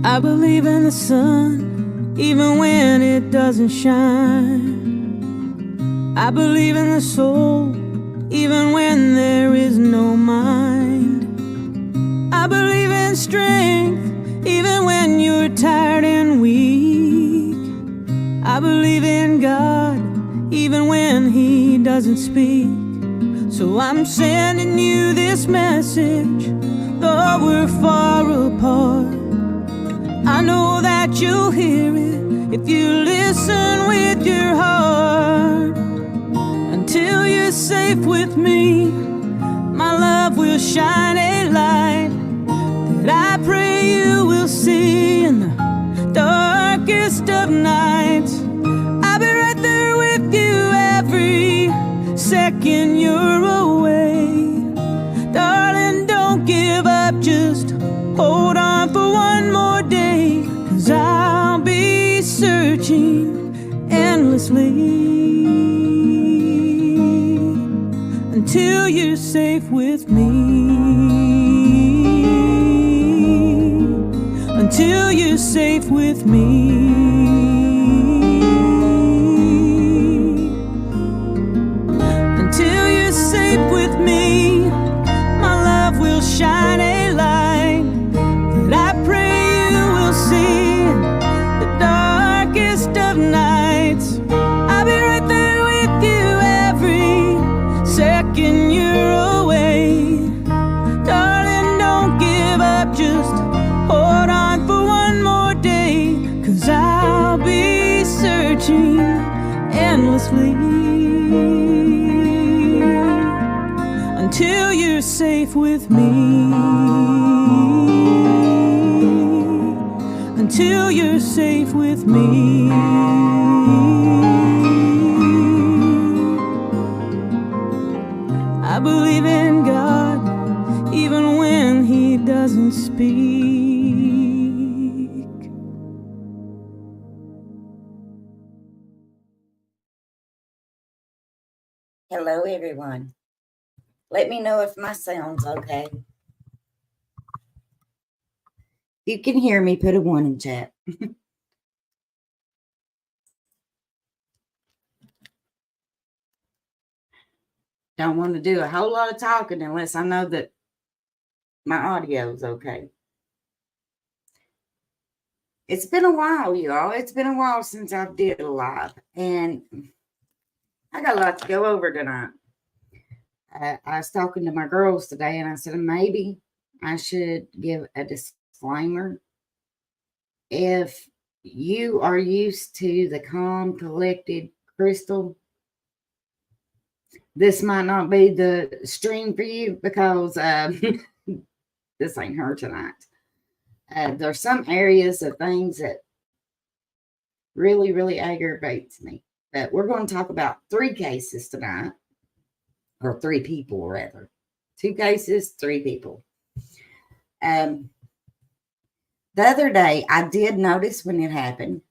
I believe in the sun, even when it doesn't shine. I believe in the soul, even when there is no mind. I believe in strength, even when you're tired and weak. I believe in God, even when He doesn't speak. So I'm sending you this message, though we're far apart. I know that you'll hear it if you listen with your heart. Until you're safe with me, my love will shine a light that I pray you will see in the darkest of nights. I'll be right there with you every second you're away. Darling, don't give up, just hold on for one more day, 'cause I'll be searching endlessly until you're safe with me. Until you're safe with me. Until you're safe with me, my love will shine a light that I pray you will see in the darkest of nights. I'll be right there with you every second you're away. Darling, don't give up, just hold on for one more day, 'cause I'll be searching endlessly until you're safe with me. Until you're safe with me. I believe in God, even when He doesn't speak. Hello, everyone. Let me know if my sound's okay. If you can hear me, put a 1 in chat. Don't want to do a whole lot of talking unless I know that my audio is okay. It's been a while, y'all. It's been a while since I did a live, and I got a lot to go over tonight. I was talking to my girls today, and I said maybe I should give a disclaimer. If you are used to the calm, collected Crystal, this might not be the stream for you, because this ain't her tonight. There's some areas of things that really, really aggravates me. But we're going to talk about 3 cases tonight, or 3 people rather. 2 cases, 3 people. The other day, I did notice when it happened,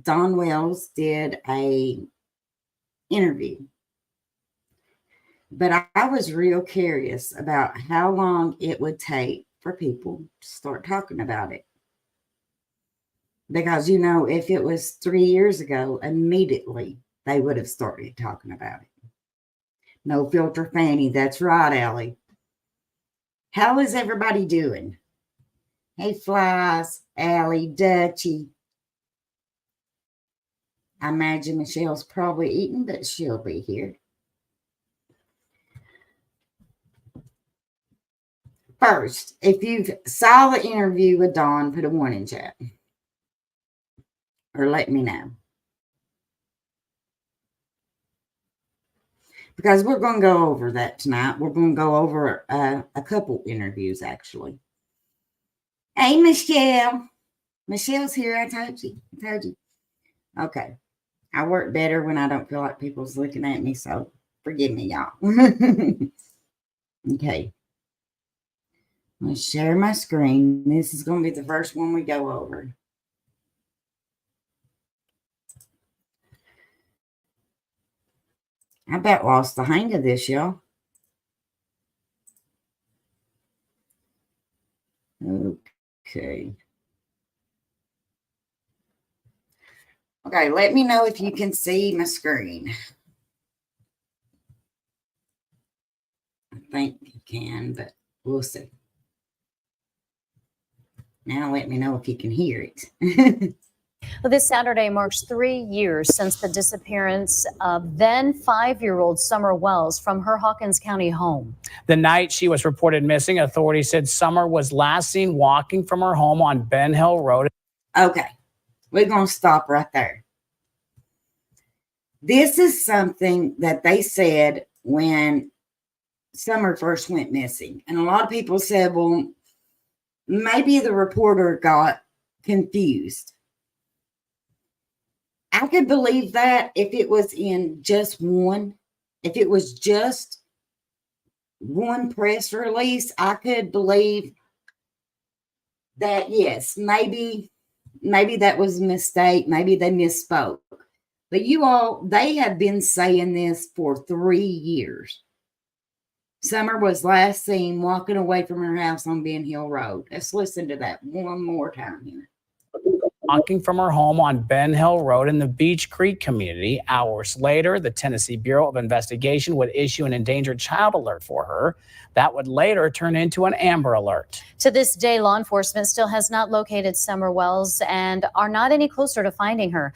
Don Wells did a interview. But I was real curious about how long it would take for people to start talking about it. Because, you know, if it was 3 years ago, immediately they would have started talking about it. No filter Fanny. That's right, Allie. How is everybody doing? Hey, Flies, Allie, Dutchie. I imagine Michelle's probably eating, but she'll be here. First, if you saw the interview with Dawn, put a 1 in chat. Or let me know. Because we're going to go over that tonight. We're going to go over a couple interviews, actually. Hey, Michelle. Michelle's here. I told you. Okay. I work better when I don't feel like people's looking at me, so forgive me, y'all. Okay. I'm going to share my screen. This is going to be the first one we go over. I about lost the hang of this, y'all. Okay. Okay, let me know if you can see my screen. I think you can, but we'll see. Now let me know if you can hear it. Well, this Saturday marks 3 years since the disappearance of then 5-year-old Summer Wells from her Hawkins County home. The night she was reported missing, authorities said Summer was last seen walking from her home on Ben Hill Road. Okay, we're going to stop right there. This is something that they said when Summer first went missing. And a lot of people said, well, maybe the reporter got confused. I could believe that if it was in just one, if it was just one press release, I could believe that, yes, maybe that was a mistake. Maybe they misspoke. But you all, they have been saying this for 3 years. Summer was last seen walking away from her house on Ben Hill Road. Let's listen to that one more time here. Walking from her home on Ben Hill Road in the Beach Creek community. Hours later, the Tennessee Bureau of Investigation would issue an endangered child alert for her. That would later turn into an Amber Alert. To this day, law enforcement still has not located Summer Wells and are not any closer to finding her.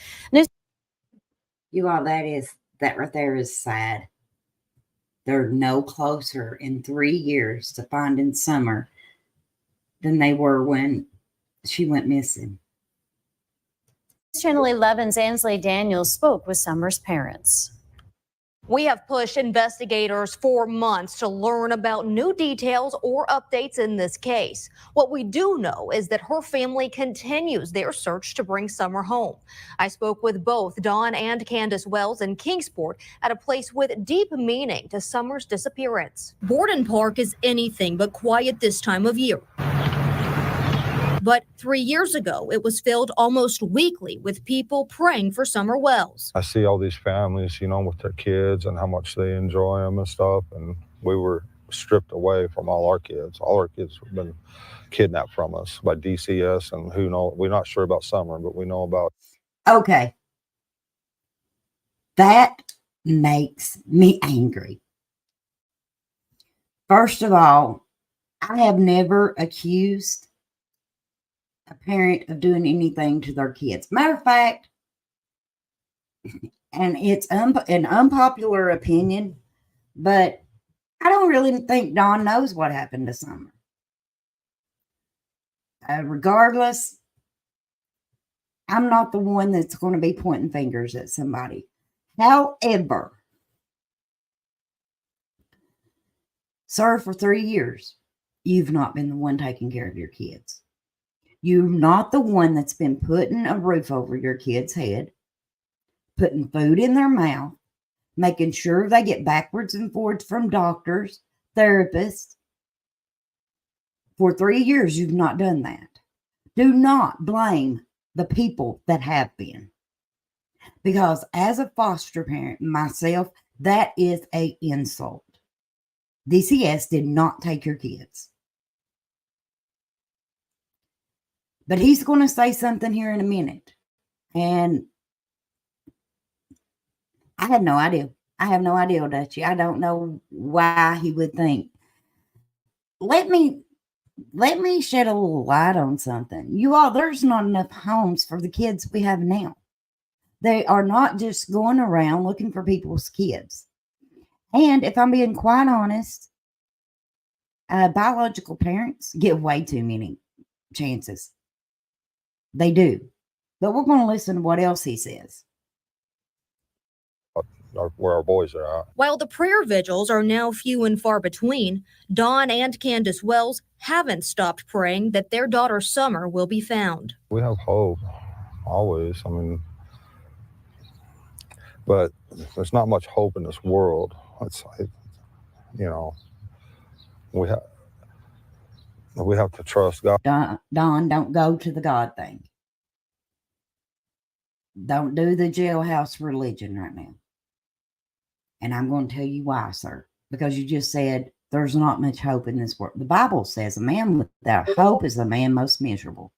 You all, that right there is sad. They're no closer in 3 years to finding Summer than they were when she went missing. Channel 11's Ansley Daniels spoke with Summer's parents. We have pushed investigators for months to learn about new details or updates in this case. What we do know is that her family continues their search to bring Summer home. I spoke with both Dawn and Candace Wells in Kingsport at a place with deep meaning to Summer's disappearance. Borden Park is anything but quiet this time of year. But 3 years ago, it was filled almost weekly with people praying for Summer Wells. I see all these families, with their kids and how much they enjoy them and stuff. And we were stripped away from all our kids. All our kids have been kidnapped from us by DCS, and who knows? We're not sure about Summer, but we know about. Okay. That makes me angry. First of all, I have never accused a parent of doing anything to their kids. Matter of fact, and it's an unpopular opinion, but I don't really think Dawn knows what happened to Summer. Regardless, I'm not the one that's going to be pointing fingers at somebody. However, sir, for 3 years, you've not been the one taking care of your kids. You're not the one that's been putting a roof over your kid's head, putting food in their mouth, making sure they get backwards and forwards from doctors, therapists. For 3 years, you've not done that. Do not blame the people that have been. Because as a foster parent myself, that is an insult. DCS did not take your kids. But he's going to say something here in a minute. And I had no idea. I have no idea, Dutchie. I don't know why he would think. Let me shed a little light on something. You all, there's not enough homes for the kids we have now. They are not just going around looking for people's kids. And if I'm being quite honest, biological parents get way too many chances. They do. But we're going to listen to what else he says. Where our boys are at. While the prayer vigils are now few and far between, Dawn and Candace Wells haven't stopped praying that their daughter Summer will be found. We have hope, always. But there's not much hope in this world. It's like, we have to trust God. Dawn, don't go to the God thing. Don't do the jailhouse religion right now. And I'm going to tell you why, sir. Because you just said there's not much hope in this world. The Bible says a man without hope is a man most miserable.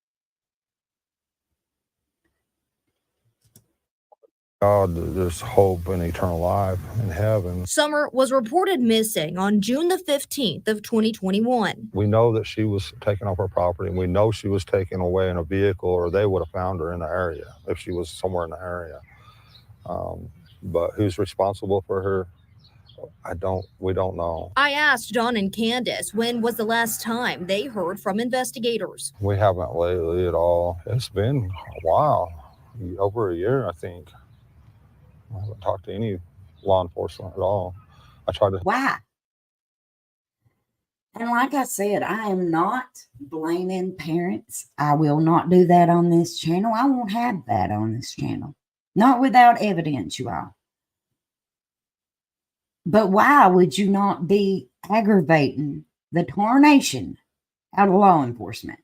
God, there's hope and eternal life in heaven. Summer was reported missing on June the 15th of 2021. We know that she was taken off our property, and we know she was taken away in a vehicle, or they would have found her in the area if she was somewhere in the area. But who's responsible for her? We don't know. I asked Don and Candace when was the last time they heard from investigators. We haven't lately at all. It's been a while, over a year, I think. I haven't talked to any law enforcement at all. I tried to. Why? And like I said, I am not blaming parents. I will not do that on this channel. I won't have that on this channel. Not without evidence, you all. But why would you not be aggravating the tarnation out of law enforcement?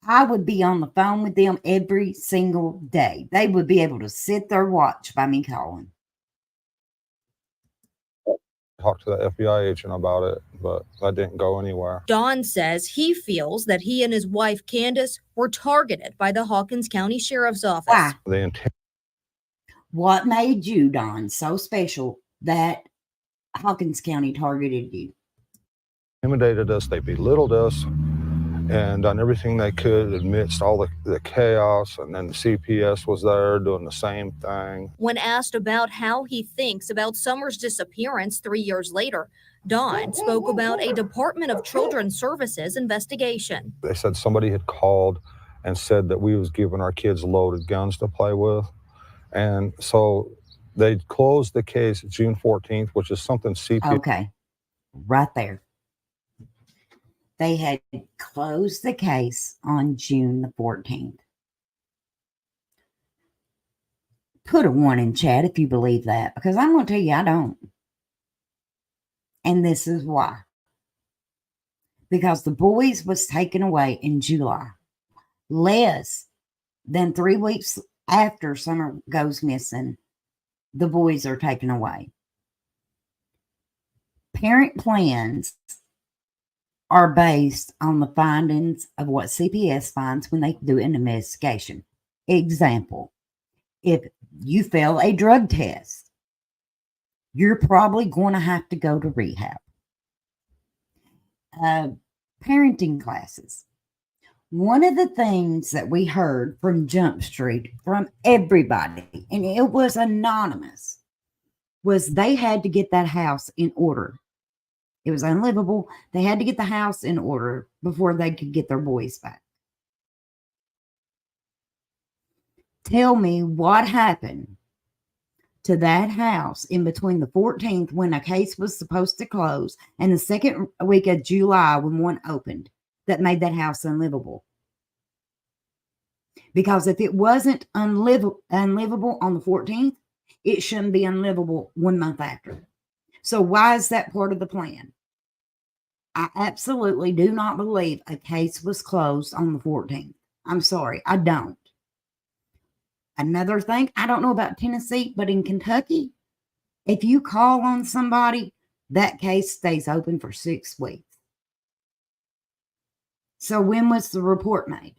I would be on the phone with them every single day. They would be able to sit there watch by me calling. Talked to the FBI agent about it, but that didn't go anywhere. Don says he feels that he and his wife Candace were targeted by the Hawkins County Sheriff's Office. Why? They intended. What made you, Don, so special that Hawkins County targeted you? Intimidated us, they belittled us, and done everything they could amidst all the chaos. And then the CPS was there doing the same thing. When asked about how he thinks about Summer's disappearance 3 years later, Don spoke about a Department of Children's Services investigation. They said somebody had called and said that we was giving our kids loaded guns to play with. And so they closed the case June 14th, which is something CPS. Okay, right there. They had closed the case on June the 14th. Put a 1 in chat if you believe that, because I'm going to tell you I don't. And this is why. Because the boys was taken away in July. Less than 3 weeks after Summer goes missing, the boys are taken away. Parent plans are based on the findings of what CPS finds when they do an investigation. Example, if you fail a drug test, you're probably going to have to go to rehab. Parenting classes. One of the things that we heard from Jump Street, from everybody, and it was anonymous, was they had to get that house in order. It was unlivable. They had to get the house in order before they could get their boys back. Tell me what happened to that house in between the 14th, when a case was supposed to close, and the second week of July when one opened, that made that house unlivable. Because if it wasn't unlivable on the 14th, it shouldn't be unlivable 1 month after. So why is that part of the plan? I absolutely do not believe a case was closed on the 14th. I'm sorry, I don't. Another thing, I don't know about Tennessee, but in Kentucky, if you call on somebody, that case stays open for 6 weeks. So when was the report made?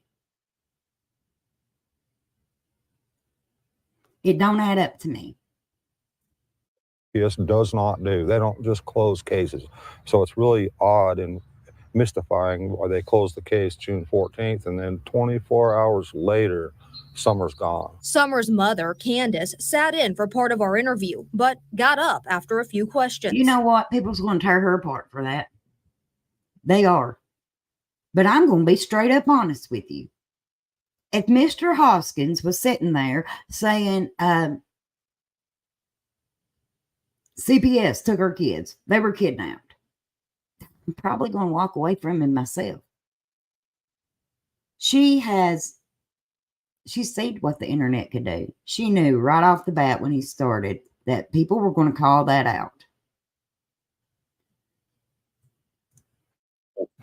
It don't add up to me. CPS does not do. They don't just close cases. So it's really odd and mystifying why they closed the case June 14th, and then 24 hours later, Summer's gone. Summer's mother, Candace, sat in for part of our interview, but got up after a few questions. You know what? People's going to tear her apart for that. They are. But I'm going to be straight up honest with you. If Mr. Hoskins was sitting there saying, CPS took our kids, they were kidnapped, I'm probably going to walk away from him myself. She seen what the internet could do. She knew right off the bat when he started that people were going to call that out.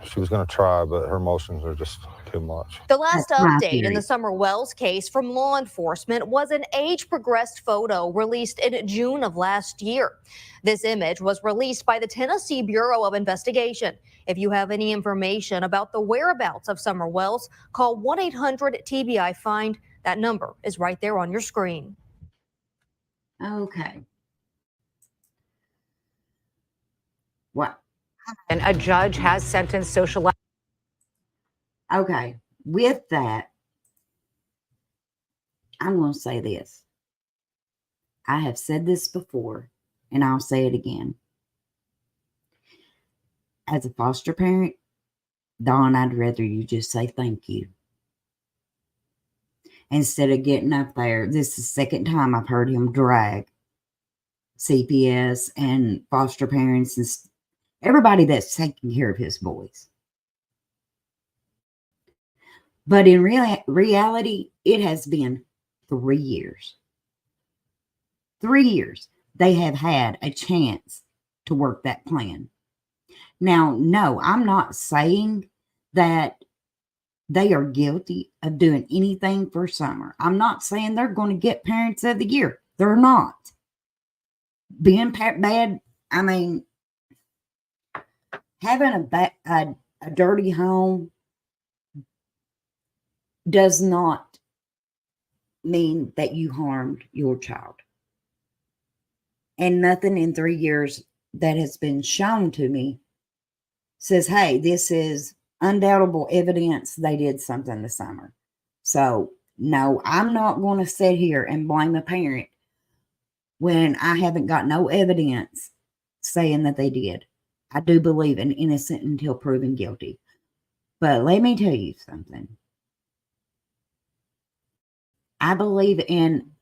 She was going to try, but her emotions are just too much. The last That's my update in theory. the Summer Wells case from law enforcement was an age-progressed photo released in June of last year. This image was released by the Tennessee Bureau of Investigation. If you have any information about the whereabouts of Summer Wells, call 1-800-TBI-FIND. That number is right there on your screen. Okay. What? And a judge has sentenced social. Okay. With that, I'm going to say this. I have said this before, and I'll say it again. As a foster parent, Dawn, I'd rather you just say thank you. Instead of getting up there. This is the second time I've heard him drag CPS and foster parents and everybody that's taking care of his boys. But in reality, it has been 3 years. 3 years they have had a chance to work that plan. Now, no, I'm not saying that they are guilty of doing anything for summer. I'm not saying they're going to get Parents of the Year. They're not. Being bad, I mean, having a dirty home does not mean that you harmed your child. And nothing in 3 years that has been shown to me says, hey, this is undoubtable evidence they did something this summer. So, no, I'm not going to sit here and blame a parent when I haven't got no evidence saying that they did. I do believe in innocent until proven guilty. But let me tell you something. I believe in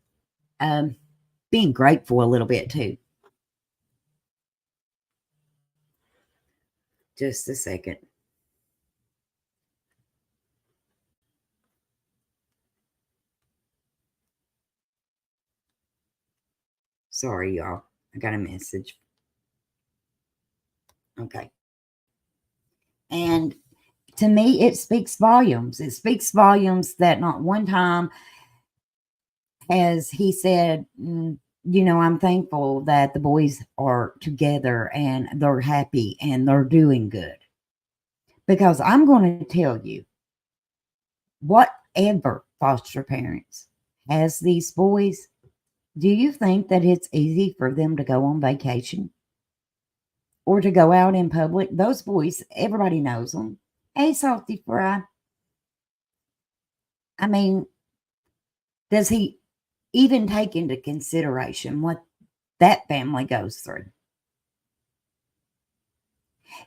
being grateful a little bit too. Just a second. Sorry, y'all. I got a message. Okay. And to me, it speaks volumes. It speaks volumes that not one time has he said, I'm thankful that the boys are together and they're happy and they're doing good. Because I'm going to tell you, whatever foster parents has these boys, do you think that it's easy for them to go on vacation or to go out in public? Those boys, everybody knows them. Hey, Salty Fry. I mean, does he even take into consideration what that family goes through?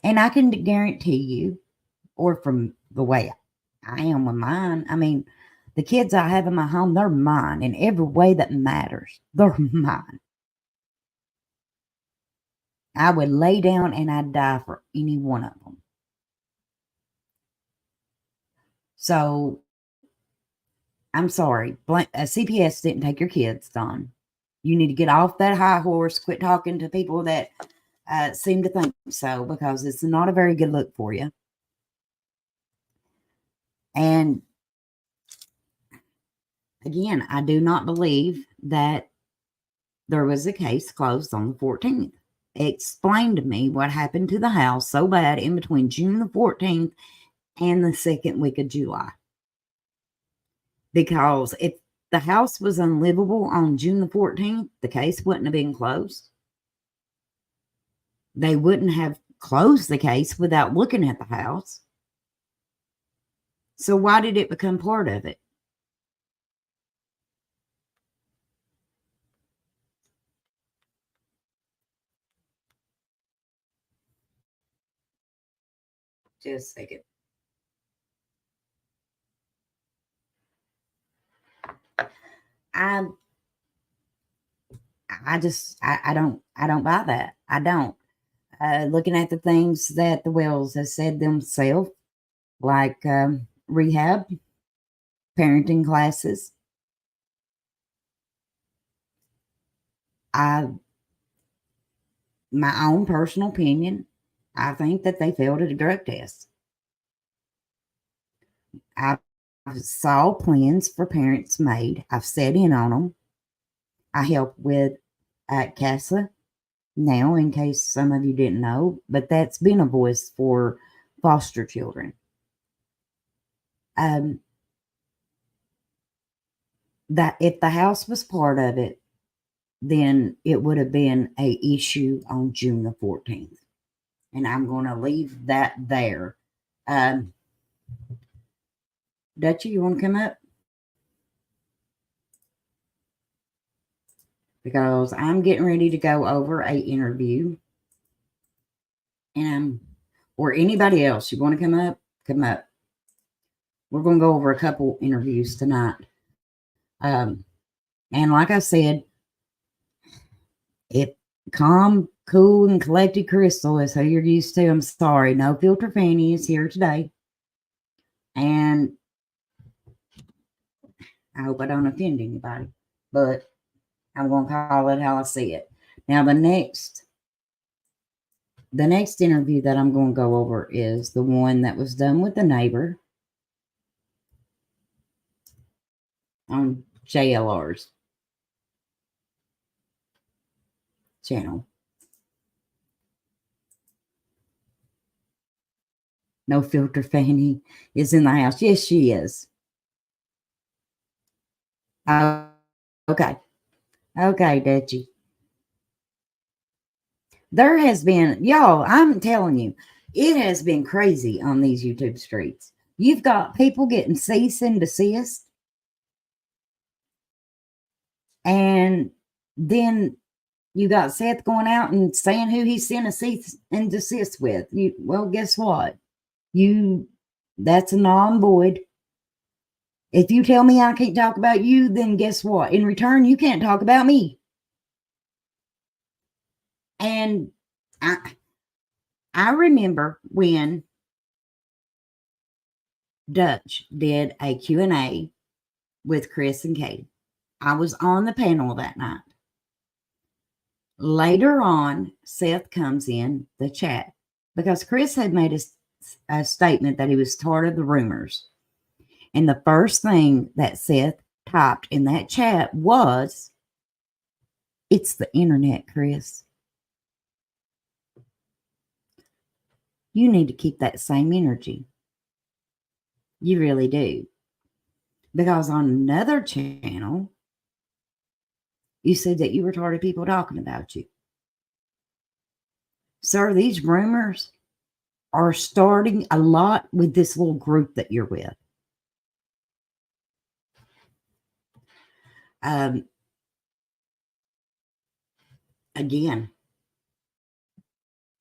And I can guarantee you, or from the way I am with mine, I mean, the kids I have in my home, they're mine in every way that matters. They're mine. I would lay down and I'd die for any one of them. So, I'm sorry. CPS didn't take your kids, Don. You need to get off that high horse. Quit talking to people that seem to think so, because it's not a very good look for you. And again, I do not believe that there was a case closed on the 14th. Explain to me what happened to the house so bad in between June the 14th and the second week of July. Because if the house was unlivable on June the 14th, the case wouldn't have been closed. They wouldn't have closed the case without looking at the house. So why did it become part of it? Just a second. I don't buy that. I don't. Looking at the things that the Wells has said themselves, like rehab, parenting classes. My own personal opinion, I think that they failed at a drug test. I saw plans for parents made. I've sat in on them. I help with CASA now, in case some of you didn't know, but that's been a voice for foster children. that if the house was part of it, then it would have been a issue on June the 14th. And I'm going to leave that there. Dutchie, you want to come up? Because I'm getting ready to go over a interview. And or anybody else, you want to come up? Come up. We're going to go over a couple interviews tonight. And like I said, if calm, cool, and collected Crystal is who you're used to, I'm sorry. No Filter Fanny is here today. And I hope I don't offend anybody. But I'm going to call it how I see it. Now, the next interview that I'm going to go over is the one that was done with the neighbor on JLR's channel. No Filter Fanny is in the house. Yes, she is. Okay. Okay, Dutchie. There has been, y'all, I'm telling you, it has been crazy on these YouTube streets. You've got people getting cease and desist. And then you got Seth going out and saying who he's sent a cease and desist with. Well, guess what? That's a null and void. If you tell me I can't talk about you, then guess what? In return, you can't talk about me. And I remember when Dutch did a Q&A with Chris and Katie. I was on the panel that night. Later on, Seth comes in the chat because Chris had made a statement that he was tired of the rumors. And the first thing that Seth typed in that chat was, "It's the internet, Chris. You need to keep that same energy. You really do." Because on another channel, you said that you were tired of people talking about you. Sir, these rumors are starting a lot with this little group that you're with. Again,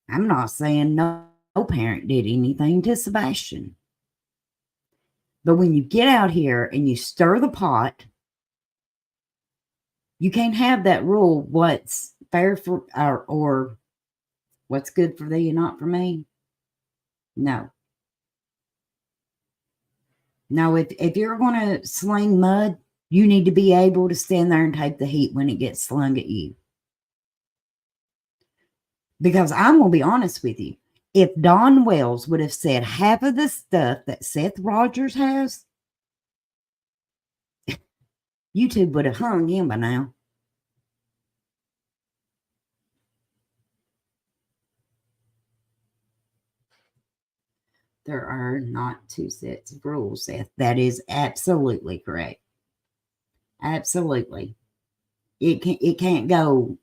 I'm not saying no parent did anything to Sebastian. But when you get out here and you stir the pot, you can't have that rule, what's fair for, or what's good for thee and not for me. No. No, if you're going to sling mud, you need to be able to stand there and take the heat when it gets slung at you. Because I'm going to be honest with you. If Don Wells would have said half of the stuff that Seth Rogers has, YouTube would have hung him by now. There are not two sets of rules, Seth. That is absolutely correct. Absolutely. It can't go,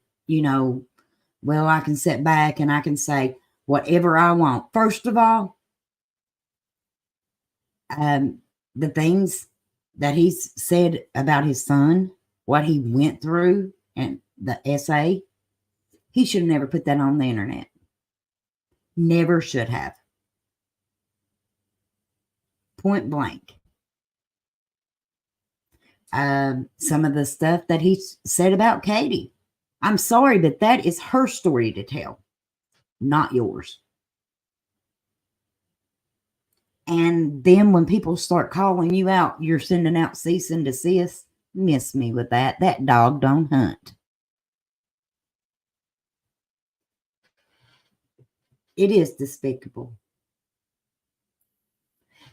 well, I can sit back and I can say whatever I want. First of all, the things that he's said about his son, what he went through, and the essay, he should have never put that on the internet. Never should have. Point blank. Some of the stuff that he said about Katie. I'm sorry, but that is her story to tell, not yours. And then when people start calling you out, you're sending out cease and desist. Miss me with that. That dog don't hunt. It is despicable.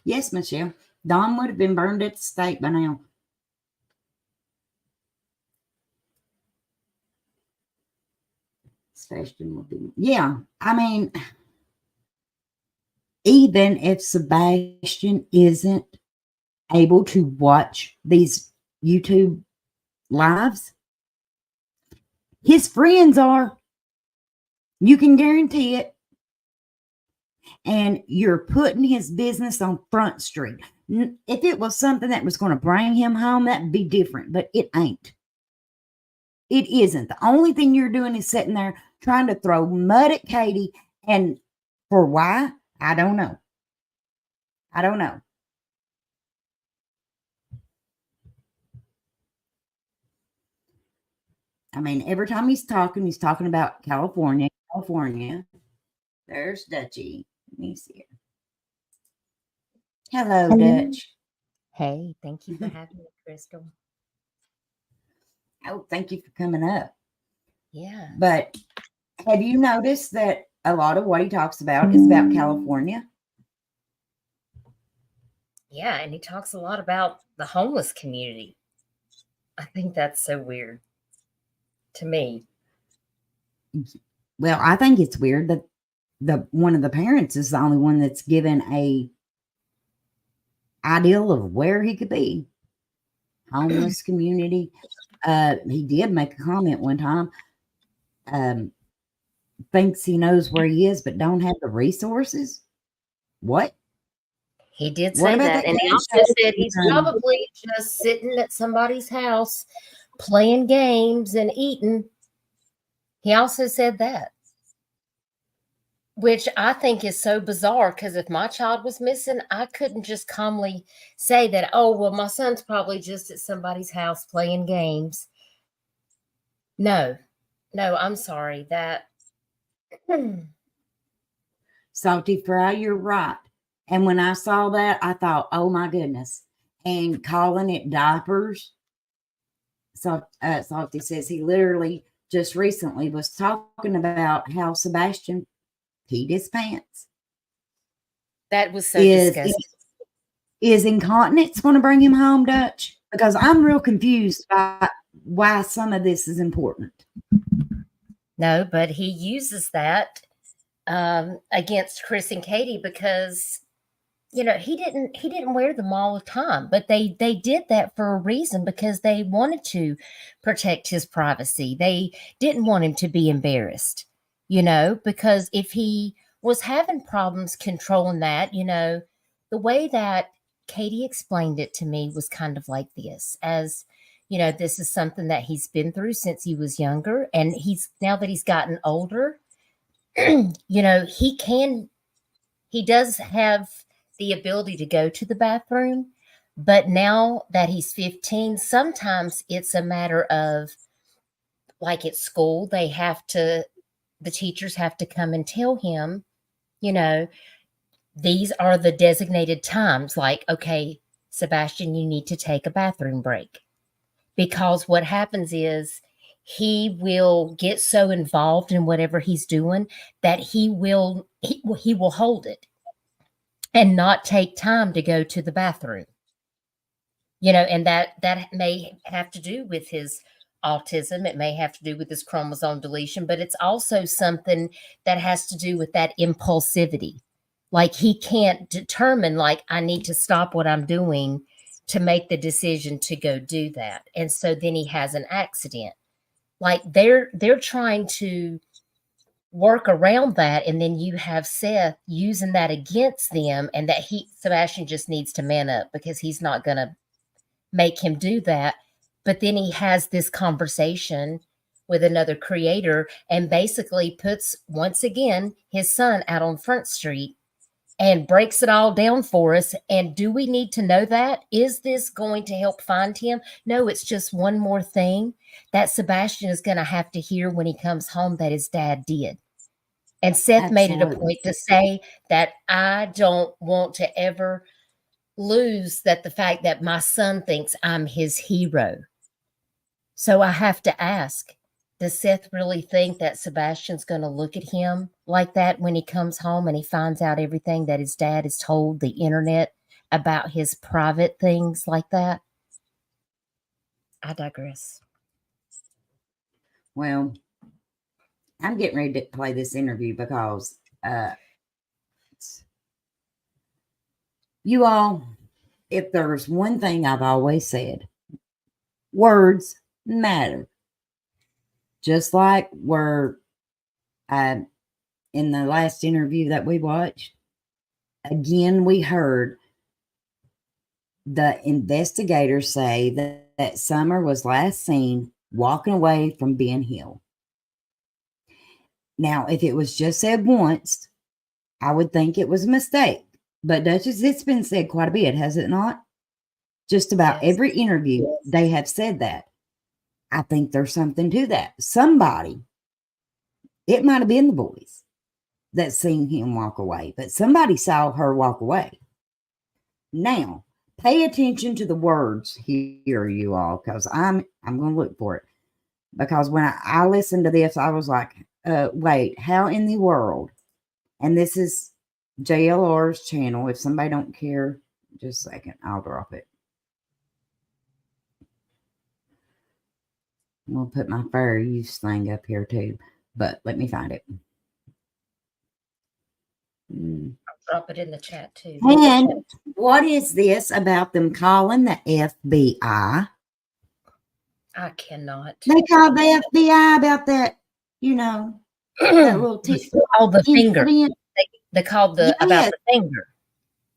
Yes, Michelle. Don would have been burned at the stake by now. Sebastian would be. Yeah, I mean, even if Sebastian isn't able to watch these YouTube lives. His friends are. You can guarantee it. And you're putting his business on Front Street. If it was something that was going to bring him home, that'd be different, but it ain't. It isn't. The only thing you're doing is sitting there trying to throw mud at Katie. And for why? I don't know. I don't know. I mean, every time he's talking about California. There's Dutchie. Let me see her. Hello, Dutch. Hey, thank you for having me, Crystal. Oh, thank you for coming up. Yeah. But have you noticed that a lot of what he talks about is about California? Yeah, and he talks a lot about the homeless community. I think that's so weird to me. Well, I think it's weird that one of the parents is the only one that's given a ideal of where he could be. Homeless community. He did make a comment one time. Thinks he knows where he is, but don't have the resources. What? He did What say about that. the And he cash also app? said he's probably just sitting at somebody's house playing games and eating. He also said that, which I think is so bizarre, because if my child was missing, I couldn't just calmly say that, oh, well, my son's probably just at somebody's house playing games. No, I'm sorry. That Salty Fry, you're right. And when I saw that, I thought, oh my goodness. And calling it diapers. So Salty says he literally just recently was talking about how Sebastian peed his pants. that was so disgusting. Is incontinence going to bring him home, Dutch? Because I'm real confused by why some of this is important. No, but he uses that against Chris and Katie because, he didn't wear them all the time, but they did that for a reason, because they wanted to protect his privacy. They didn't want him to be embarrassed, because if he was having problems controlling that, the way that Katie explained it to me was kind of like this, as this is something that he's been through since he was younger, and now that he's gotten older, he does have the ability to go to the bathroom, but now that he's 15, sometimes it's a matter of, like at school, the teachers have to come and tell him, these are the designated times, like, okay, Sebastian, you need to take a bathroom break. Because what happens is he will get so involved in whatever he's doing that he will hold it and not take time to go to the bathroom. And that may have to do with his autism. It may have to do with his chromosome deletion, but it's also something that has to do with that impulsivity. Like, he can't determine, like, I need to stop what I'm doing to make the decision to go do that. And so then he has an accident. Like, they're trying to work around that, and then you have Seth using that against them, and that Sebastian just needs to man up, because he's not going to make him do that. But then he has this conversation with another creator and basically puts, once again, his son out on Front Street and breaks it all down for us. And do we need to know that? Is this going to help find him? No, it's just one more thing that Sebastian is going to have to hear when he comes home that his dad did. And Seth made it a point to say that I don't want to ever lose the fact that my son thinks I'm his hero. So I have to ask, does Seth really think that Sebastian's going to look at him like that when he comes home and he finds out everything that his dad has told the internet about his private things like that? I digress. Well, I'm getting ready to play this interview because you all, if there's one thing I've always said, words matter. Just like we're in the last interview that we watched, again, we heard the investigators say that Summer was last seen walking away from Ben Hill. Now, if it was just said once, I would think it was a mistake. But Duchess, it's been said quite a bit, has it not? Just about every interview, they have said that. I think there's something to that. Somebody, it might have been the boys that seen him walk away, but somebody saw her walk away. Now, pay attention to the words here, you all, because I'm going to look for it. Because when I listened to this, I was like, wait, how in the world? And this is JLR's channel. If somebody don't care, just a second, I'll drop it. I'm going to put my fair use thing up here too, but let me find it. I'll drop it in the chat too. And what is this about them calling the FBI? I cannot. They called the FBI about that, you know, that little Oh, the finger. incident. They called the about the finger.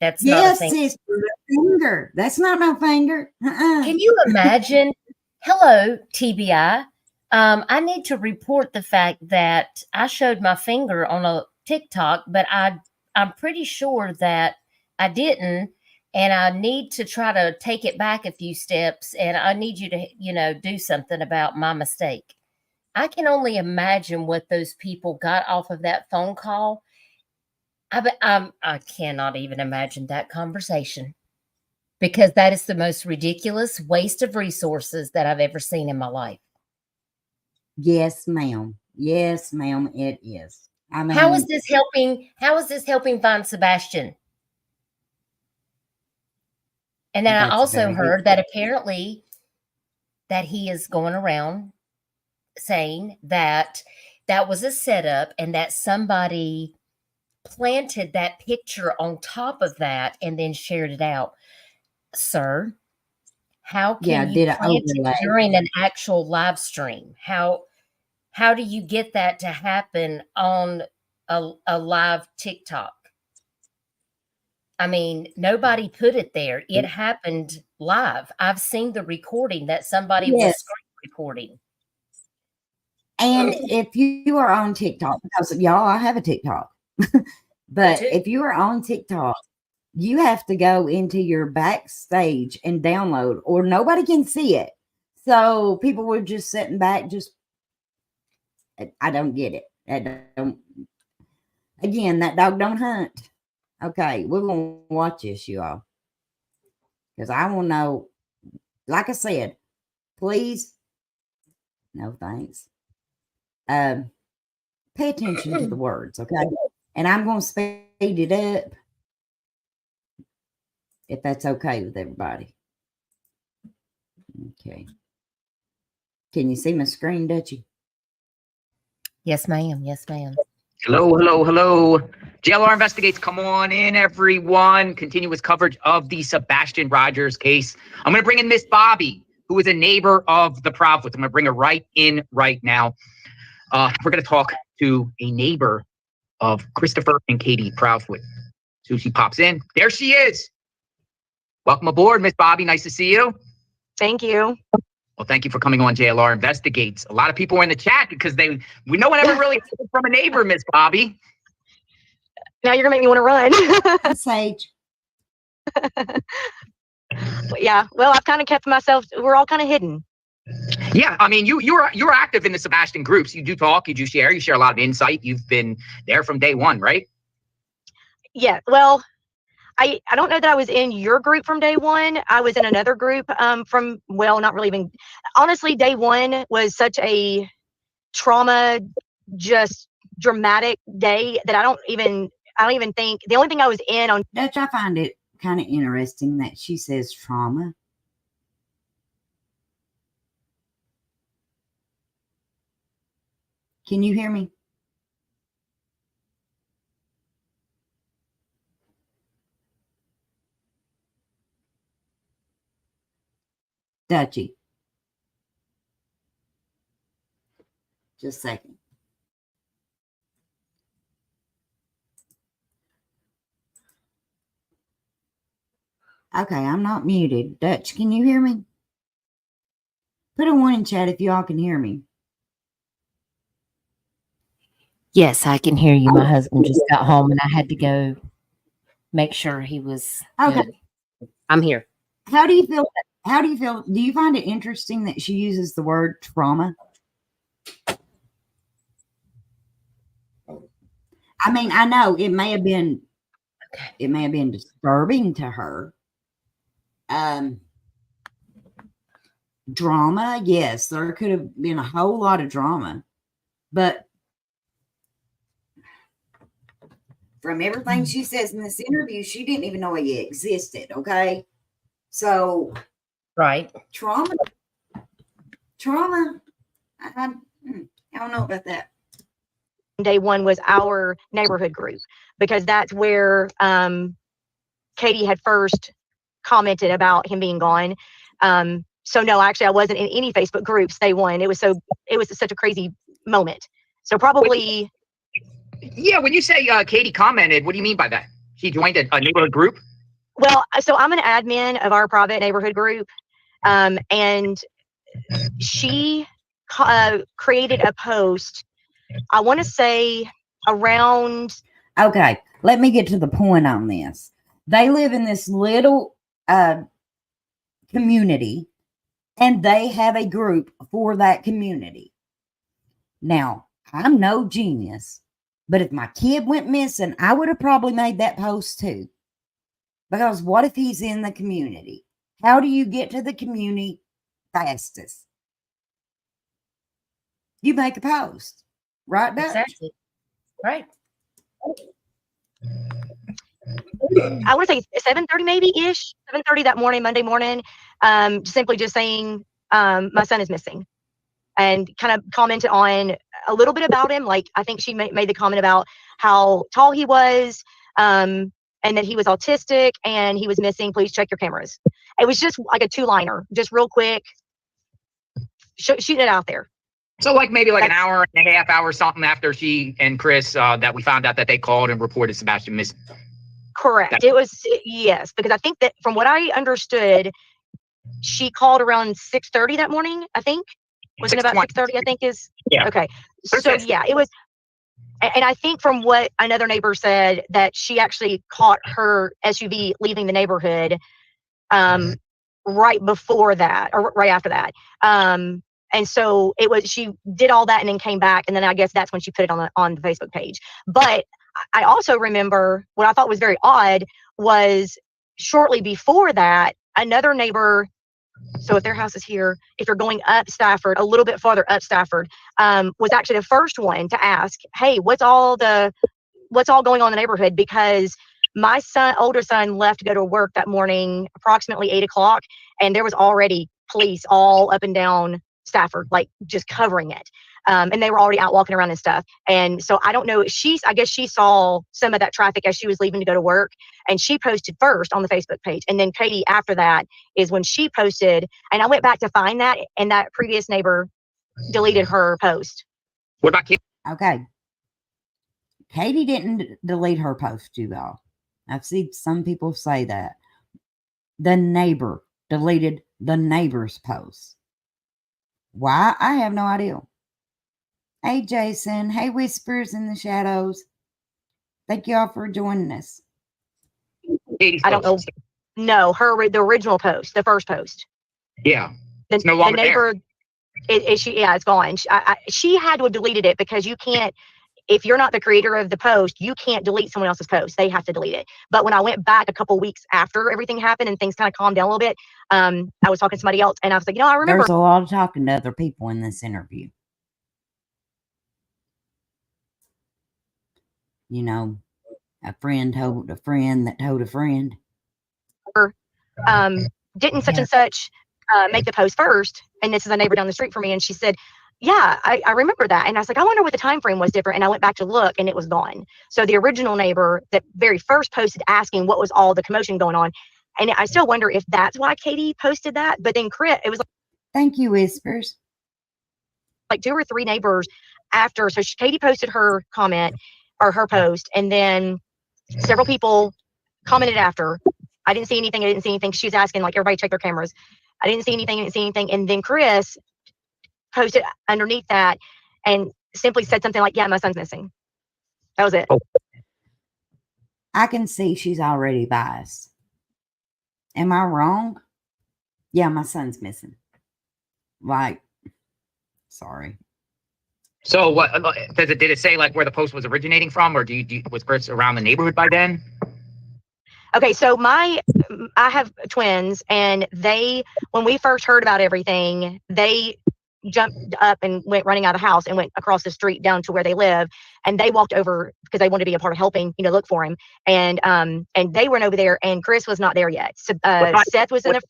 That's not a Yes, finger. sister, the finger. That's not no finger. Can you imagine? Hello, TBI. I need to report the fact that I showed my finger on a TikTok, but I'm pretty sure that I didn't, and I need to try to take it back a few steps, and I need you to, do something about my mistake. I can only imagine what those people got off of that phone call. I cannot even imagine that conversation, because that is the most ridiculous waste of resources that I've ever seen in my life. Yes, ma'am. Yes, ma'am, it is. I mean, How is this helping? How is this helping find Sebastian? And then I also heard that apparently that he is going around saying that that was a setup and that somebody planted that picture on top of that and then shared it out. Sir, how can you plant it during an actual live stream? How do you get that to happen on a live TikTok? I mean, nobody put it there. It happened live. I've seen the recording that somebody was screen recording. And if you are on TikTok, because y'all, I have a TikTok, but if you are on TikTok, you have to go into your backstage and download, or nobody can see it. So people were just sitting back, I don't get it. Again, that dog don't hunt. Okay, we're going to watch this, you all. Because I want to know, like I said, please, no thanks. Pay attention to the words, okay? And I'm going to speed it up, if that's okay with everybody. Okay. Can you see my screen, Dutchie? Yes, ma'am. Yes, ma'am. Hello. JLR Investigates. Come on in, everyone. Continuous coverage of the Sebastian Rogers case. I'm going to bring in Miss Bobbi, who is a neighbor of the Proudfoots. I'm going to bring her right in right now. We're going to talk to a neighbor of Christopher and Katie Proudfoot. So she pops in. There she is. Welcome aboard, Miss Bobbi. Nice to see you. Thank you. Well, thank you for coming on JLR Investigates. A lot of people were in the chat because no one ever really heard from a neighbor, Miss Bobbi. Now you're gonna make me want to run. Sage. Yeah. Well, I've kind of kept myself. We're all kind of hidden. Yeah, I mean, you're active in the Sebastian groups. You do talk. You do share. You share a lot of insight. You've been there from day one, right? Yeah. Well, I don't know that I was in your group from day one. I was in another group not really even. Honestly, day one was such a trauma, just dramatic day that I don't even think the only thing I was in on. Dutch, I find it kind of interesting that she says trauma. Can you hear me? Dutchie. Just a second. Okay, I'm not muted. Dutch, can you hear me? Put a 1 in chat if y'all can hear me. Yes, I can hear you. My husband just got home and I had to go make sure he was Okay. good. I'm here. How do you feel? How do you feel? Do you find it interesting that she uses the word trauma? I mean, I know it may have been disturbing to her. Drama, yes, there could have been a whole lot of drama, but from everything she says in this interview, she didn't even know he existed. Okay, so Right. trauma. I don't know about that. Day one was our neighborhood group, because that's where Katie had first commented about him being gone. So no, actually I wasn't in any Facebook groups day one. It was such a crazy moment. So probably. Yeah, when you say Katie commented, what do you mean by that? She joined a neighborhood group? Well, so I'm an admin of our private neighborhood group, and she created a post, I want to say around. Okay, let me get to the point on this. They live in this little community, and they have a group for that community. Now, I'm no genius, but if my kid went missing, I would have probably made that post too. Because what if he's in the community? How do you get to the community fastest? You make a post, right, Dutch? Exactly. Right. I want to say 7:30 maybe ish, 7:30 that morning, Monday morning. Simply just saying, my son is missing, and kind of commented on a little bit about him. Like, I think she made the comment about how tall he was, and that he was autistic and he was missing. Please check your cameras. It was just like a 2-liner, just real quick, shooting it out there. So like maybe like an hour and a half, hour something after she and Chris that we found out that they called and reported Sebastian missing. Correct. It was, yes, because I think that from what I understood, she called around 6:30 that morning. I think was it about 6:30? I think is okay. So yeah, it was, and I think from what another neighbor said, that she actually caught her SUV leaving the neighborhood right before that or right after that. And so it was, she did all that and then came back, and then I guess that's when she put it on the Facebook page. But I also remember what I thought was very odd was shortly before that, another neighbor. So if their house is here, if you're going up Stafford, a little bit farther up Stafford, was actually the first one to ask, hey, what's all going on in the neighborhood? Because my older son left to go to work that morning, approximately 8 o'clock, and there was already police all up and down Stafford, like just covering it. And they were already out walking around and stuff. And so I don't know, I guess she saw some of that traffic as she was leaving to go to work, and she posted first on the Facebook page. And then Katie, after that, is when she posted, and I went back to find that, and that previous neighbor deleted her post. What about Katie? Okay. Katie didn't delete her post, you all. I've seen some people say that. The neighbor deleted the neighbor's post. Why? I have no idea. Hey, Jason. Hey, Whispers in the Shadows. Thank you all for joining us. Katie's I don't know. post. No, the original post, the first post. Yeah. It's no longer the neighbor, there. It's gone. She had to have deleted it, because you can't, if you're not the creator of the post, you can't delete someone else's post. They have to delete it. But when I went back a couple weeks after everything happened and things kind of calmed down a little bit, I was talking to somebody else, and I was like, I remember. There's a lot of talking to other people in this interview. You know, a friend told a friend that told a friend. Didn't such and such make the post first? And this is a neighbor down the street from me, and she said, yeah, I remember that. And I was like, I wonder what the time frame was different. And I went back to look, and it was gone. So the original neighbor that very first posted asking what was all the commotion going on. And I still wonder if that's why Katie posted that. But then Chris, it was like, thank you, Whispers. like 2 or 3 neighbors after. So Katie posted her comment or her post, and then several people commented after. I didn't see anything. I didn't see anything. She was asking, like, everybody check their cameras. I didn't see anything. I didn't see anything. And then Chris posted underneath that and simply said something like, yeah, my son's missing. That was it. Oh. I can see she's already biased. Am I wrong? Yeah, my son's missing. Like, sorry. So what did it say, like, where the post was originating from, or was Chris around the neighborhood by then? Okay, so I have twins, and when we first heard about everything, they jumped up and went running out of the house and went across the street down to where they live, and they walked over because they wanted to be a part of helping, look for him. And they went over there, and Chris was not there yet. So Seth was in the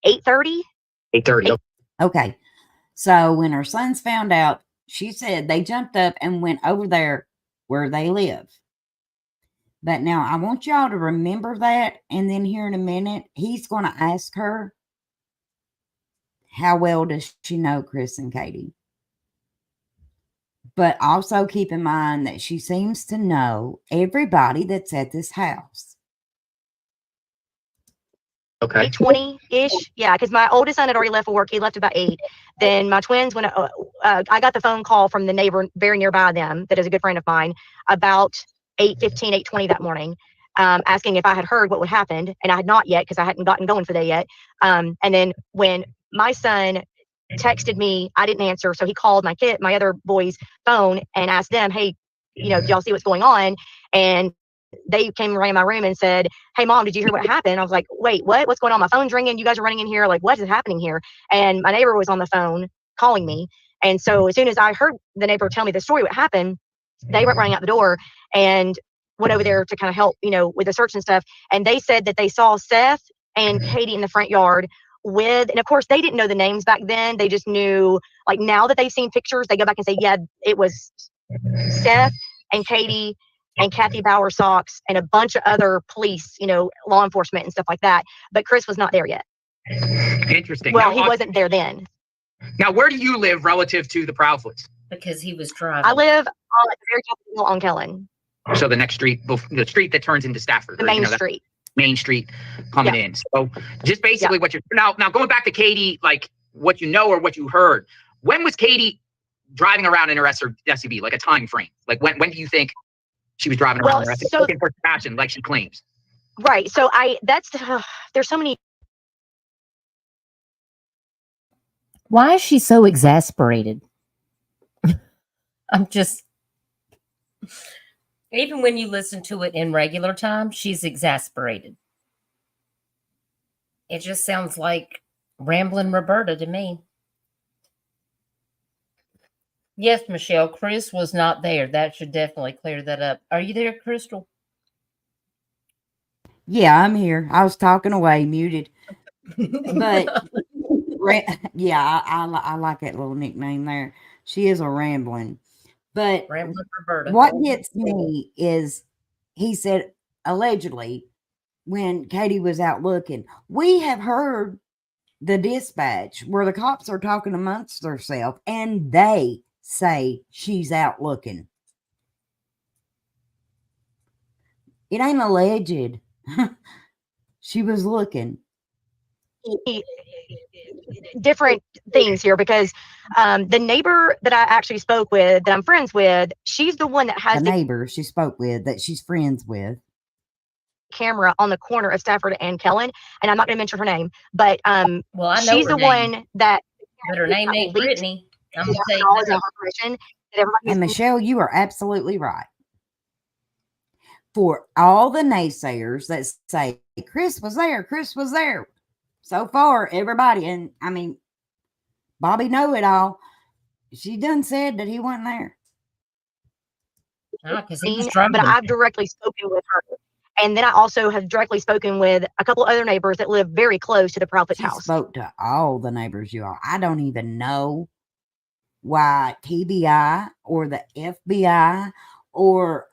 8:30. 8:30. Okay. So when her sons found out, she said they jumped up and went over there where they live. But now I want y'all to remember that. And then here in a minute, he's going to ask her, how well does she know Chris and Katie? But also keep in mind that she seems to know everybody that's at this house. Okay. 20-ish. Yeah, because my oldest son had already left for work. He left about 8. Then my twins, when I got the phone call from the neighbor very nearby them, that is a good friend of mine, about 8:15, 8:20 that morning, asking if I had heard what would happen. And I had not yet, because I hadn't gotten going for the day yet. And then when my son texted me, I didn't answer. So he called my other boy's phone and asked them, hey, do y'all see what's going on? And they came and ran in my room and said, hey, Mom, did you hear what happened? I was like, wait, what? What's going on? My phone's ringing. You guys are running in here. Like, what is happening here? And my neighbor was on the phone calling me. And so as soon as I heard the neighbor tell me the story, what happened, they went running out the door and went over there to kind of help, with the search and stuff. And they said that they saw Seth and Katie in the front yard and of course they didn't know the names back then. They just knew, like, now that they've seen pictures, they go back and say, yeah, it was Seth and Katie and Kathy Bauer Socks and a bunch of other police, law enforcement and stuff like that. But Chris was not there yet. Interesting. Well, now, he wasn't there then. Now, where do you live relative to the Proudfoots? Because he was driving. I live at the very top of the hill on Kellen. So the next street, the street that turns into Stafford. The main street. Main street coming in. So just basically what you're now going back to Katie, like what you know or what you heard. When was Katie driving around in her SUV? Like a time frame? Like when do you think she was driving around in her SUV looking for fashion, like she claims? Right. So there's so many. Why is she so exasperated? Even when you listen to it in regular time, she's exasperated. It just sounds like rambling Roberta to me. Yes, Michelle, Chris was not there. That should definitely clear that up. Are you there, Crystal? Yeah, I'm here. I was talking away, muted. But yeah, I like that little nickname there. She is a rambling. But Rambling Roberta. What gets me is he said allegedly when Katie was out looking, we have heard the dispatch where the cops are talking amongst themselves and they say she's out looking. It ain't alleged. She was looking. Different things here because the neighbor that I actually spoke with, that I'm friends with, she's the one that has the neighbor she spoke with that she's friends with. Camera on the corner of Stafford and Kellen, and I'm not going to mention her name, but well, I know she's the one that. But her name ain't Brittany. I'm gonna say that. And Michelle, you are absolutely right. For all the naysayers that say Chris was there. So far, everybody, and I mean, Bobbi know it all. She done said that he wasn't there. Because he was driving. But I've directly spoken with her. And then I also have directly spoken with a couple other neighbors that live very close to the Proudfoot's house. Spoke to all the neighbors, you all. I don't even know why TBI or the FBI or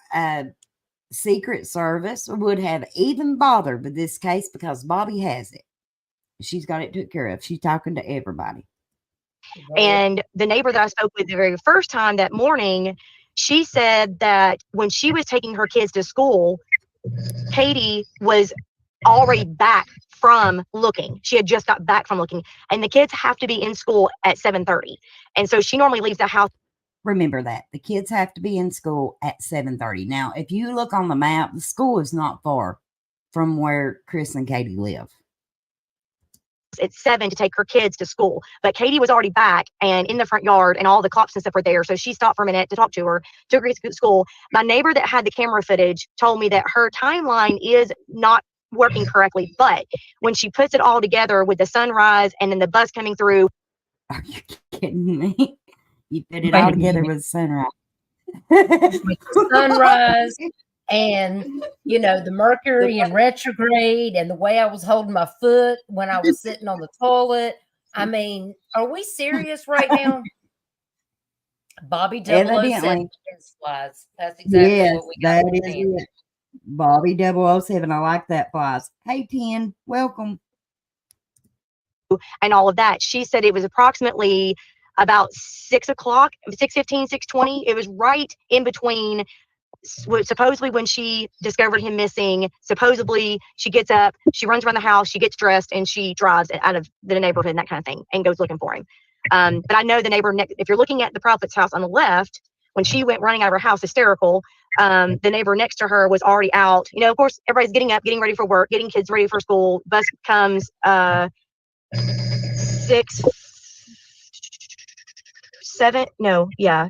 Secret Service would have even bothered with this case because Bobbi has it. She's got it took care of. She's talking to everybody. And the neighbor that I spoke with the very first time that morning, she said that when she was taking her kids to school, Katie was already back from looking. She had just got back from looking, and the kids have to be in school at 7:30. And so she normally leaves the house. Remember that the kids have to be in school at 7:30. Now, if you look on the map, the school is not far from where Chris and Katie live. At 7 to take her kids to school, but Katie was already back and in the front yard, and all the cops and stuff were there. So she stopped for a minute to talk to her, took her to school. My neighbor that had the camera footage told me that her timeline is not working correctly, but when she puts it all together with the sunrise and then the bus coming through. Are you kidding me? You put it all together with sunrise. With the sunrise and, you know, the Mercury in retrograde and the way I was holding my foot when I was sitting on the toilet. I mean, are we serious right now? Bobbi 007 flies. That's exactly what we got. That is it. Bobbi 007. I like that, flies. Hey, 10, welcome. And all of that. She said it was approximately about 6 o'clock, 6:15, 6:20. It was right in between. Supposedly when she discovered him missing, supposedly she gets up, she runs around the house, she gets dressed, and she drives out of the neighborhood and that kind of thing and goes looking for him. But I know the neighbor if you're looking at the prophet's house on the left, when she went running out of her house hysterical, the neighbor next to her was already out. You know, of course, everybody's getting up, getting ready for work, getting kids ready for school. Bus comes 6:45,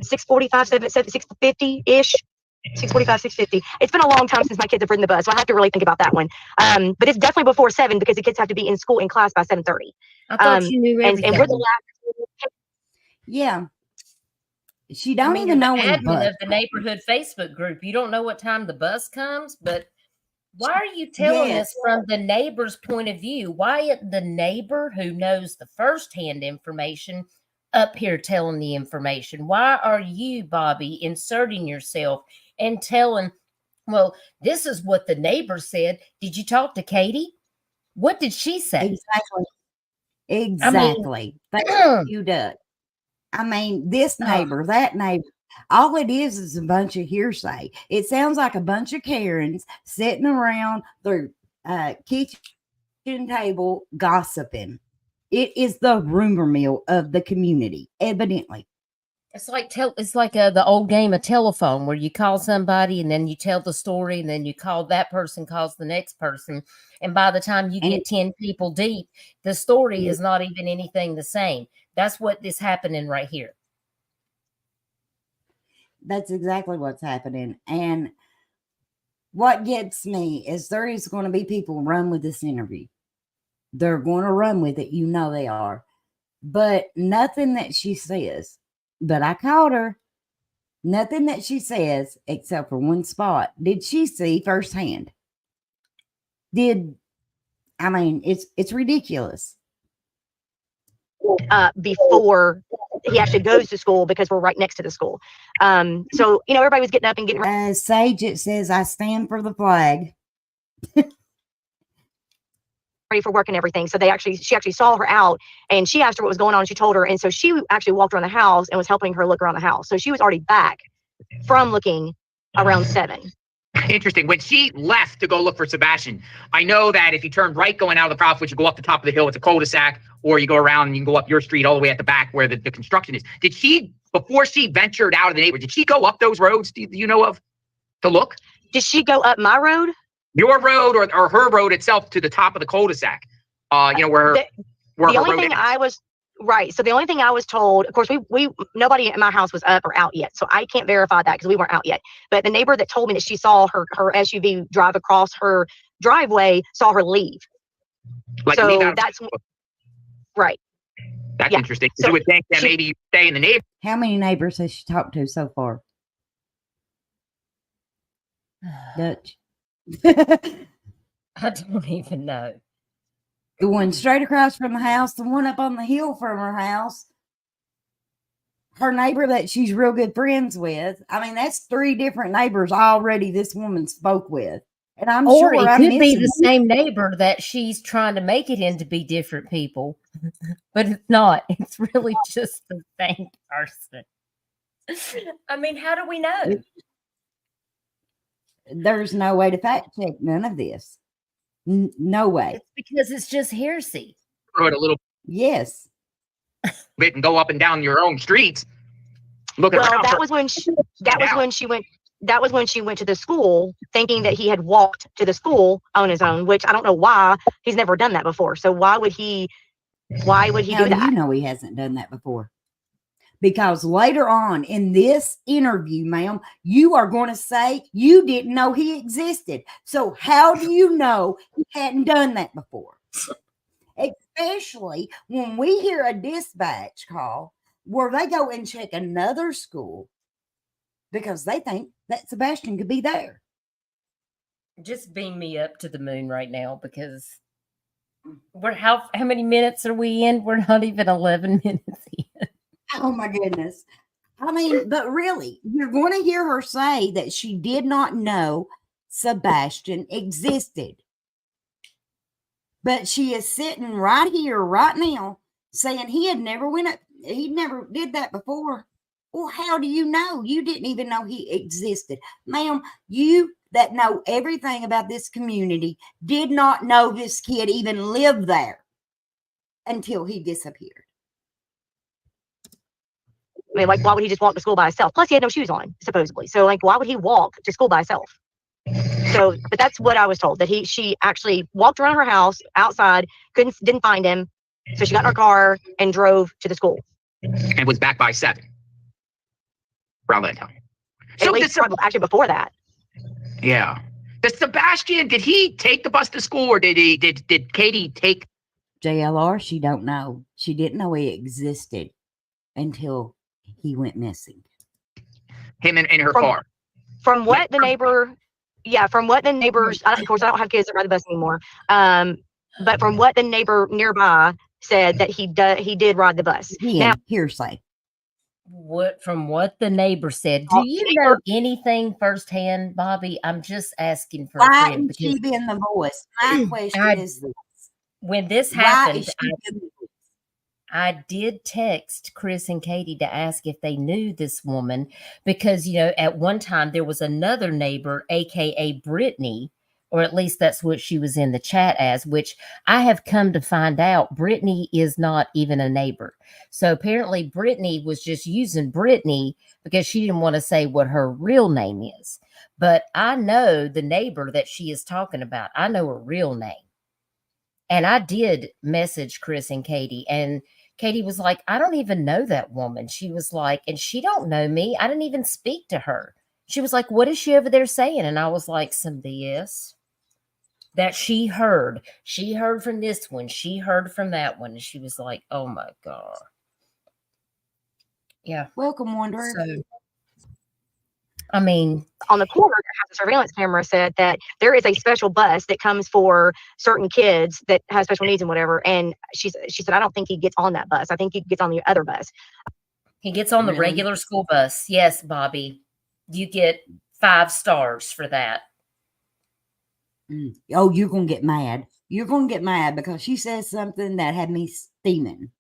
6:50-ish. 6:45, 6:50. It's been a long time since my kids have ridden the bus, so I have to really think about that one. But it's definitely before 7 because the kids have to be in school in class by 7:30. I thought you knew everything. And we're the last. Yeah. She don't even know when admin of the neighborhood Facebook group. You don't know what time the bus comes, but why are you telling us from the neighbor's point of view? Why isn't the neighbor who knows the firsthand information up here telling the information? Why are you, Bobbi, inserting yourself and telling, well, this is what the neighbor said? Did you talk to Katie? What did she say? Exactly. Thank you, Doug. I mean, this neighbor, that neighbor, all it is a bunch of hearsay. It sounds like a bunch of Karens sitting around their kitchen table gossiping. It is the rumor mill of the community, evidently. It's like the old game of telephone where you call somebody and then you tell the story and then you call that person, calls the next person. And by the time you get 10 people deep, the story is not even anything the same. That's what is happening right here. That's exactly what's happening. And what gets me is there is going to be people run with this interview. They're going to run with it. You know they are. But nothing that she says, but I caught her, nothing that she says, except for one spot, did she see firsthand. I mean, it's ridiculous. Before he actually goes to school, because we're right next to the school. So, you know, everybody was getting up and getting ready. Sage, it says, I stand for the flag. Ready for work and everything. So she actually saw her out and she asked her what was going on. And she told her. And so she actually walked around the house and was helping her look around the house. So she was already back from looking around 7. Interesting. When she left to go look for Sebastian, I know that if you turn right going out of the Prophet, you go up the top of the hill, it's a cul-de-sac, or you go around and you can go up your street all the way at the back where the construction is. Did she, before she ventured out of the neighborhood, did she go up those roads, do you know of, to look? Did she go up my road? Your road or her road itself to the top of the cul-de-sac? You know, where the only thing I was right. So the only thing I was told, of course, we nobody in my house was up or out yet, so I can't verify that because we weren't out yet. But the neighbor that told me that she saw her SUV drive across her driveway saw her leave. Like so leave out that's right. That's interesting. So you would think that maybe you stay in the neighborhood. How many neighbors has she talked to so far? Dutch. I don't even know. The one straight across from the house, the one up on the hill from her house, her neighbor that she's real good friends with. I mean, that's 3 different neighbors already this woman spoke with. And I'm Or sure it I'm could be missing the same neighbor that she's trying to make it into be different people, but it's not. It's really just the same person. I mean, how do we know? There's no way to fact check none of this. No way. It's because it's just hearsay. A little Yes. bit and go up and down your own streets. Look at Well, that was when she went to the school thinking that he had walked to the school on his own, which I don't know why. He's never done that before. So why would he How do that? You know he hasn't done that before? Because later on in this interview, ma'am, you are going to say you didn't know he existed. So how do you know he hadn't done that before? Especially when we hear a dispatch call where they go and check another school because they think that Sebastian could be there. Just beam me up to the moon right now, because we're how many minutes are we in? We're not even 11 minutes in. Oh my goodness. I mean, but really, you're going to hear her say that she did not know Sebastian existed. But she is sitting right here, right now, saying he never did that before. Well, how do you know? You didn't even know he existed. Ma'am, you that know everything about this community did not know this kid even lived there until he disappeared. I mean, like, why would he just walk to school by himself? Plus, he had no shoes on, supposedly. So, like, why would he walk to school by himself? So, but that's what I was told, that she actually walked around her house outside, didn't find him. So she got in her car and drove to the school. and was back by 7 around that time. So at least actually before that. Yeah. Does Sebastian, did he take the bus to school, or did Katie take? JLR, she don't know. She didn't know he existed until he went missing. Him in her car. From what the neighbor, from what the neighbors, of course I don't have kids that ride the bus anymore. But from what the neighbor nearby said, that he did ride the bus. Now, hearsay. From what the neighbor said. Do you know anything firsthand, Bobbi? I'm just asking for a Why friend. is she being the voice? My question is this. When this happened, I did text Chris and Katie to ask if they knew this woman, because, at one time there was another neighbor, aka Brittany, or at least that's what she was in the chat as, which I have come to find out Brittany is not even a neighbor. So apparently Brittany was just using Brittany because she didn't want to say what her real name is. But I know the neighbor that she is talking about. I know her real name. And I did message Chris and Katie, and Katie was like, I don't even know that woman. She was like, and she don't know me. I didn't even speak to her. She was like, what is she over there saying? And I was like, some BS that she heard. She heard from this one. She heard from that one. And she was like, oh my God. Yeah. Welcome, Wanderer. So, I mean, on the corner, the surveillance camera said that there is a special bus that comes for certain kids that have special needs and whatever. And she said, I don't think he gets on that bus. I think he gets on the other bus. He gets on the regular school bus. Yes, Bobbi. You get 5 stars for that. Oh, you're going to get mad. You're going to get mad because she says something that had me steaming.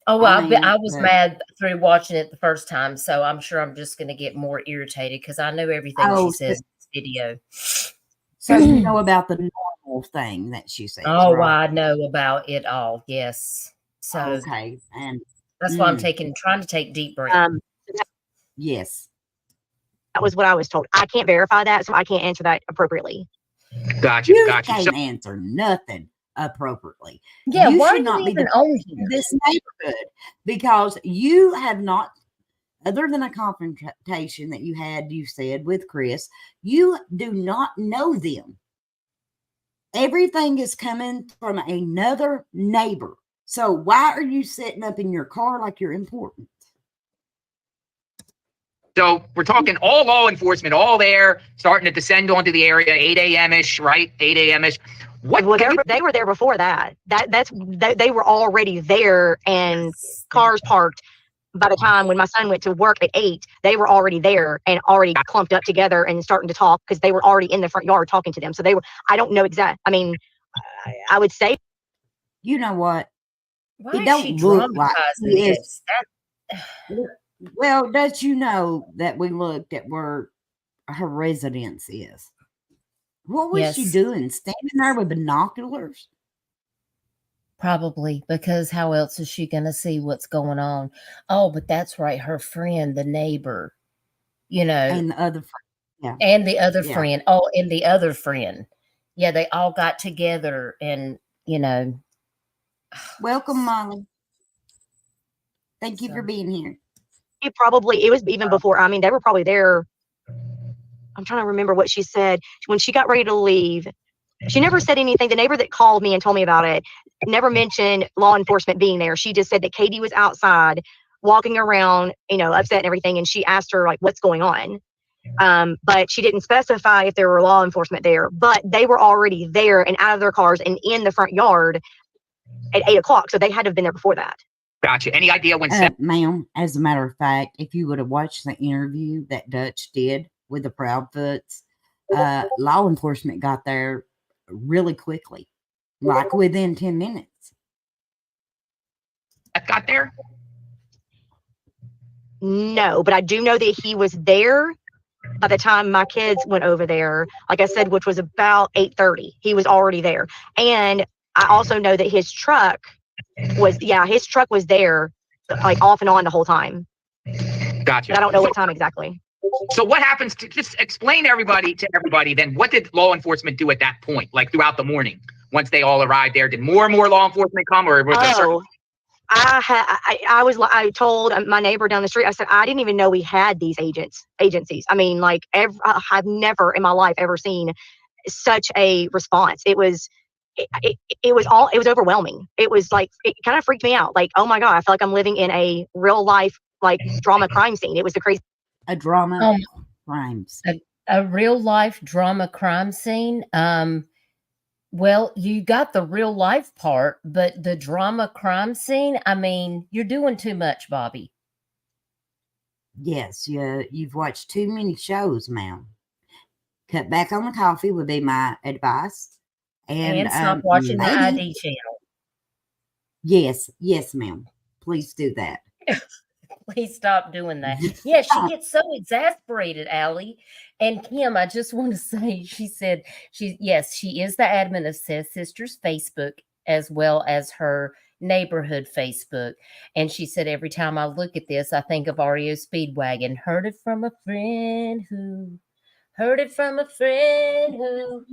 Oh, I was mad through watching it the first time, so I'm sure I'm just going to get more irritated because I know everything she says in this video. So you know about the normal thing that she says. Oh, right? I know about it all. Yes. So okay, and that's why I'm trying to take deep breaths. Yes, that was what I was told. I can't verify that, so I can't answer that appropriately. Gotcha. You can't answer nothing appropriately. Yeah, you why should not be on this neighborhood because you have not, other than a confrontation that you said with Chris, you do not know them. Everything is coming from another neighbor. So why are you sitting up in your car like you're important? So we're talking all law enforcement, all there, starting to descend onto the area, 8 a.m.-ish, right? 8 a.m.-ish. Well, they were there before that. They were already there and cars parked by the time when my son went to work at 8, they were already there and already clumped up together and starting to talk because they were already in the front yard talking to them. So they were, I don't know exact. I mean, I would say, You know what? Why It is don't she look like dramatizing he is. this? Well, don't you know that we looked at where her residence is? What was she Yes. doing? Standing there with binoculars? Probably, because how else is she going to see what's going on? Oh, but that's right. Her friend, the neighbor, And the other friend. Yeah. and the other Yeah. friend. Oh, and the other friend. Yeah, they all got together and, Welcome, Molly. Thank you So- for being here. it was even before. I mean, they were probably there. I'm trying to remember what she said when she got ready to leave. She never said anything. The neighbor that called me and told me about it never mentioned law enforcement being there. She just said that Katie was outside walking around, upset and everything. And she asked her, like, what's going on? But she didn't specify if there were law enforcement there. But they were already there and out of their cars and in the front yard at 8 o'clock. So they had to have been there before that. Gotcha. Any idea when Seth? Ma'am, as a matter of fact, if you would have watched the interview that Dutch did with the Proudfoots, law enforcement got there really quickly, like within 10 minutes. Got there? No, but I do know that he was there by the time my kids went over there, like I said, which was about 8:30. He was already there. And I also know that his truck was there, like off and on the whole time. Gotcha. But I don't know what time exactly. So what happens to just explain to everybody then what did law enforcement do at that point, like throughout the morning once they all arrived there? Did more and more law enforcement come, or was there certain? I told my neighbor down the street, I said, I didn't even know we had these agencies. I mean, like I've never in my life ever seen such a response. It was overwhelming. It was like, it kind of freaked me out. Like, oh my God, I feel like I'm living in a real life, like drama crime scene. It was the crazy. A drama crime scene. A real life drama crime scene. Well, you got the real life part, but the drama crime scene, I mean, you're doing too much, Bobbi. Yes, you've watched too many shows, ma'am. Cut back on the coffee would be my advice. And stop watching the ID channel. Yes, ma'am. Please do that. Please stop doing that. Yeah, she gets so exasperated, Allie. And Kim, I just want to say, she said she is the admin of Seth Sisters Facebook as well as her neighborhood Facebook. And she said, every time I look at this, I think of REO Speedwagon. Heard it from a friend who heard it from a friend who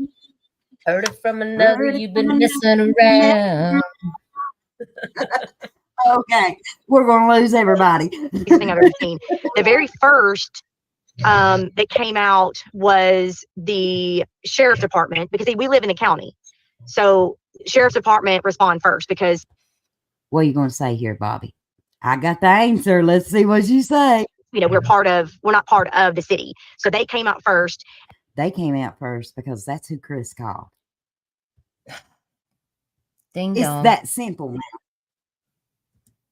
heard it from another. You've been messing around. Okay, we're going to lose everybody. Thing I've ever seen. The very first that came out was the sheriff's department, because we live in the county. So sheriff's department respond first because. What are you going to say here, Bobbi? I got the answer. Let's see what you say. We're not part of the city. So they came out first. They came out first because that's who Chris called. Ding dong. It's that simple, man.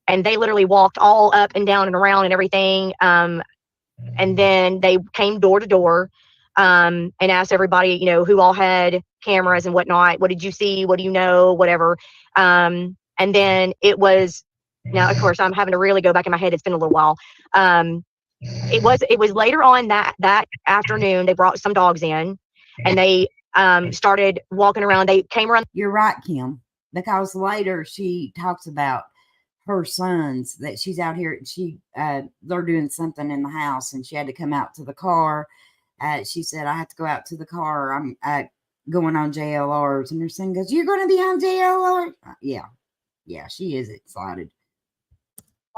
And they literally walked all up and down and around and everything. And then they came door to door and asked everybody, who all had cameras and whatnot. What did you see? What do you know? Whatever. And then it was, now, of course, I'm having to really go back in my head. It's been a little while. It was later on that afternoon, they brought some dogs in and they started walking around. They came around. You're right, Kim, because later she talks about her sons that she's out here. They're doing something in the house and she had to come out to the car. She said, I have to go out to the car. I'm going on JLRs. And her son goes, you're going to be on JLR? Yeah, she is excited.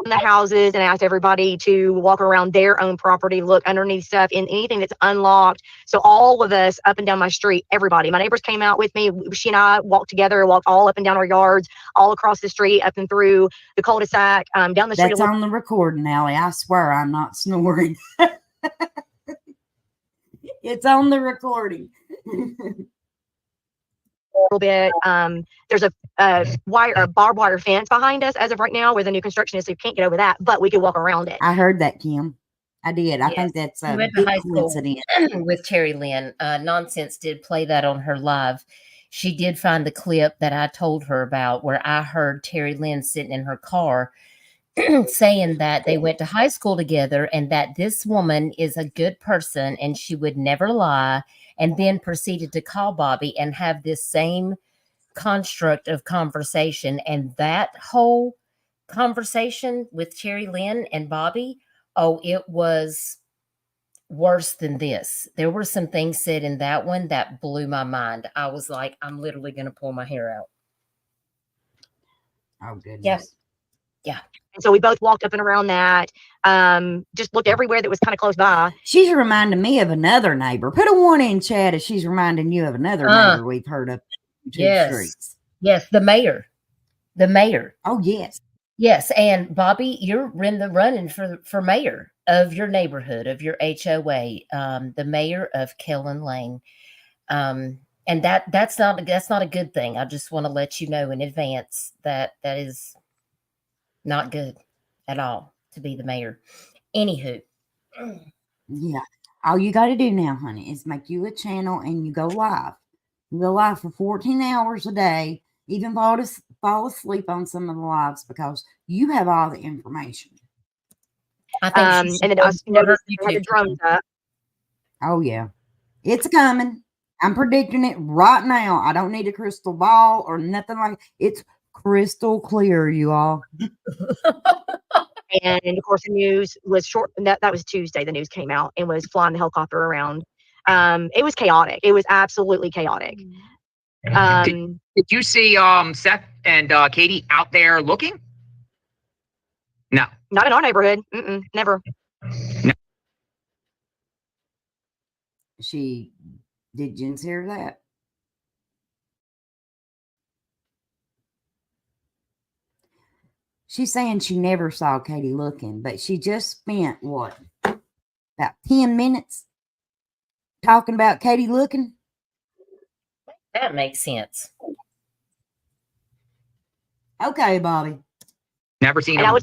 In the houses and asked everybody to walk around their own property, look underneath stuff, in anything that's unlocked. So all of us up and down my street, everybody, my neighbors came out with me. She and I walked together, walked all up and down our yards, all across the street, up and through the cul-de-sac, down the street. That's on the recording, Allie. I swear I'm not snoring. It's on the recording. little bit. There's a barbed wire fence behind us as of right now where the new construction is, so you can't get over that, but we could walk around it. I heard that, Kim. I did. I Yes. think that's We a went to big high school coincidence. with Terry Lynn. Nonsense did play that on her live. She did find the clip that I told her about where I heard Terry Lynn sitting in her car saying that they went to high school together and that this woman is a good person and she would never lie, and then proceeded to call Bobbi and have this same construct of conversation. And that whole conversation with Terry Lynn and Bobbi, oh, it was worse than this. There were some things said in that one that blew my mind. I was like, I'm literally going to pull my hair out. Oh, goodness. Yes. Yeah. And so we both walked up and around that, just looked everywhere that was kind of close by. She's reminding me of another neighbor. Put a 1 in chat if she's reminding you of another neighbor we've heard of. Yes. Streets. Yes. The mayor. The mayor. Oh, yes. Yes. And Bobbi, you're in the running for mayor of your neighborhood, of your HOA, the mayor of Kellen Lane. And that's not a good thing. I just want to let you know in advance that is not good at all to be the mayor. Anywho. Yeah. All you got to do now, honey, is make you a channel and you go live. You go live for 14 hours a day, even fall asleep on some of the lives because you have all the information. I think and then I noticed you had the drums up. Oh, yeah. It's coming. I'm predicting it right now. I don't need a crystal ball or nothing like it's crystal clear, you all. And of course, the news was short. That was Tuesday. The news came out and was flying the helicopter around. It was chaotic. It was absolutely chaotic. Did you see Seth and Katie out there looking? No. Not in our neighborhood. Never. No. Did Jens hear that? She's saying she never saw Katie looking, but she just spent what? About 10 minutes talking about Katie looking? That makes sense. Okay, Bobbi. Never seen them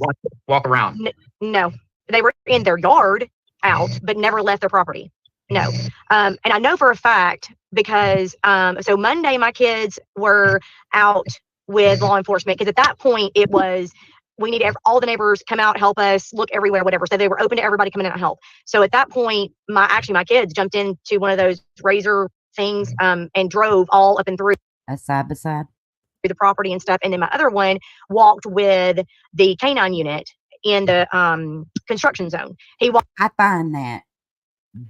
walk around. No. They were in their yard out, but never left their property. No. And I know for a fact because so Monday my kids were out with law enforcement because at that point it was we need all the neighbors come out, help us, look everywhere, whatever. So they were open to everybody coming out and help. So at that point, my kids jumped into one of those razor things and drove all up and through a side by side through the property and stuff. And then my other one walked with the canine unit in the construction zone. I find that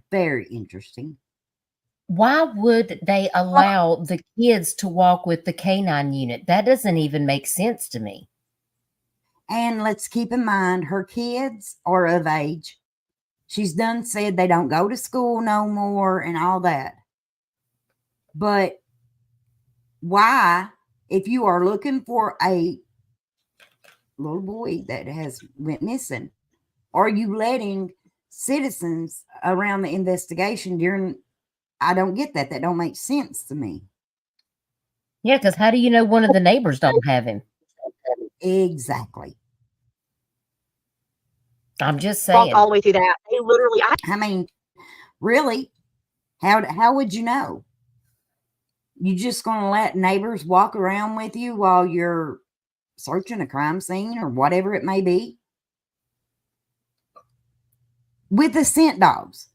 very interesting. Why would they allow the kids to walk with the canine unit? That doesn't even make sense to me. And let's keep in mind, her kids are of age. She's done said they don't go to school no more and all that. But why, if you are looking for a little boy that has went missing, are you letting citizens around the investigation during? I don't get that. That don't make sense to me. Yeah, because how do you know one of the neighbors don't have him? Exactly. I'm just saying. Walked all the way through that. They literally. I mean, really? How would you know? You just going to let neighbors walk around with you while you're searching a crime scene or whatever it may be? With the scent dogs.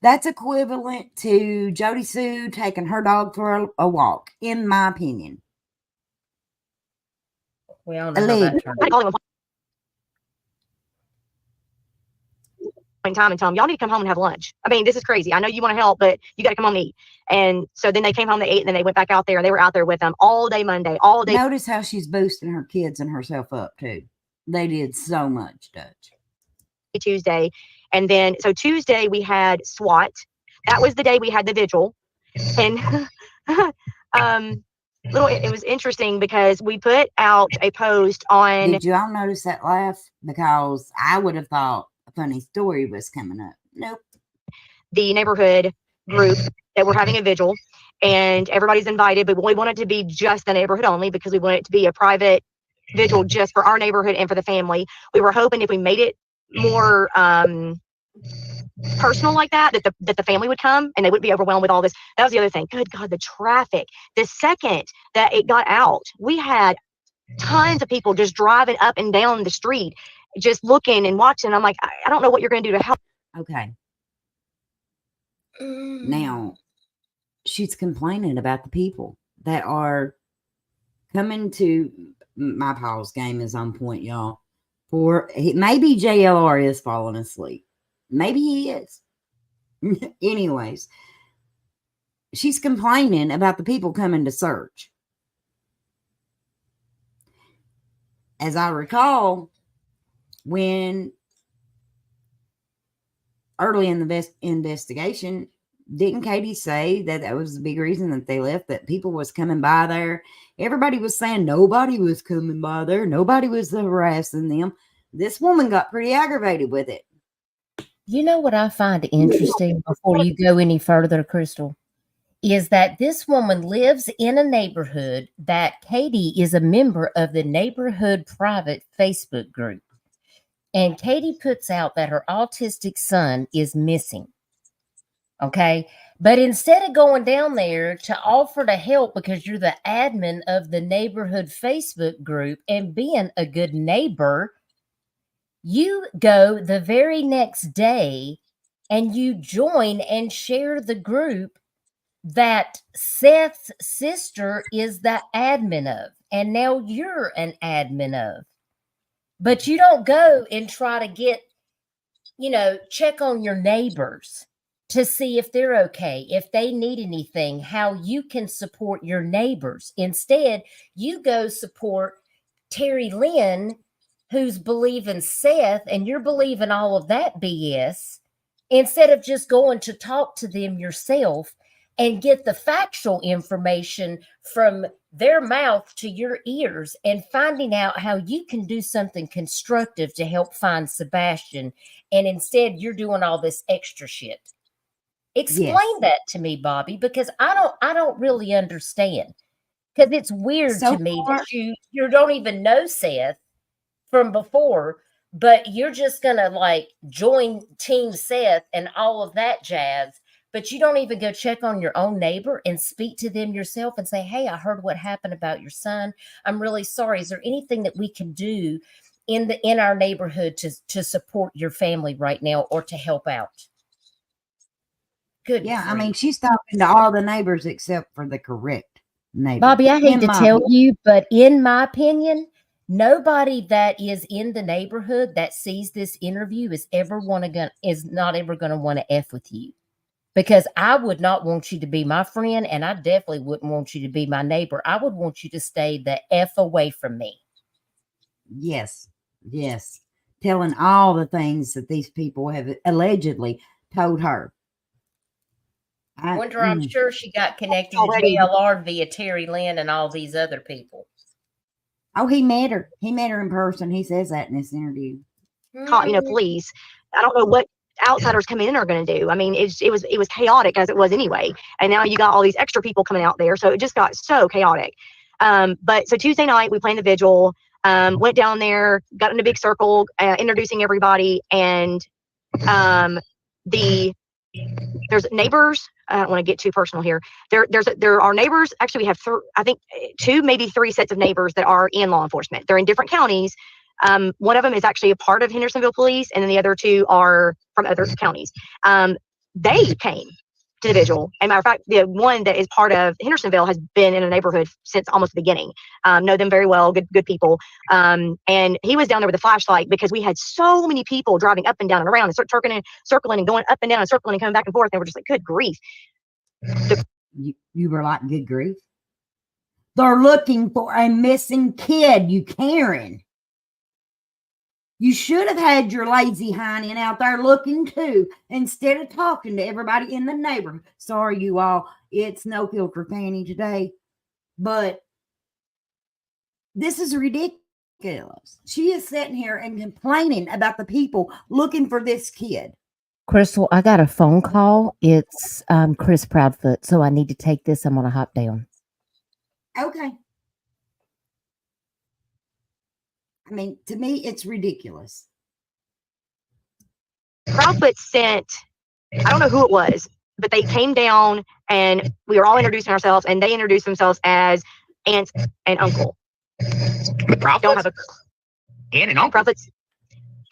That's equivalent to Jody Sue taking her dog for a walk, in my opinion. We all know how that turned out. Time and tell them y'all need to come home and have lunch. I mean, this is crazy. I know you want to help, but you got to come home and eat. And so then they came home, they ate, and then they went back out there, and they were out there with them all day Monday, all day. Notice how she's boosting her kids and herself up too. They did so much, Dutch. Tuesday, and then so Tuesday we had SWAT. That was the day we had the vigil, and it was interesting because we put out a post on. Did you all notice that laugh? Because I would have thought a funny story was coming up. Nope. The neighborhood group that were having a vigil, and everybody's invited, but we want it to be just the neighborhood only because we want it to be a private vigil just for our neighborhood and for the family. We were hoping if we made it more personal like that the family would come and they wouldn't be overwhelmed with all this. That was the other thing. Good God, the traffic. The second that it got out, we had tons of people just driving up and down the street, just looking and watching. I'm like, I don't know what you're going to do to help. Okay. Now, she's complaining about the people that are coming to my Paul's game is on point, y'all. Maybe JLR is falling asleep. Maybe he is. Anyways, she's complaining about the people coming to search. As I recall, when early in the investigation, didn't Katie say that was the big reason that they left, that people was coming by there? Everybody was saying nobody was coming by there. Nobody was harassing them. This woman got pretty aggravated with it. You know what I find interesting before you go any further, Crystal, is that this woman lives in a neighborhood that Katie is a member of the neighborhood private Facebook group. And Katie puts out that her autistic son is missing. Okay. But instead of going down there to offer to help because you're the admin of the neighborhood Facebook group and being a good neighbor, you go the very next day and you join and share the group that Seth's sister is the admin of. And now you're an admin of. But you don't go and try to get, check on your neighbors to see if they're okay, if they need anything, how you can support your neighbors. Instead, you go support Terry Lynn, who's believing Seth, and you're believing all of that BS, instead of just going to talk to them yourself and get the factual information from their mouth to your ears and finding out how you can do something constructive to help find Sebastian. And instead, you're doing all this extra shit. Explain that to me, Bobbi, because I don't really understand. Because it's weird to me that you don't even know Seth from before, but you're just gonna join Team Seth and all of that jazz. But you don't even go check on your own neighbor and speak to them yourself and say, hey, I heard what happened about your son. I'm really sorry. Is there anything that we can do in our neighborhood to support your family right now or to help out? Good. Yeah, I mean, she's talking to all the neighbors except for the correct neighbor. Bobbi, I hate to tell you, but in my opinion, nobody that is in the neighborhood that sees this interview is not ever going to want to F with you. Because I would not want you to be my friend, and I definitely wouldn't want you to be my neighbor. I would want you to stay the F away from me. Yes. Yes. Telling all the things that these people have allegedly told her. I'm sure she got connected to JLR via Terry Lynn and all these other people. Oh, he met her. He met her in person. He says that in this interview. Police. I don't know what outsiders coming in are going to do. I mean, it was chaotic as it was anyway. And now you got all these extra people coming out there. So it just got so chaotic. But so Tuesday night we planned the vigil, went down there, got in a big circle, introducing everybody. And there's neighbors. I don't want to get too personal here. There are neighbors. Actually, we have I think 2, maybe 3 sets of neighbors that are in law enforcement. They're in different counties. One of them is actually a part of Hendersonville Police, and then the other 2 are from other counties. They came to the vigil. As a matter of fact, the one that is part of Hendersonville has been in a neighborhood since almost the beginning. Know them very well, good people. And he was down there with a flashlight because we had so many people driving up and down and around and circling and going up and down and circling and coming back and forth. And we're just like, good grief. You were like, good grief. They're looking for a missing kid, you Karen. You should have had your lazy hiney out there looking too, instead of talking to everybody in the neighborhood. Sorry, you all. It's no filter Fanny today. But this is ridiculous. She is sitting here and complaining about the people looking for this kid. Crystal, I got a phone call. It's Chris Proudfoot, so I need to take this. I'm gonna hop down. Okay. I mean, to me, it's ridiculous. Proudfoot sent, I don't know who it was, but they came down and we were all introducing ourselves, and they introduced themselves as aunt and uncle. The Proudfoots? Don't have a Aunt and uncle? Proudfoot's.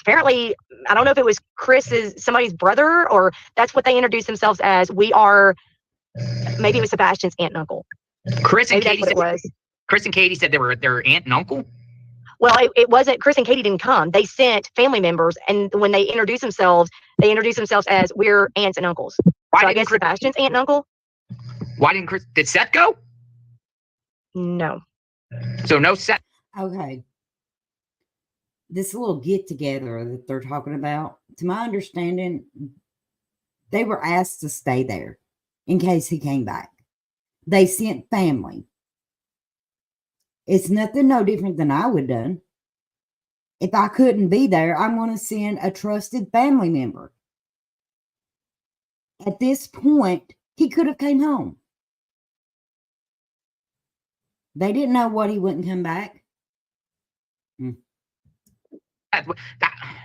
Apparently, I don't know if it was somebody's brother, or that's what they introduced themselves as. We are, maybe it was Sebastian's aunt and uncle. Chris and Maybe Katie that's what it was. Chris and Katie said they were their aunt and uncle? Well, it wasn't. Chris and Katie didn't come. They sent family members, and when they introduced themselves as we're aunts and uncles. Why So I didn't guess Chris, Sebastian's aunt and uncle? why didn't Chris, did Seth go? No. So no Seth. Okay. This little get together that they're talking about, to my understanding, they were asked to stay there in case he came back. They sent family. It's nothing no different than I would have done. If I couldn't be there, I'm going to send a trusted family member. At this point, he could have came home. They didn't know what he wouldn't come back.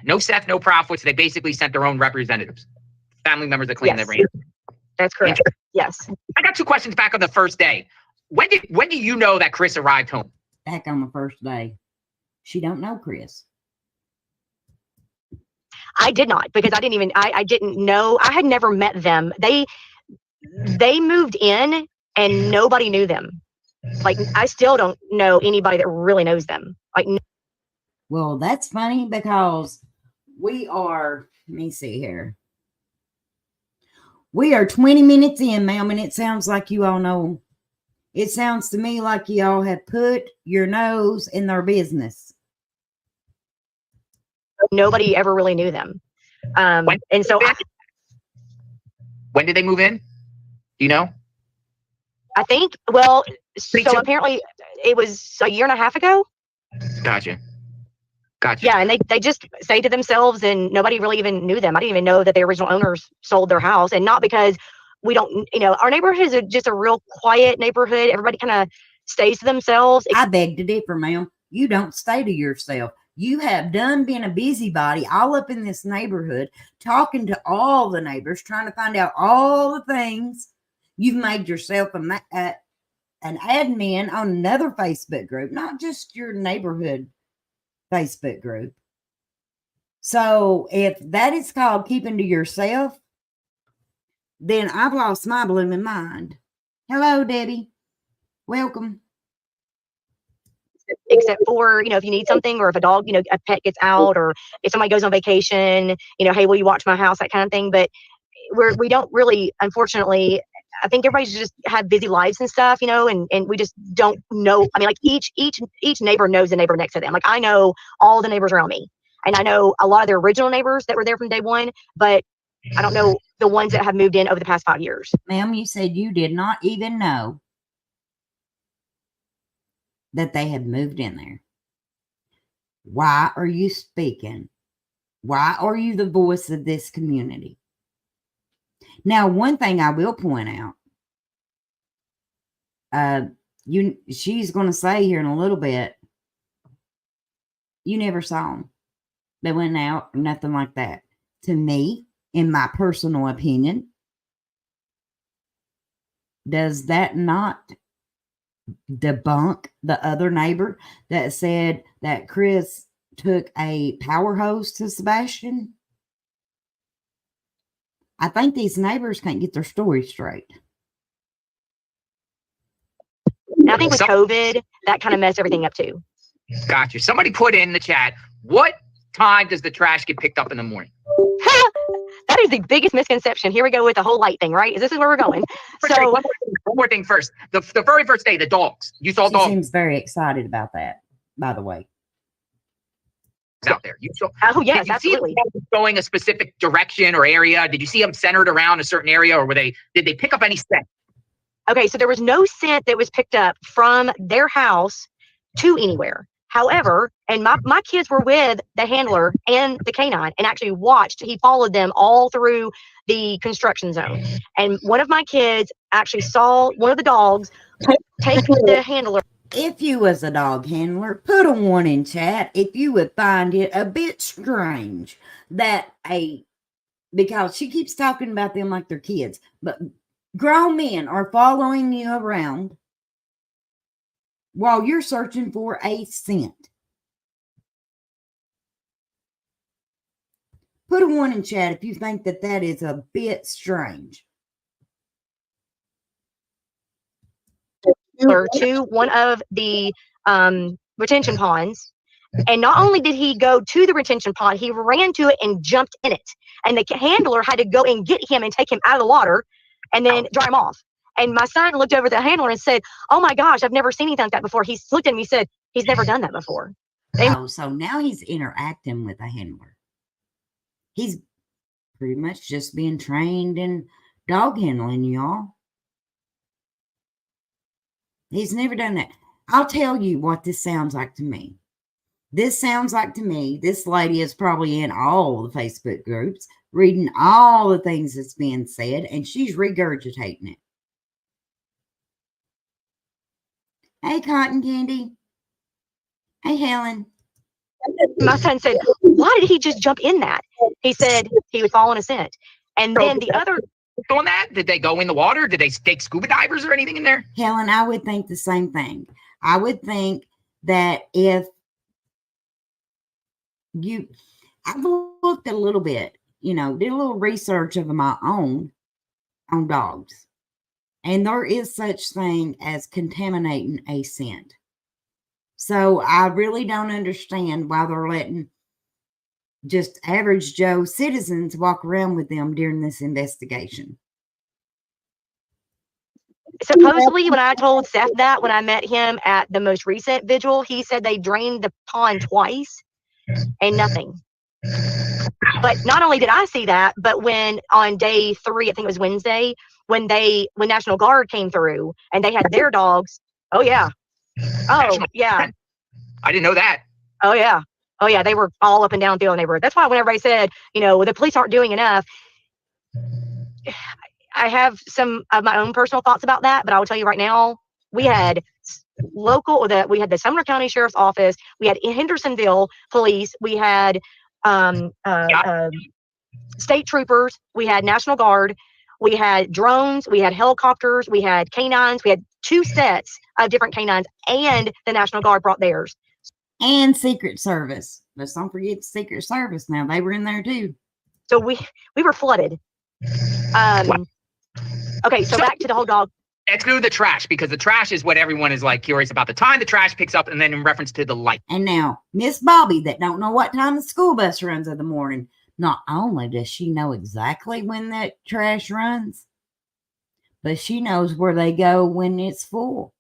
No Seth, no Proudfoots. They basically sent their own representatives, family members that claim Yes. they ran. That's correct. Yes. I got two questions back on the first day. When do you know that Chris arrived home? Back on the first day. She don't know Chris. I did not, because I didn't know. I had never met them. They moved in and nobody knew them. Like, I still don't know anybody that really knows them. Like, Well, that's funny because we are, let me see here. We are 20 minutes in, ma'am, and it sounds like you all know. It sounds to me like you all have put your nose in their business. nobody ever really knew them. And so when did they move in? Do you know? I think, well, so 22? apparently it was a year and a half ago. Gotcha. Yeah, and they just stayed to themselves, and nobody really even knew them. I didn't even know that the original owners sold their house, and not because we don't, our neighborhood is just a real quiet neighborhood. Everybody kind of stays to themselves. I beg to differ, ma'am. You don't stay to yourself. You have done been a busybody all up in this neighborhood, talking to all the neighbors, trying to find out all the things. You've made yourself an admin on another Facebook group, not just your neighborhood Facebook group. So if that is called keeping to yourself, then I've lost my blooming mind. Hello, Debbie. Welcome. Except for, if you need something, or if a dog, a pet gets out, or if somebody goes on vacation, hey, will you watch my house, that kind of thing. But we don't really, unfortunately, I think everybody's just have busy lives and stuff, and we just don't know. I mean, like each neighbor knows the neighbor next to them. Like, I know all the neighbors around me, and I know a lot of the original neighbors that were there from day one, but I don't know the ones that have moved in over the past 5 years. Ma'am, you said you did not even know that they had moved in there. Why are you speaking? Why are you the voice of this community? Now, one thing I will point out, she's going to say here in a little bit, you never saw them. They went out, nothing like that. To me, in my personal opinion, does that not debunk the other neighbor that said that Chris took a power hose to Sebastian? I think these neighbors can't get their story straight. And I think with COVID, that kind of messed everything up too. Gotcha. Somebody put in the chat, what time does the trash get picked up in the morning? That is the biggest misconception. Here we go with the whole light thing, right? This is where we're going. So one more thing first. The very first day, the dogs. You saw dogs. She seems very excited about that, by the way. Out there. You saw, oh, yes, did you absolutely. see them going a specific direction or area? Did you see them centered around a certain area, or did they pick up any scent? Okay, so there was no scent that was picked up from their house to anywhere. However, and my kids were with the handler and the canine and actually watched. He followed them all through the construction zone. And one of my kids actually saw one of the dogs take the handler. If you was a dog handler, put a 1 in chat if you would find it a bit strange that because she keeps talking about them like they're kids, but grown men are following you around while you're searching for a scent. Put a 1 in chat if you think that that is a bit strange. To one of the retention ponds. And not only did he go to the retention pond, he ran to it and jumped in it. And the handler had to go and get him and take him out of the water and then dry him off. And my son looked over at the handler and said, "Oh my gosh, I've never seen anything like that before." He looked at me and said, he's never done that before. Oh, so now he's interacting with a handler. He's pretty much just being trained in dog handling, y'all. He's never done that. I'll tell you what this sounds like to me. This sounds like to me, this lady is probably in all the Facebook groups, reading all the things that's being said, and she's regurgitating it. Hey, Cotton Candy. Hey, Helen. My son said, "Why did he just jump in that?" He said he was following a scent. And then the other... On that? Did they go in the water? Did they take scuba divers or anything in there? Helen, I would think the same thing. I would think that if I've looked a little bit, did a little research of my own on dogs. And there is such thing as contaminating a scent. So I really don't understand why they're letting just average Joe citizens walk around with them during this investigation. Supposedly, when I told Seth that, when I met him at the most recent vigil, he said they drained the pond twice and nothing. But not only did I see that, but when on day 3, I think it was Wednesday, when National Guard came through and they had their dogs. Oh yeah. Oh yeah. I didn't know that. Oh yeah. Oh yeah. They were all up and down through the neighborhood. That's why when everybody said, the police aren't doing enough, I have some of my own personal thoughts about that, but I will tell you right now, we had we had the Sumner County Sheriff's Office, we had Hendersonville Police, we had state troopers, we had National Guard, we had drones, we had helicopters, we had canines, we had 2 sets of different canines, and the National Guard brought theirs. And Secret Service. Let's don't forget Secret Service now. They were in there too. So we were flooded. Okay, so back to the whole dog. Let's do the trash, because the trash is what everyone is curious about. The time the trash picks up, and then in reference to the light. And now Miss Bobbi, that don't know what time the school bus runs in the morning, not only does she know exactly when that trash runs, but she knows where they go when it's full.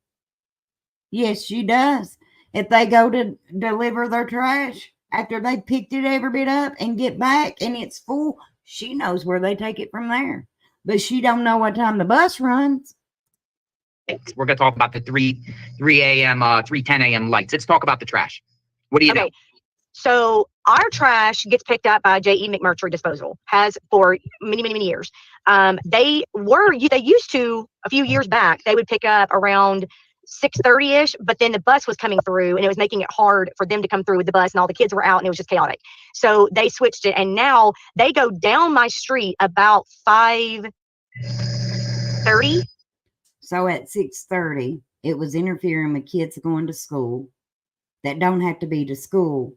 Yes, she does. If they go to deliver their trash after they picked it every bit up and get back and it's full, she knows where they take it from there. But she don't know what time the bus runs. We're going to talk about the 3:10 a.m. lights. Let's talk about the trash. What do you know? So our trash gets picked up by J.E. McMurtry Disposal, has for many, many, many years. They used to, a few years back, they would pick up around 6:30-ish, but then the bus was coming through and it was making it hard for them to come through with the bus, and all the kids were out and it was just chaotic. So they switched it, and now they go down my street about 5:30. So at 6:30, it was interfering with kids going to school that don't have to be to school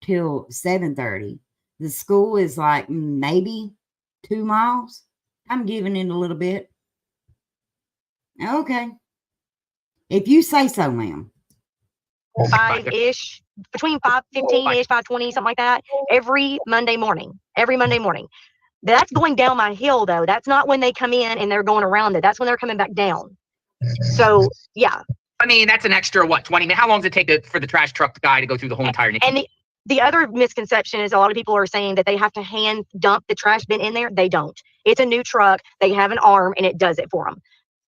till 7:30. The school is like maybe 2 miles. I'm giving it a little bit. Okay. If you say so, ma'am. 5-ish, between 5:15-ish, 5:20, something like that, every Monday morning. That's going down my hill, though. That's not when they come in and they're going around it. That's when they're coming back down. So, yeah. I mean, that's an extra, 20 minutes? How long does it take for the trash truck guy to go through the whole entire neighborhood? And the other misconception is a lot of people are saying that they have to hand dump the trash bin in there. They don't. It's a new truck. They have an arm, and it does it for them.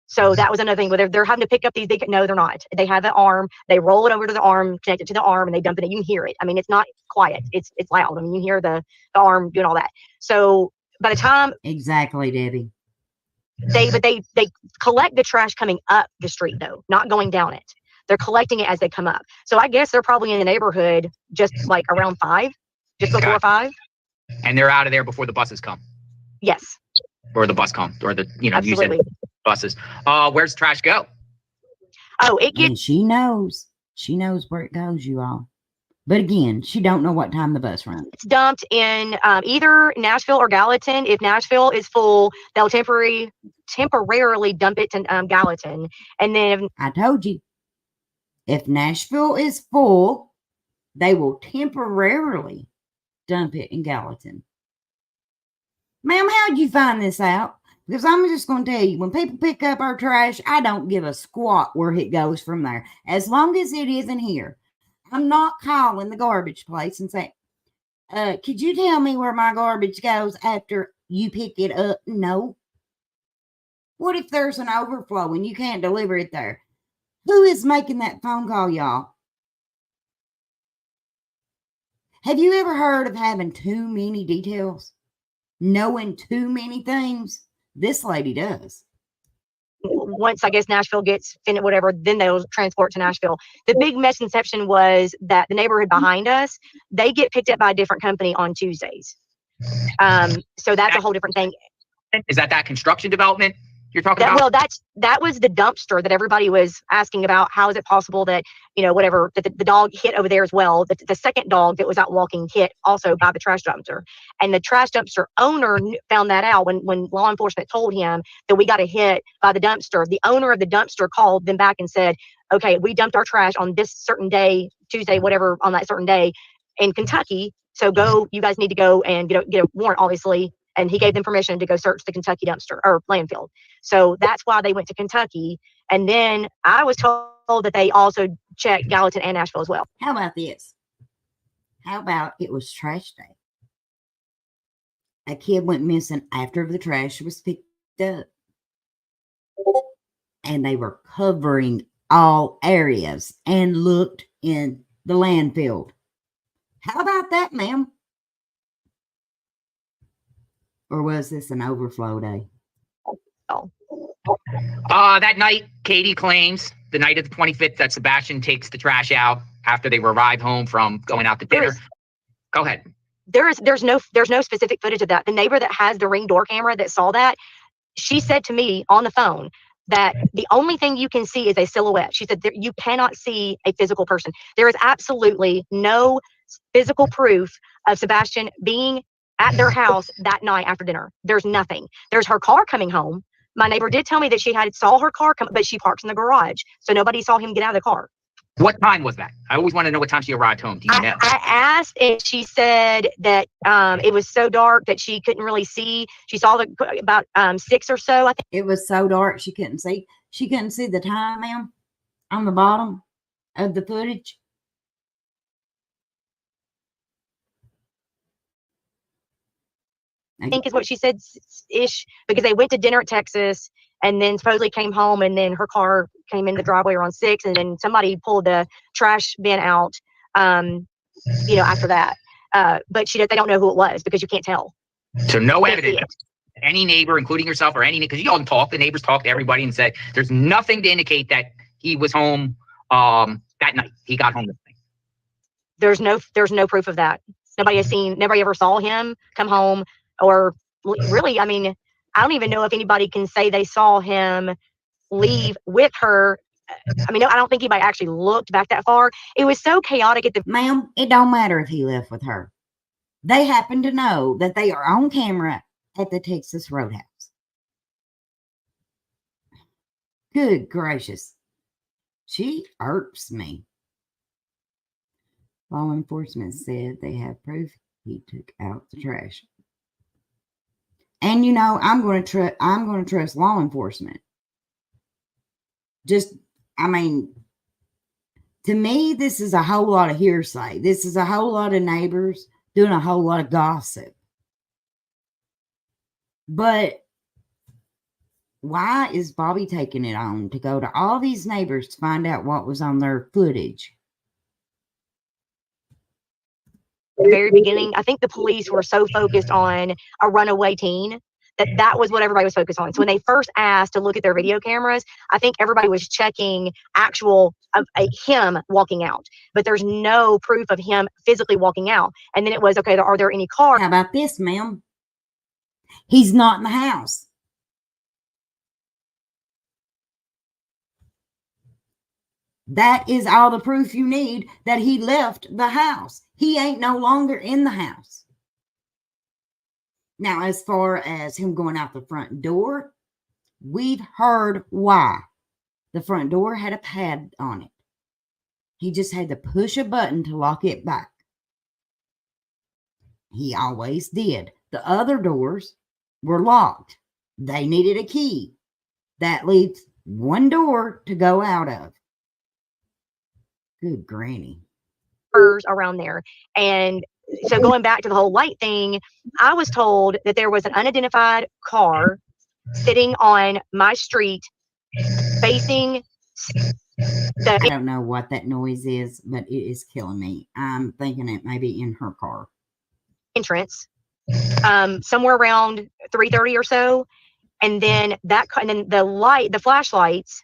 So that was another thing where they're having to pick up these. No, they're not. They have an arm. They roll it over to the arm, connect it to the arm, and they dump it in. You can hear it. I mean, it's not quiet. It's loud. I mean, you hear the arm doing all that. So by the time Exactly, Debbie. they collect the trash coming up the street though, not going down it. They're collecting it as they come up. So I guess they're probably in the neighborhood just like around 5, just before 5. And they're out of there before the buses come. Yes. Or the bus come, or the, you Absolutely. said buses. Where's the trash go? Oh, it gets. And she knows where it goes, you all. But again, she don't know what time the bus runs. It's dumped in either Nashville or Gallatin. If Nashville is full, they'll temporarily dump it to Gallatin. And then I told you, if Nashville is full, they will temporarily dump it in Gallatin. Ma'am, how'd you find this out? Because I'm just going to tell you, when people pick up our trash, I don't give a squat where it goes from there. As long as it isn't here. I'm not calling the garbage place and saying, could you tell me where my garbage goes after you pick it up? No. What if there's an overflow and you can't deliver it there? Who is making that phone call, y'all? Have you ever heard of having too many details? Knowing too many things? This lady does. Once I guess Nashville gets finished, whatever, then they'll transport to Nashville. The big misconception was that the neighborhood behind us, they get picked up by a different company on Tuesdays. So that's a whole different thing. Is that construction development you're talking about? Well, that was the dumpster that everybody was asking about. How is it possible that, whatever, that the dog hit over there as well? The second dog that was out walking hit also by the trash dumpster. And the trash dumpster owner found that out when law enforcement told him that we got a hit by the dumpster. The owner of the dumpster called them back and said, okay, we dumped our trash on this certain day, Tuesday, whatever, on that certain day in Kentucky. So you guys need to go and get a warrant, obviously. And he gave them permission to go search the Kentucky dumpster or landfill. So that's why they went to Kentucky. And then I was told that they also checked Gallatin and Nashville as well. How about this? How about it was trash day? A kid went missing after the trash was picked up. And they were covering all areas and looked in the landfill. How about that, ma'am? Or was this an overflow day? Oh. That night, Katie claims, the night of the 25th, that Sebastian takes the trash out after they arrive home from going out to dinner. Go ahead. There's no specific footage of that. The neighbor that has the Ring door camera that saw that, she said to me on the phone that the only thing you can see is a silhouette. She said you cannot see a physical person. There is absolutely no physical proof of Sebastian being at their house that night after dinner. There's nothing. There's her car coming home. My neighbor did tell me that she saw her car come, but she parks in the garage. So nobody saw him get out of the car. What time was that? I always want to know what time she arrived home. Do you know? I asked, and she said that it was so dark that she couldn't really see. She saw about 6 or so, I think. It was so dark she couldn't see. She couldn't see the time, ma'am, on the bottom of the footage. I think is what she said ish, because they went to dinner at Texas and then supposedly came home, and then her car came in the driveway around 6, and then somebody pulled the trash bin out after that. But they don't know who it was because you can't tell. So no evidence. Any neighbor, including yourself or any, because you all talk, the neighbors talk to everybody and said there's nothing to indicate that he was home that night. He got home that night. There's no proof of that. Nobody ever saw him come home. Or really, I mean, I don't even know if anybody can say they saw him leave with her. I mean, I don't think anybody actually looked back that far. It was so chaotic Ma'am, it don't matter if he left with her. They happen to know that they are on camera at the Texas Roadhouse. Good gracious. She irks me. Law enforcement said they have proof he took out the trash. And I'm going to trust law enforcement. To me, this is a whole lot of hearsay. This is a whole lot of neighbors doing a whole lot of gossip. But why is Bobbi taking it on to go to all these neighbors to find out what was on their footage? The very beginning, I think the police were so focused on a runaway teen that was what everybody was focused on. So when they first asked to look at their video cameras, I think everybody was checking actual him walking out, but there's no proof of him physically walking out. And then it was, okay, are there any cars? How about this, ma'am? He's not in the house. That is all the proof you need that he left the house. He ain't no longer in the house. Now, as far as him going out the front door, we've heard why. The front door had a pad on it. He just had to push a button to lock it back. He always did. The other doors were locked. They needed a key. That leaves one door to go out of. Good granny. Around there. And so going back to the whole light thing, I was told that there was an unidentified car sitting on my street facing I don't know what that noise is, but it is killing me. I'm thinking it may be in her car. Entrance, somewhere around 3:30 or so. And then the flashlights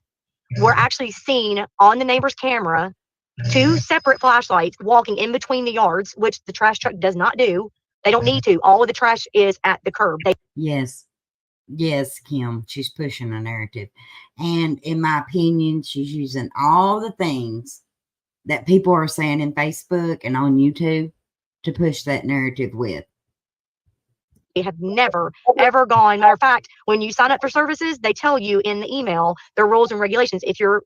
were actually seen on the neighbor's camera. 2 separate flashlights walking in between the yards, which the trash truck does not do. They don't need to. All of the trash is at the curb. Yes, Kim, she's pushing a narrative. And in my opinion, she's using all the things that people are saying in Facebook and on YouTube to push that narrative with. They have never, ever gone. Matter of fact, when you sign up for services, they tell you in the email their rules and regulations. If your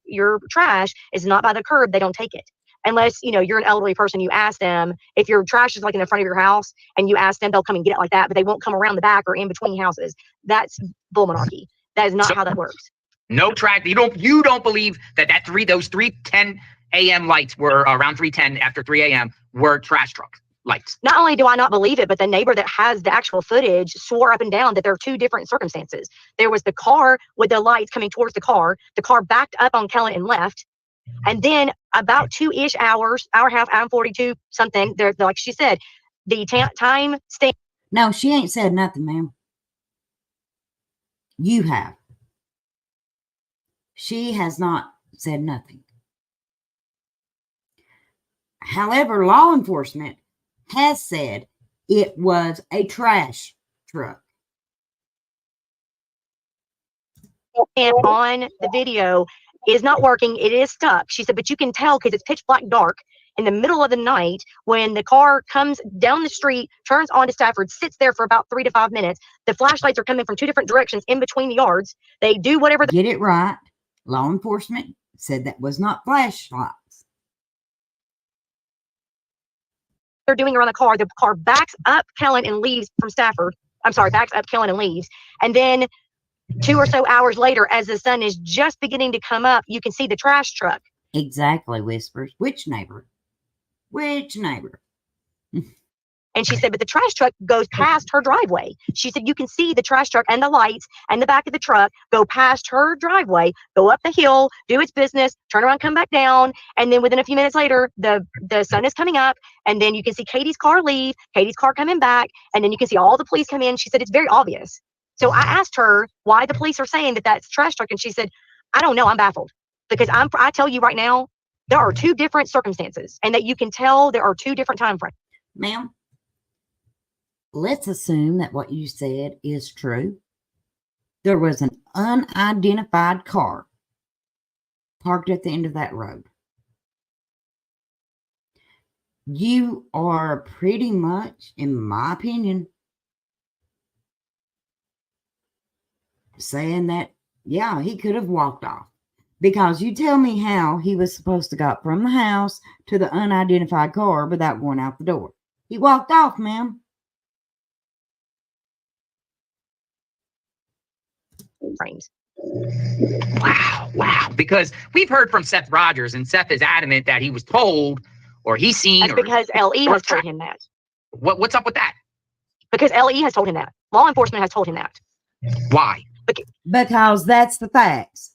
trash is not by the curb, they don't take it. Unless, you're an elderly person, you ask them. If your trash is like in the front of your house and you ask them, they'll come and get it like that, but they won't come around the back or in between houses. That's bull monarchy. That is not how that works. No track. You don't believe that those 3:10 a.m. lights were around 3:10 after 3 a.m. were trash truck lights. Not only do I not believe it, but the neighbor that has the actual footage swore up and down that there are 2 different circumstances. There was the car with the lights coming towards the car. The car backed up on Kellen and left. And then about 2-ish hours, hour and a half, hour 42, something, they're like she said, the time stamp. No, she ain't said nothing, ma'am. You have. She has not said nothing. However, law enforcement has said it was a trash truck. And on the video is not working. It is stuck. She said, but you can tell because it's pitch black dark in the middle of the night when the car comes down the street, turns onto Stafford, sits there for about 3 to 5 minutes. The flashlights are coming from 2 different directions in between the yards. They do whatever. Get it right. Law enforcement said that was not flashlights. They're doing around the car backs up Kellen and leaves from Stafford. I'm sorry, backs up Kellen and leaves. And then 2 or so hours later, as the sun is just beginning to come up, you can see the trash truck. Exactly, Whispers. Which neighbor? Which neighbor? And she said, but the trash truck goes past her driveway. She said, you can see the trash truck and the lights and the back of the truck go past her driveway, go up the hill, do its business, turn around, come back down. And then within a few minutes later, the sun is coming up. And then you can see Katie's car leave, Katie's car coming back. And then you can see all the police come in. She said, it's very obvious. So I asked her why the police are saying that that's trash truck. And she said, I don't know. I'm baffled because I tell you right now, there are 2 different circumstances and that you can tell there are 2 different time frames. Ma'am, let's assume that what you said is true. There was an unidentified car parked at the end of that road. You are pretty much, in my opinion, saying that, yeah, he could have walked off. Because you tell me how he was supposed to go from the house to the unidentified car without going out the door. He walked off, ma'am. Frames. Wow. Because we've heard from Seth Rogers, and Seth is adamant that he was told or he's seen. That's because LE has told him that. What's up with that? Because LE has told him that. Law enforcement has told him that. Why? Because that's the facts.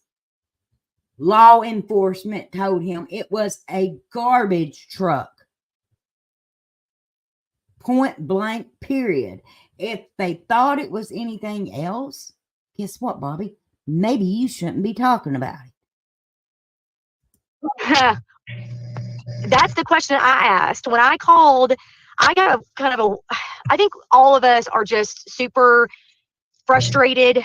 Law enforcement told him it was a garbage truck. Point blank, period. If they thought it was anything else, guess what, Bobbi? Maybe you shouldn't be talking about it. That's the question I asked. When I called, I got I think all of us are just super frustrated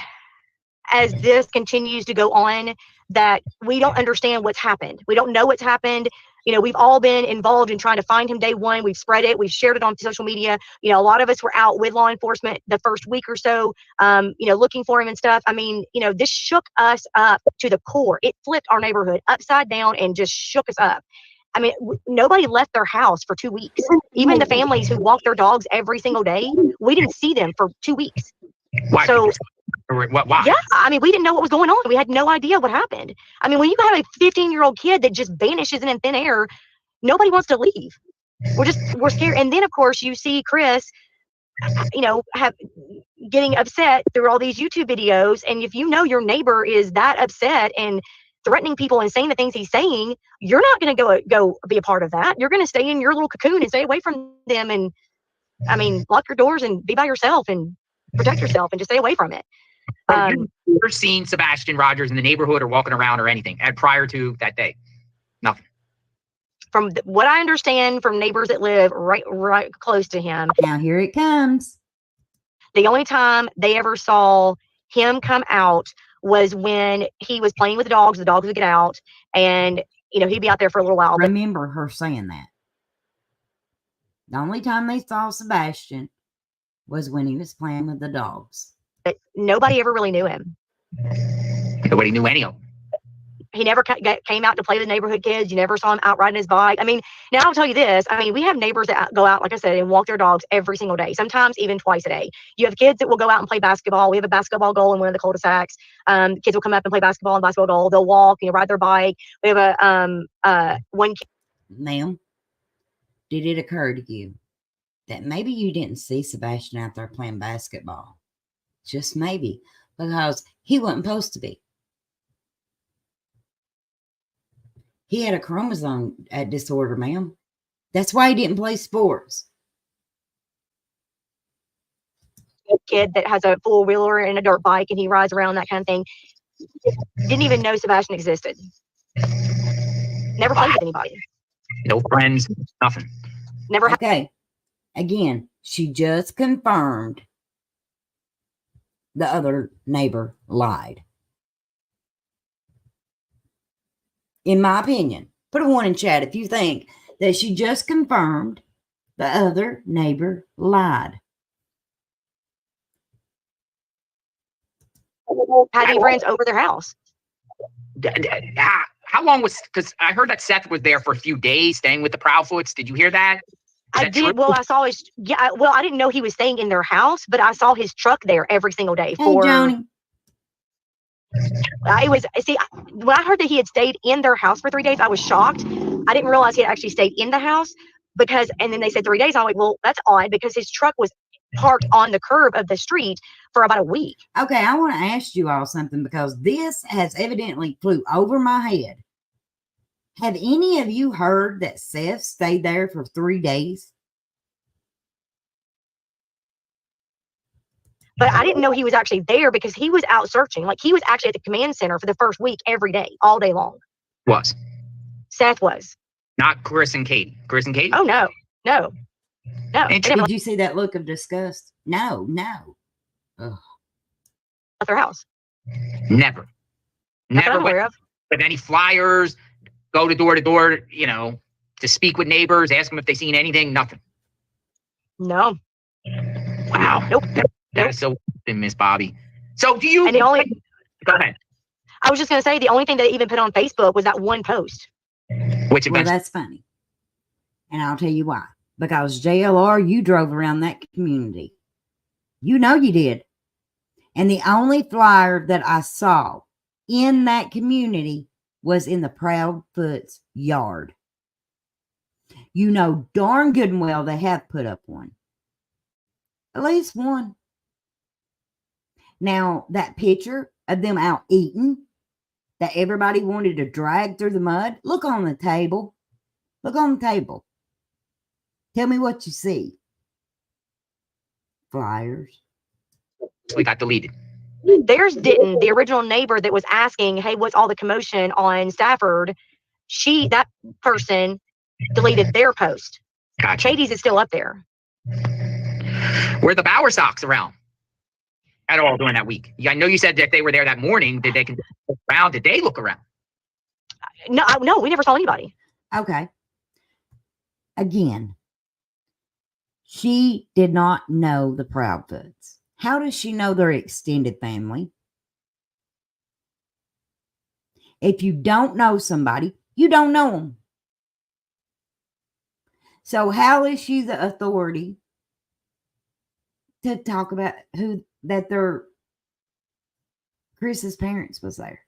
as this continues to go on, that we don't understand what's happened. We don't know what's happened. You know, we've all been involved in trying to find him day one. We've spread it. We've shared it on social media. You know, a lot of us were out with law enforcement the first week or so, you know, looking for him and stuff. I mean, you know, this shook us up to the core. It flipped our neighborhood upside down and just shook us up. I mean, nobody left their house for 2 weeks. Even the families who walk their dogs every single day, we didn't see them for 2 weeks. Why? So, why? yeah, I mean, we didn't know what was going on. We had no idea what happened. I mean, when you have a 15-year-old kid that just vanishes in thin air, nobody wants to leave. We're scared. And then, of course, you see Chris, you know, getting upset through all these YouTube videos. And if you know your neighbor is that upset and threatening people and saying the things he's saying, you're not going to go be a part of that. You're going to stay in your little cocoon and stay away from them. And I mean, lock your doors and be by yourself and protect yourself and just stay away from it. You've never seen Sebastian Rogers in the neighborhood or walking around or anything prior to that day? Nothing. From what I understand from neighbors that live right close to him. Now here it comes. The only time they ever saw him come out was when he was playing with the dogs. The dogs would get out, and you know, he'd be out there for a little while. Remember her saying that. The only time they saw Sebastian was when he was playing with the dogs. But nobody ever really knew him. Nobody knew any of them. He never came out to play with neighborhood kids. You never saw him out riding his bike. I mean, now I'll tell you this. I mean, we have neighbors that go out, like I said, and walk their dogs every single day, sometimes even twice a day. You have kids that will go out and play basketball. We have a basketball goal in one of the cul-de-sacs. Kids will come up and play basketball in the basketball goal. They'll walk, you know, ride their bike. We have a one kid. Ma'am, did it occur to you that maybe you didn't see Sebastian out there playing basketball? Just maybe, because he wasn't supposed to be. He had a chromosome disorder, ma'am. That's why he didn't play sports. A kid that has a four-wheeler and a dirt bike, and he rides around, that kind of thing. Didn't even know Sebastian existed. Never played with anybody. No friends, nothing. Never. Okay. Again, she just confirmed the other neighbor lied. In my opinion, put a 1 in chat if you think that she just confirmed the other neighbor lied. Having friends over their house. How long was, because I heard that Seth was there for a few days staying with the Proudfoots. Did you hear that? I did. Well, I saw his, well, I didn't know he was staying in their house, but I saw his truck there every single day. Hey, Joni. It was, see, when I heard that he had stayed in their house for 3 days, I was shocked. I didn't realize he had actually stayed in the house because, and then they said 3 days. I'm like, well, that's odd because his truck was parked on the curb of the street for about a week. Okay, I want to ask you all something because this has evidently flew over my head. Have any of you heard that Seth stayed there for 3 days? But I didn't know he was actually there because he was out searching. Like, he was actually at the command center for the first week every day, all day long. Was. Seth was. Not Chris and Katie. Chris and Katie? Oh, no. No. No. Did you see that look of disgust? No. Ugh. At their house. Never I'm aware went of. with any flyers, go to door, you know, to speak with neighbors, ask them if they've seen anything, nothing. No. Wow. Nope. That is so Miss Bobbi. So do you, and the only, go ahead. I was just going to say, the only thing that they even put on Facebook was that one post. Which well, that's funny. And I'll tell you why. Because JLR, you drove around that community. You know you did. And the only flyer that I saw in that community was in the Proudfoot's yard. You know darn good and well they have put up one. At least one. Now, that picture of them out eating that everybody wanted to drag through the mud, look on the table. Look on the table. Tell me what you see. Flyers. We got deleted. Theirs didn't. The original neighbor that was asking, hey, what's all the commotion on Stafford? That person deleted their post. Gotcha. Katie's is still up there. Were the Bower Sox around at all during that week? I know you said that they were there that morning. Did they look around? Did they look around? No, we never saw anybody. Okay. Again, she did not know the Proudfoods. How does she know their extended family? If you don't know somebody, you don't know them. So how is she the authority to talk about Chris's parents was there?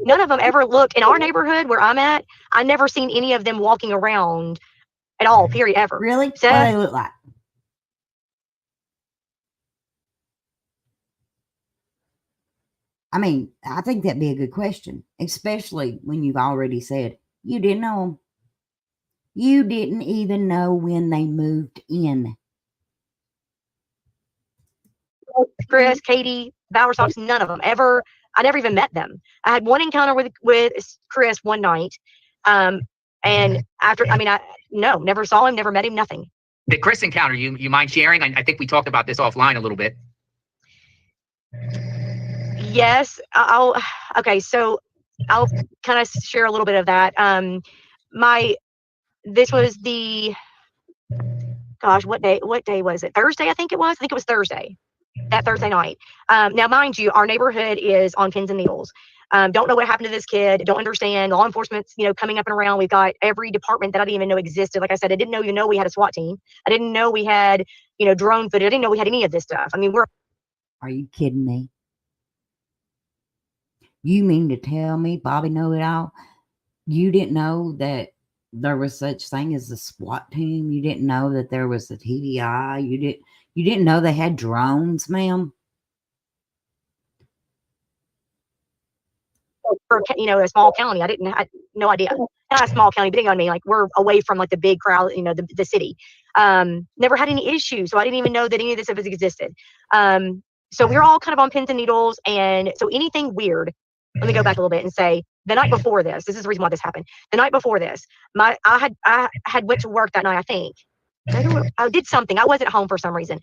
None of them ever looked in our neighborhood where I'm at. I never seen any of them walking around at all, period, ever. Really? What do Seth? they look like? I mean, I think that'd be a good question, especially when you've already said you didn't know them. You didn't even know when they moved in. Chris, Katie, Bower Sox, none of them ever. I never even met them. I had one encounter with Chris one night. And after, never saw him, never met him, nothing. Did Chris encounter you? You mind sharing? I think we talked about this offline a little bit. Yes. So I'll kind of share a little bit of that. This was what day was it? Thursday, I think it was. I think it was Thursday. That Thursday night. Now, mind you, our neighborhood is on pins and needles. Don't know what happened to this kid. Don't understand. Law enforcement's, coming up and around. We've got every department that I didn't even know existed. Like I said, I didn't know we had a SWAT team. I didn't know we had, drone footage. I didn't know we had any of this stuff. I mean, Are you kidding me? You mean to tell me, Bobbi Know It All, you didn't know that there was such thing as a SWAT team? You didn't know that there was a TBI? You didn't know they had drones, ma'am? for a small county, I had no idea. Not a small county, but I mean, like, we're away from like the big crowd, the city. Never had any issues, so I didn't even know that any of this stuff existed. So we were all kind of on pins and needles, and so anything weird. Let me go back a little bit and say the night before this. This is the reason why this happened. The night before this, I had went to work that night. I think I did something. I wasn't home for some reason.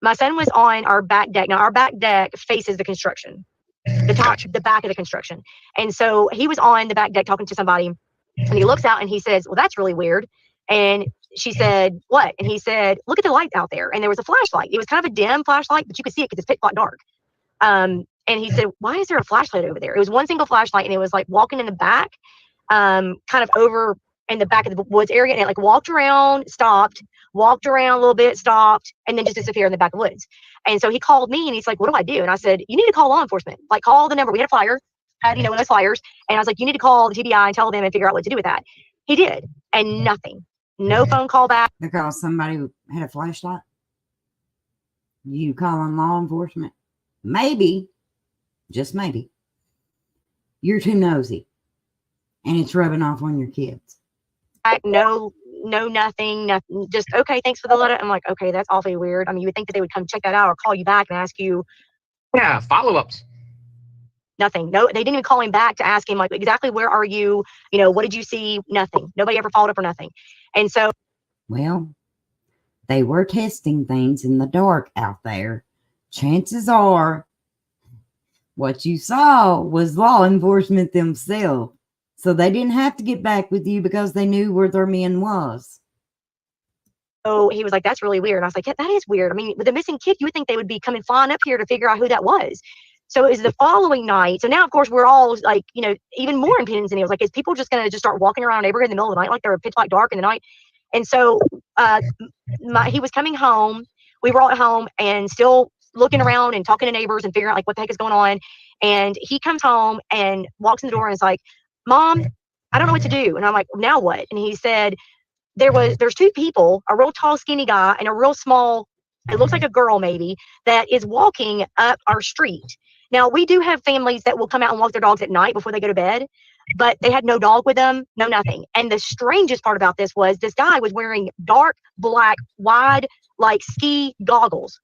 My son was on our back deck. Now our back deck faces the construction, the back of the construction. And so he was on the back deck talking to somebody, and he looks out and he says, well, that's really weird. And she said, what? And he said, look at the light out there. And there was a flashlight. It was kind of a dim flashlight, but you could see it because it's pitch black dark. And he said, why is there a flashlight over there? It was one single flashlight, and it was like walking in the back, kind of over in the back of the woods area. And it like walked around, stopped, walked around a little bit, stopped, and then just disappeared in the back of the woods. And so he called me, and he's like, what do I do? And I said, you need to call law enforcement. Like, call the number. We had a flyer, one of those flyers. And I was like, you need to call the TBI and tell them and figure out what to do with that. He did. And nothing. No phone call back. Because somebody had a flashlight? You calling law enforcement? Maybe, just maybe, you're too nosy and it's rubbing off on your kids. No, nothing. Just, okay, thanks for the letter. I'm like, okay, that's awfully weird. I mean, you would think that they would come check that out or call you back and ask you. Yeah, follow-ups. Nothing. No, they didn't even call him back to ask him, like, exactly where are you? What did you see? Nothing. Nobody ever followed up or nothing. And so. Well, they were testing things in the dark out there. Chances are what you saw was law enforcement themselves. So they didn't have to get back with you because they knew where their men was. So he was like, that's really weird. And I was like, yeah, that is weird. I mean, with the missing kid, you would think they would be coming flying up here to figure out who that was. So it was the following night. So now, of course, we're all like, even more in pins and needles. Like, is people just going to just start walking around the neighborhood in the middle of the night like they're pitch black dark in the night? And so he was coming home. We were all at home and still looking around and talking to neighbors and figuring out like what the heck is going on. And he comes home and walks in the door and is like, Mom, I don't know what to do. And I'm like, now what? And he said, there's two people, a real tall, skinny guy and a real small, it looks like a girl maybe, that is walking up our street. Now, we do have families that will come out and walk their dogs at night before they go to bed, but they had no dog with them, no nothing. And the strangest part about this was this guy was wearing dark, black, wide, like ski goggles.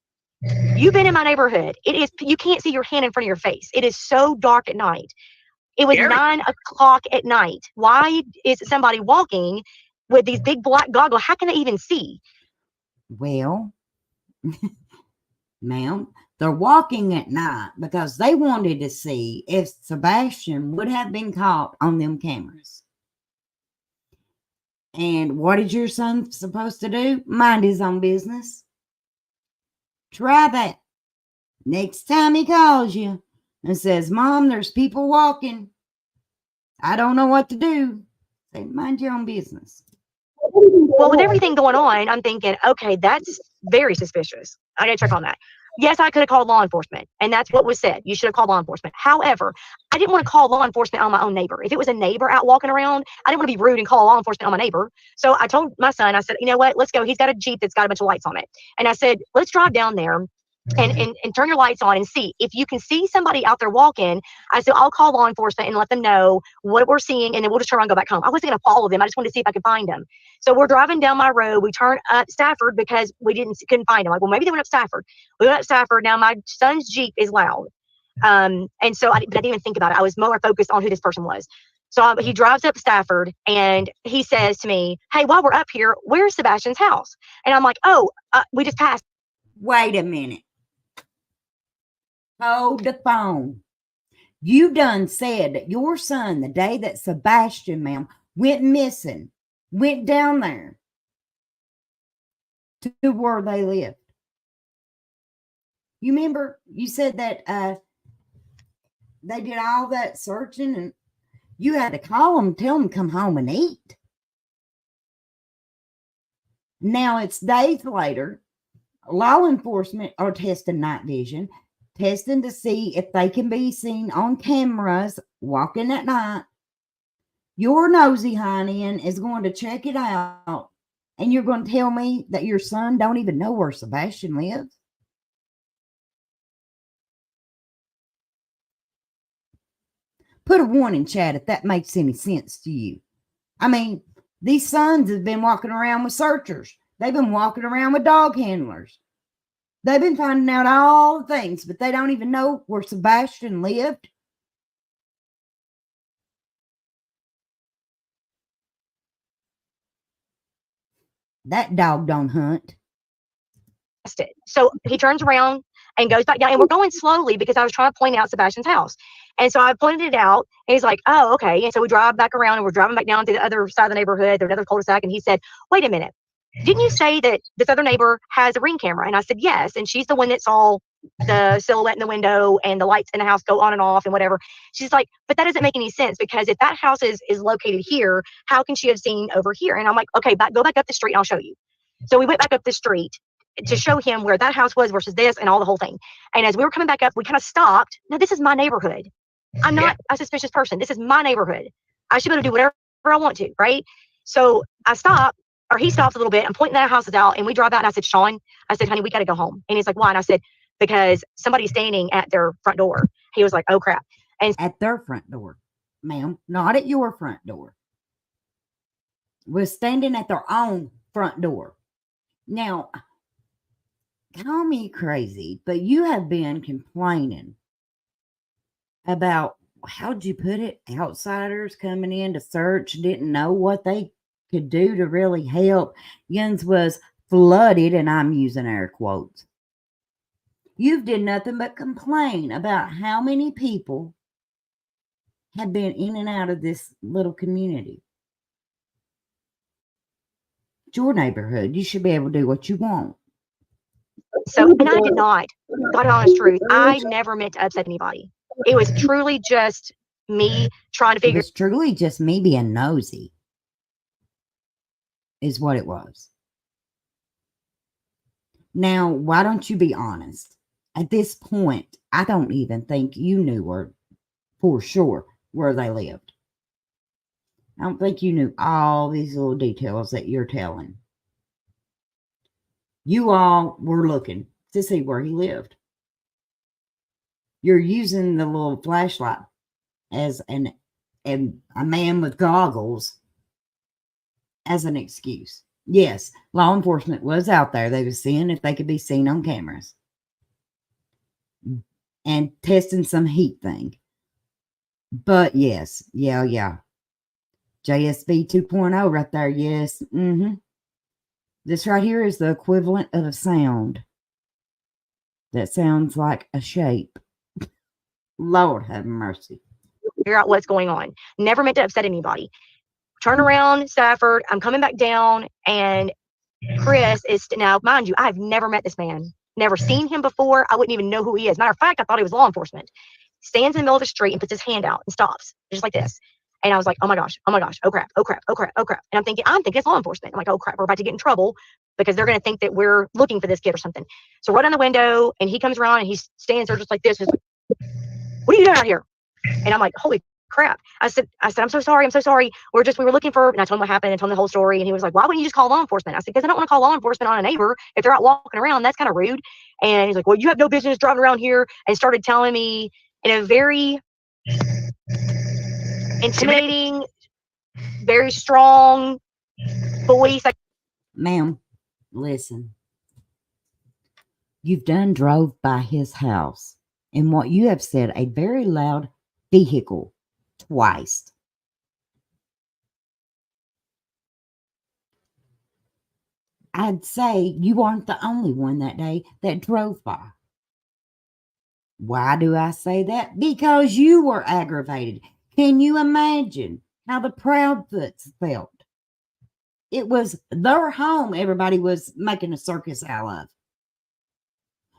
You've been in my neighborhood. It is, you can't see your hand in front of your face. It is so dark at night. It was 9 o'clock at night. Why is somebody walking with these big black goggles? How can they even see? Well, ma'am, they're walking at night because they wanted to see if Sebastian would have been caught on them cameras. And what is your son supposed to do? Mind his own business. Try that. Next time he calls you and says, Mom, there's people walking, I don't know what to do, say, mind your own business. Well, with everything going on, I'm thinking, okay, that's very suspicious. I gotta check on that. Yes, I could have called law enforcement, and that's what was said. You should have called law enforcement. However, I didn't want to call law enforcement on my own neighbor. If it was a neighbor out walking around, I didn't want to be rude and call law enforcement on my neighbor. So I told my son, I said, you know what, let's go. He's got a Jeep that's got a bunch of lights on it. And I said, let's drive down there and turn your lights on and see. If you can see somebody out there walking, I said, I'll call law enforcement and let them know what we're seeing, and then we'll just turn around and go back home. I wasn't going to follow them. I just wanted to see if I could find them. So we're driving down my road. We turn up Stafford because we couldn't find them. Like, well, maybe they went up Stafford. We went up Stafford. Now my son's Jeep is loud. And so but I didn't even think about it. I was more focused on who this person was. So he drives up Stafford and he says to me, hey, while we're up here, where's Sebastian's house? And I'm like, oh, we just passed. Wait a minute. Hold the phone. You done said that your son, the day that Sebastian, ma'am, went missing, went down there to where they lived. You remember you said that they did all that searching and you had to call them, tell them to come home and eat. Now it's days later. Law enforcement are testing night vision, testing to see if they can be seen on cameras walking at night. Your nosy hind is going to check it out, and you're going to tell me that your son don't even know where Sebastian lives? Put a 1 in chat if that makes any sense to you. I mean, these sons have been walking around with searchers. They've been walking around with dog handlers. They've been finding out all the things, but they don't even know where Sebastian lived. That dog don't hunt. So he turns around and goes back down, and we're going slowly because I was trying to point out Sebastian's house. And so I pointed it out, and he's like, oh, okay. And so we drive back around, and we're driving back down to the other side of the neighborhood, there's another cul-de-sac, and he said, wait a minute. Didn't you say that this other neighbor has a Ring camera? And I said, yes. And she's the one that saw the silhouette in the window and the lights in the house go on and off and whatever. She's like, but that doesn't make any sense, because if that house is located here, how can she have seen over here? And I'm like, okay, go back up the street and I'll show you. So we went back up the street to show him where that house was versus this and all the whole thing. And as we were coming back up, we kind of stopped. Now, this is my neighborhood. I'm not a suspicious person. This is my neighborhood. I should be able to do whatever I want to, right? So I stopped. Or he stops a little bit. I'm pointing that house out, and we drive out. And I said, Sean, I said, honey, we got to go home. And he's like, why? And I said, because somebody's standing at their front door. He was like, oh crap. And at their front door, ma'am, not at your front door. Was standing at their own front door. Now, call me crazy, but you have been complaining about, how'd you put it? Outsiders coming in to search, didn't know what they could do to really help. Yins was flooded, and I'm using air quotes. You've did nothing but complain about how many people have been in and out of this little community. It's your neighborhood. You should be able to do what you want. so, and I did not. God honest truth, I never meant to upset anybody. It was truly just me trying to figure. It was truly just me being nosy. Is what it was. Now, why don't you be honest? At this point, I don't even think you knew for sure where they lived. I don't think you knew all these little details that you're telling. You all were looking to see where he lived. You're using the little flashlight as a man with goggles as an excuse. Yes, law enforcement was out there. They were seeing if they could be seen on cameras and testing some heat thing. But yes, yeah. JSB 2.0 right there. Yes. This right here is the equivalent of a sound that sounds like a shape. Lord have mercy. Figure out what's going on. Never meant to upset anybody. Turn around, Stafford. I'm coming back down, and Chris is now, mind you, I've never met this man. Never seen him before. I wouldn't even know who he is. Matter of fact, I thought he was law enforcement. Stands in the middle of the street and puts his hand out and stops, just like this. And I was like, oh my gosh, oh crap. And I'm thinking it's law enforcement. I'm like, oh crap, we're about to get in trouble because they're going to think that we're looking for this kid or something. So right on the window, and he comes around and he stands there just like this. He's like, what are you doing out here? And I'm like, holy crap. I said, I'm so sorry. We were looking for, and I told him what happened and told him the whole story. And he was like, why wouldn't you just call law enforcement? I said, because I don't want to call law enforcement on a neighbor if they're out walking around. That's kind of rude. And he's like, well, you have no business driving around here, and started telling me in a very intimidating, very strong voice. Ma'am, listen. You've done drove by his house in what you have said a very loud vehicle twice. I'd say you aren't the only one that day that drove by. Why do I say that? Because you were aggravated. Can you imagine how the Proudfoots felt? It was their home everybody was making a circus out of.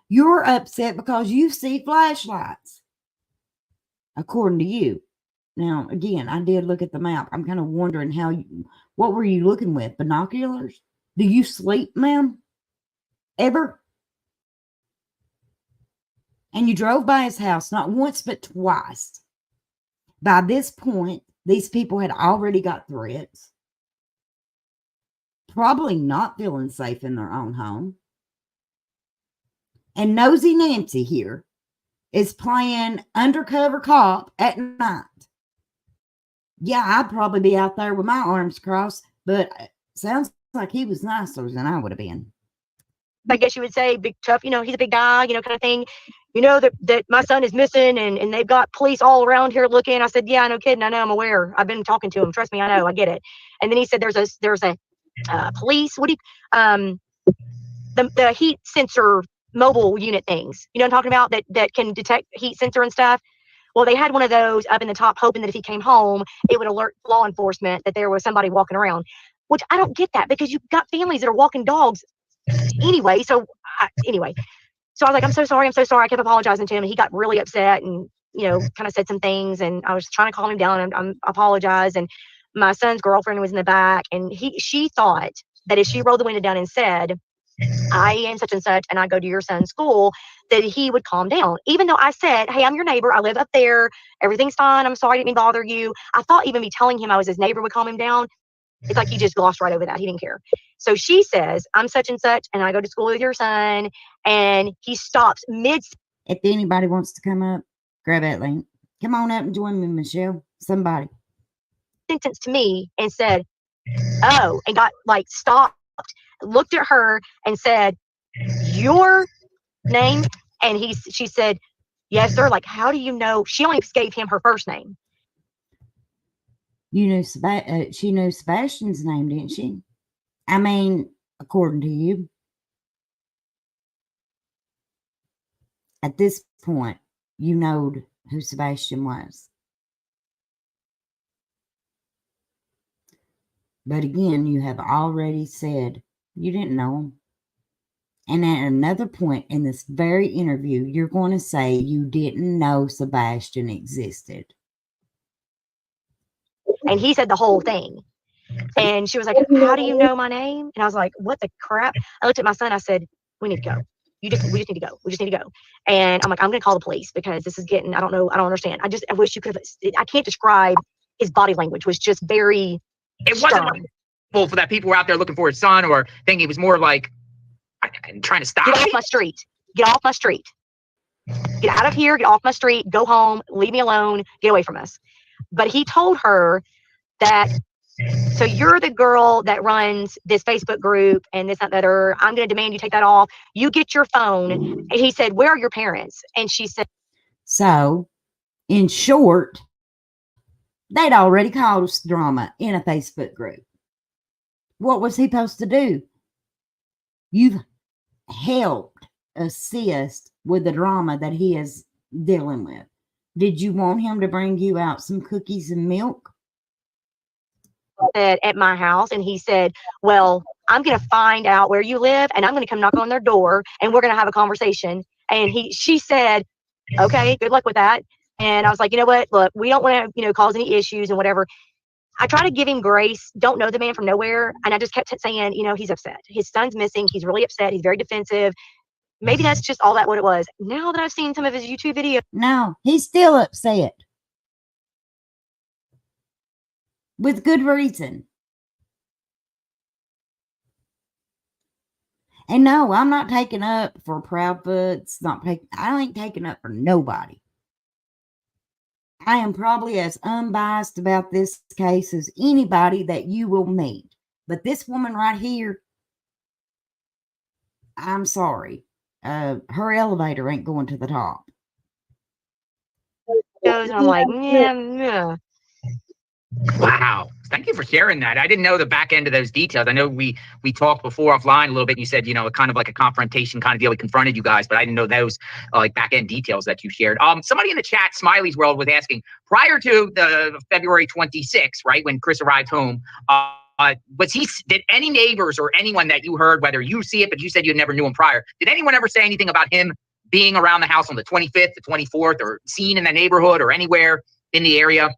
You're upset because you see flashlights, according to you. Now, again, I did look at the map. I'm kind of wondering what were you looking with? Binoculars? Do you sleep, ma'am? Ever? And you drove by his house not once but twice. By this point, these people had already got threats. Probably not feeling safe in their own home. And Nosy Nancy here is playing undercover cop at night. Yeah, I'd probably be out there with my arms crossed, but it sounds like he was nicer than I would have been. I guess you would say big tough, he's a big guy, kind of thing. That my son is missing, and they've got police all around here looking. I said, yeah, no kidding. I know, I'm aware. I've been talking to him. Trust me, I know, I get it. And then he said, there's a police, the heat sensor mobile unit things, I'm talking about, that can detect heat sensor and stuff. Well, they had one of those up in the top, hoping that if he came home, it would alert law enforcement that there was somebody walking around, which I don't get that, because you've got families that are walking dogs anyway. So I was like, I'm so sorry. I kept apologizing to him, and he got really upset and, kind of said some things, and I was trying to calm him down, and I apologized. And my son's girlfriend was in the back, and she thought that if she rolled the window down and said, I am such and such, and I go to your son's school, that he would calm down. Even though I said, hey, I'm your neighbor. I live up there. Everything's fine. I'm sorry I didn't mean to bother you. I thought even me telling him I was his neighbor would calm him down. It's like he just glossed right over that. He didn't care. So she says, I'm such and such, and I go to school with your son. And he stops mid. If anybody wants to come up, grab that link. Come on up and join me, Michelle. Somebody. Sentence to me and said, oh, and got stopped, looked at her and said, your name? And she said, yes, sir. Like, how do you know? She only gave him her first name. You knew she knew Sebastian's name, didn't she? I mean, according to you. At this point, you know who Sebastian was. But again, you have already said you didn't know him. And at another point in this very interview, you're going to say you didn't know Sebastian existed. And he said the whole thing. And she was like, how do you know my name? And I was like, what the crap? I looked at my son. I said, we need to go. We just need to go. We just need to go. And I'm like, I'm going to call the police, because this is getting, I don't know. I don't understand. I wish you could have, I can't describe his body language was just very It wasn't like, well, for that people were out there looking for his son or thinking it was more like trying to stop Get off me. my street. Get off my street. Get out of here. Get off my street. Go home. Leave me alone. Get away from us. But he told her that, so you're the girl that runs this Facebook group and this, that, that, or I'm going to demand you take that off. You get your phone. And he said, where are your parents? And she said, So, in short, they'd already caused drama in a Facebook group. What was he supposed to do? You've helped assist with the drama that he is dealing with. Did you want him to bring you out some cookies and milk? at my house. And he said, well, I'm going to find out where you live and I'm going to come knock on their door and we're going to have a conversation. And she said, okay, good luck with that. And I was like, you know what? Look, we don't want to, cause any issues and whatever. I try to give him grace. Don't know the man from nowhere. And I just kept saying, he's upset. His son's missing. He's really upset. He's very defensive. Maybe that's just all that what it was. Now that I've seen some of his YouTube videos. No, he's still upset. With good reason. And no, I'm not taking up for Proudfoot's. I ain't taking up for nobody. I am probably as unbiased about this case as anybody that you will meet. But this woman right here, I'm sorry. Her elevator ain't going to the top. And I'm like, yeah. Wow. Thank you for sharing that. I didn't know the back end of those details. I know we talked before offline a little bit. And you said, kind of like a confrontation kind of deal. We confronted you guys, but I didn't know those like back end details that you shared. Somebody in the chat, Smiley's World, was asking prior to the February 26th, right, when Chris arrived home, did any neighbors or anyone that you heard, whether you see it, but you said you never knew him prior, did anyone ever say anything about him being around the house on the 25th, the 24th, or seen in the neighborhood or anywhere in the area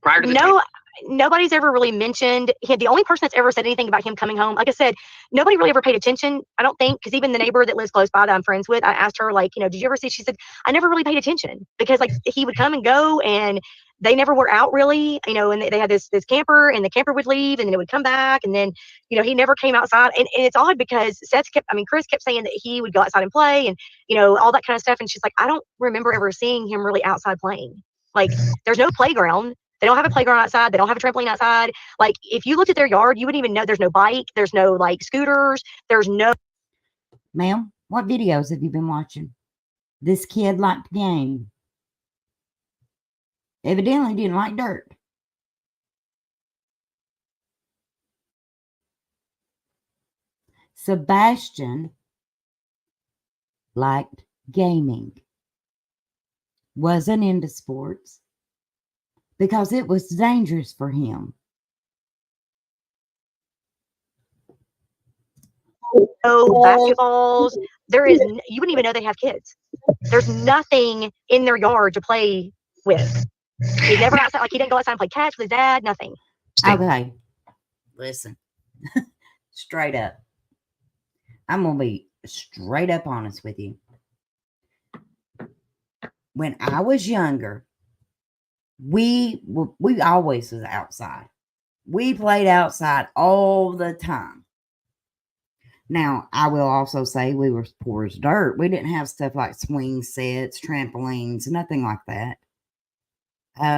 prior to the 25th? Nobody's ever really mentioned him. The only person that's ever said anything about him coming home, like I said, nobody really ever paid attention, I don't think, because even the neighbor that lives close by that I'm friends with, I asked her, like, did you ever see? She said, I never really paid attention because, like, he would come and go and they never were out really, and they had this camper and the camper would leave and then it would come back. And then, he never came outside. And it's odd because Chris kept saying that he would go outside and play and, all that kind of stuff. And she's like, I don't remember ever seeing him really outside playing. Like, there's no playground. They don't have a playground outside. They don't have a trampoline outside. Like, if you looked at their yard, you wouldn't even know there's no bike. There's no, like, scooters. There's no. Ma'am, what videos have you been watching? This kid liked the game. Evidently didn't like dirt. Sebastian liked gaming. Wasn't into sports. Because it was dangerous for him. No basketballs. You wouldn't even know they have kids. There's nothing in their yard to play with. He never outside, like he didn't go outside and play catch with his dad, nothing. Okay. Listen. Straight up. I'm going to be straight up honest with you. When I was younger, we always was outside. We played outside all the time. Now, I will also say we were poor as dirt. We didn't have stuff like swing sets, trampolines, nothing like that.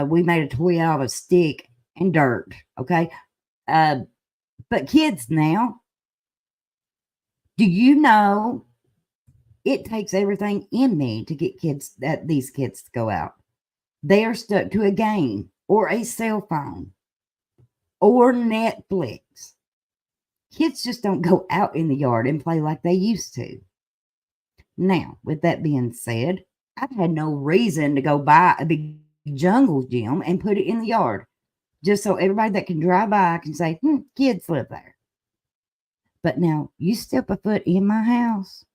We made a toy out of a stick and dirt, okay? But kids now, do you know it takes everything in me to get these kids to go out? They are stuck to a game or a cell phone or Netflix. Kids just don't go out in the yard and play like they used to. Now, with that being said, I've had no reason to go buy a big jungle gym and put it in the yard just so everybody that can drive by can say, kids live there. But now, you step a foot in my house,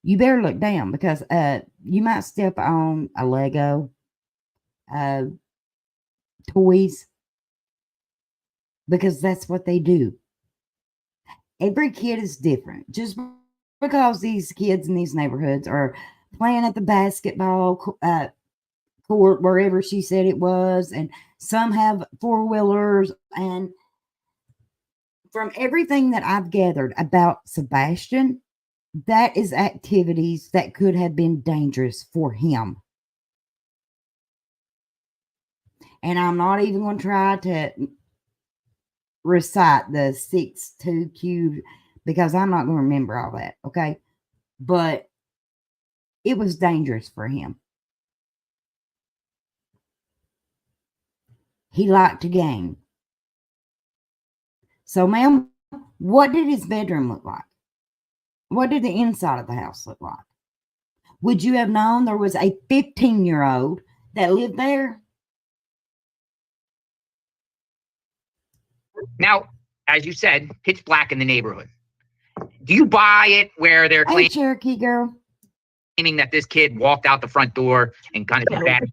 you better look down because you might step on a Lego, toys, because that's what they do. Every kid is different. Just because these kids in these neighborhoods are playing at the basketball court, wherever she said it was, and some have four-wheelers. And from everything that I've gathered about Sebastian, that is activities that could have been dangerous for him. And I'm not even going to try to recite the 6-2 because I'm not going to remember all that, okay? But it was dangerous for him. He liked to game. So, ma'am, what did his bedroom look like? What did the inside of the house look like? Would you have known there was a 15-year-old that lived there? Now, as you said, pitch black in the neighborhood. Do you buy it where they're Hey, Cherokee girl. claiming that this kid walked out the front door and kind of bad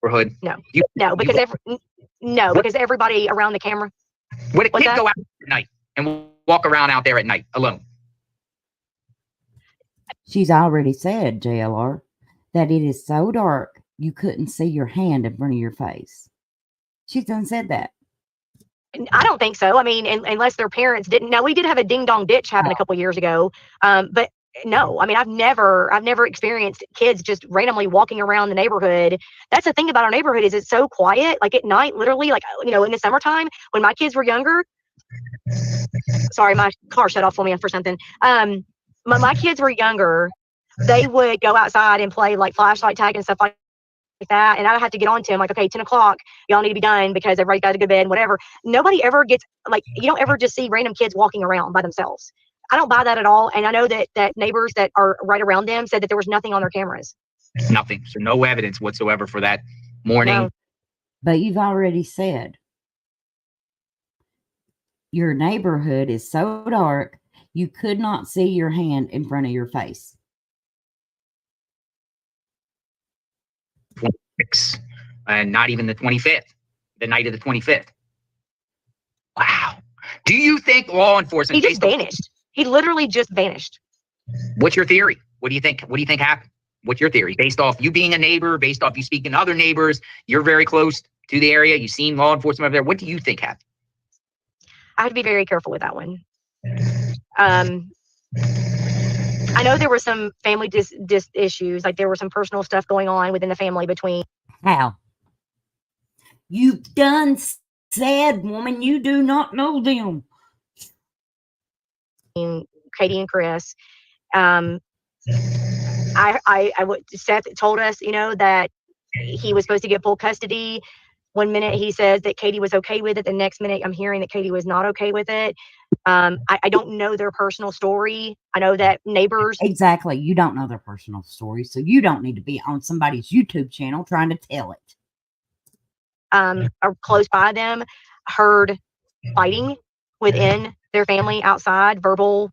neighborhood? No, because everybody around the camera. Would a kid go out at night and walk around out there at night alone? She's already said, JLR, that it is so dark you couldn't see your hand in front of your face. She's done said that. I don't think so. I mean, unless their parents didn't. Now, we did have a ding dong ditch happen a couple years ago, but no. I mean, I've never experienced kids just randomly walking around the neighborhood. That's the thing about our neighborhood is it's so quiet. Like at night, literally, like in the summertime when my kids were younger. Sorry, my car shut off for me for something. When my kids were younger, they would go outside and play like flashlight tag and stuff like that, and I have to get on to him like, okay, 10 o'clock, y'all need to be done because everybody's got to go to bed and whatever. Nobody ever gets, like, you don't ever just see random kids walking around by themselves. I don't buy that at all. And I know that neighbors that are right around them said that there was nothing on their cameras. Nothing. So no evidence whatsoever for that morning. No. But you've already said your neighborhood is so dark you could not see your hand in front of your face. And not even the 25th, the night of the 25th. Wow. Do you think law enforcement? He just vanished. He literally just vanished. What's your theory? What do you think? What do you think happened? What's your theory? Based off you being a neighbor, based off you speaking to other neighbors, you're very close to the area. You've seen law enforcement over there. What do you think happened? I have to be very careful with that one. I know there were some family issues, like there were some personal stuff going on within the family between. How? You've done said, woman, you do not know them. Katie and Chris. Seth told us, that he was supposed to get full custody. One minute he says that Katie was okay with it. The next minute I'm hearing that Katie was not okay with it. I don't know their personal story. I know that neighbors. Exactly. You don't know their personal story. So you don't need to be on somebody's YouTube channel trying to tell it. Are close by them, heard fighting within their family outside, verbal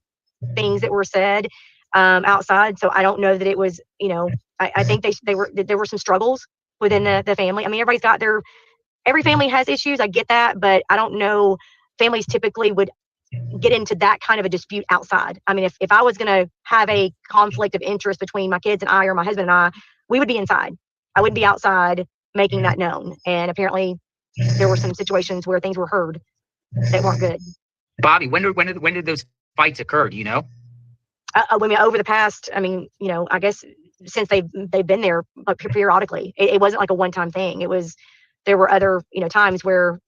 things that were said outside. So I don't know that it was, I think there were some struggles within the family. I mean, every family has issues. I get that, but I don't know. Families typically would get into that kind of a dispute outside. I mean, if I was going to have a conflict of interest between my kids and I, or my husband and I, we would be inside. I wouldn't be outside making that known. And apparently there were some situations where things were heard that weren't good. Bobbi, when did those fights occur? Do you know? Over the past, I guess since they've been there periodically. It wasn't like a one-time thing. There were other, times where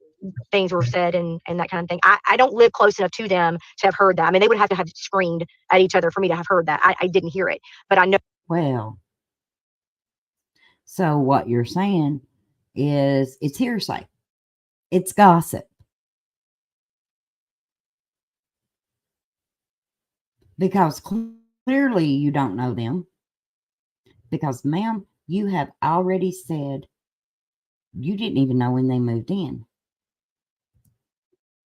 things were said and that kind of thing. I don't live close enough to them to have heard that. I mean, they would have to have screamed at each other for me to have heard that. I didn't hear it, but I know. Well, so what you're saying is it's hearsay. It's gossip. Because clearly you don't know them. Because, ma'am, you have already said you didn't even know when they moved in.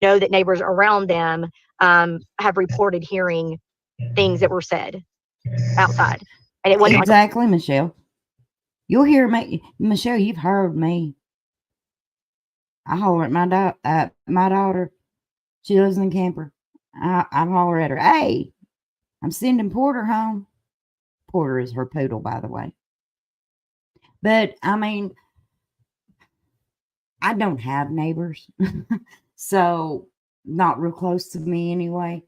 Know that neighbors around them have reported hearing things that were said outside. And it wasn't exactly, Michelle. You'll hear me. Michelle, you've heard me. I holler at my daughter. She lives in camper. I holler at her, hey, I'm sending Porter home. Porter is her poodle, by the way. But, I mean, I don't have neighbors, so not real close to me anyway.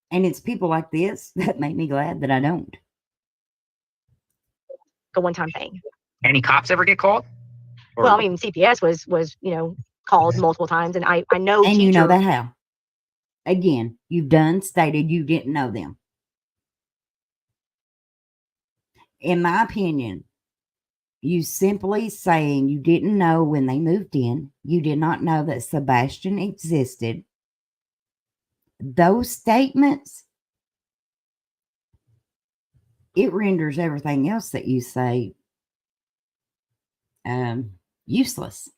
And it's people like this that make me glad that I don't. A one-time thing. Any cops ever get called? Or- Well, I mean, CPS was called multiple times, and I know. And teachers, you know that how? Again, you've done stated you didn't know them. In my opinion, you simply saying you didn't know when they moved in, you did not know that Sebastian existed. Those statements, it renders everything else that you say useless.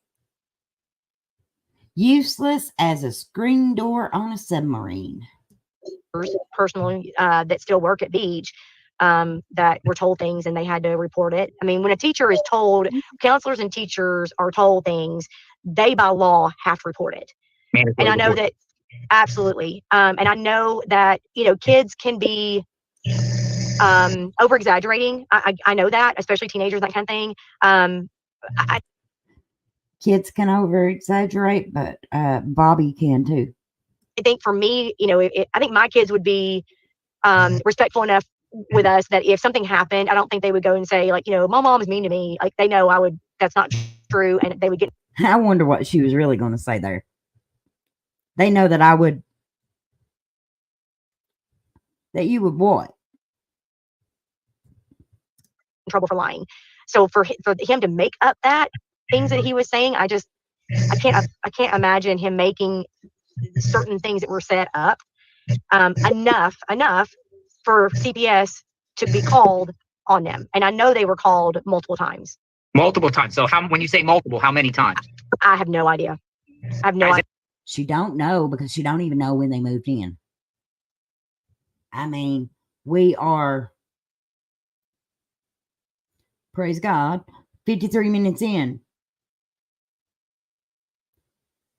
Useless as a screen door on a submarine. Personally, that still work at Beach, that were told things and they had to report it. I mean, when a teacher is told, counselors and teachers are told things, they by law have to report it. And I know that absolutely. And I know that, kids can be over exaggerating. I know that, especially teenagers, that kind of thing. Kids can over exaggerate, but Bobbi can too. I think for me, I think my kids would be respectful enough with us that if something happened, I don't think they would go and say, like, my mom's mean to me. Like, they know that's not true, and they would get. I wonder what she was really going to say there. They know that I would, that you would what? In trouble for lying. So for him to make up that things that he was saying, I can't imagine him making certain things that were set up enough for CPS to be called on them. And I know they were called multiple times. Multiple times. So when you say multiple, how many times? I have no idea. I have no idea. She don't know because she don't even know when they moved in. I mean, we are, praise God, 53 minutes in.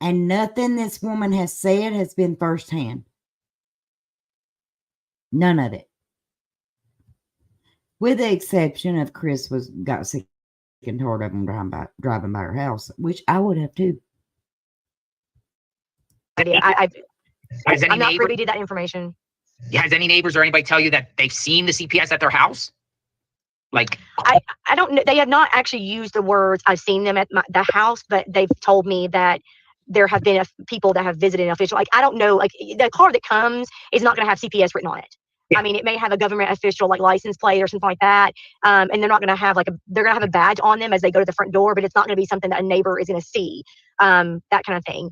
And nothing this woman has said has been firsthand. None of it. With the exception of Chris got sick and tired of him driving by her house, which I would have too. I'm not privy to that information. Has any neighbors or anybody tell you that they've seen the CPS at their house? Like, I don't know. They have not actually used the words "I've seen them at the house," but they've told me that there have been people that have visited an official. Like, I don't know. Like, the car that comes is not going to have CPS written on it. I mean, it may have a government official like license plate or something like that, and they're not going to have they're going to have a badge on them as they go to the front door, but it's not going to be something that a neighbor is going to see, that kind of thing.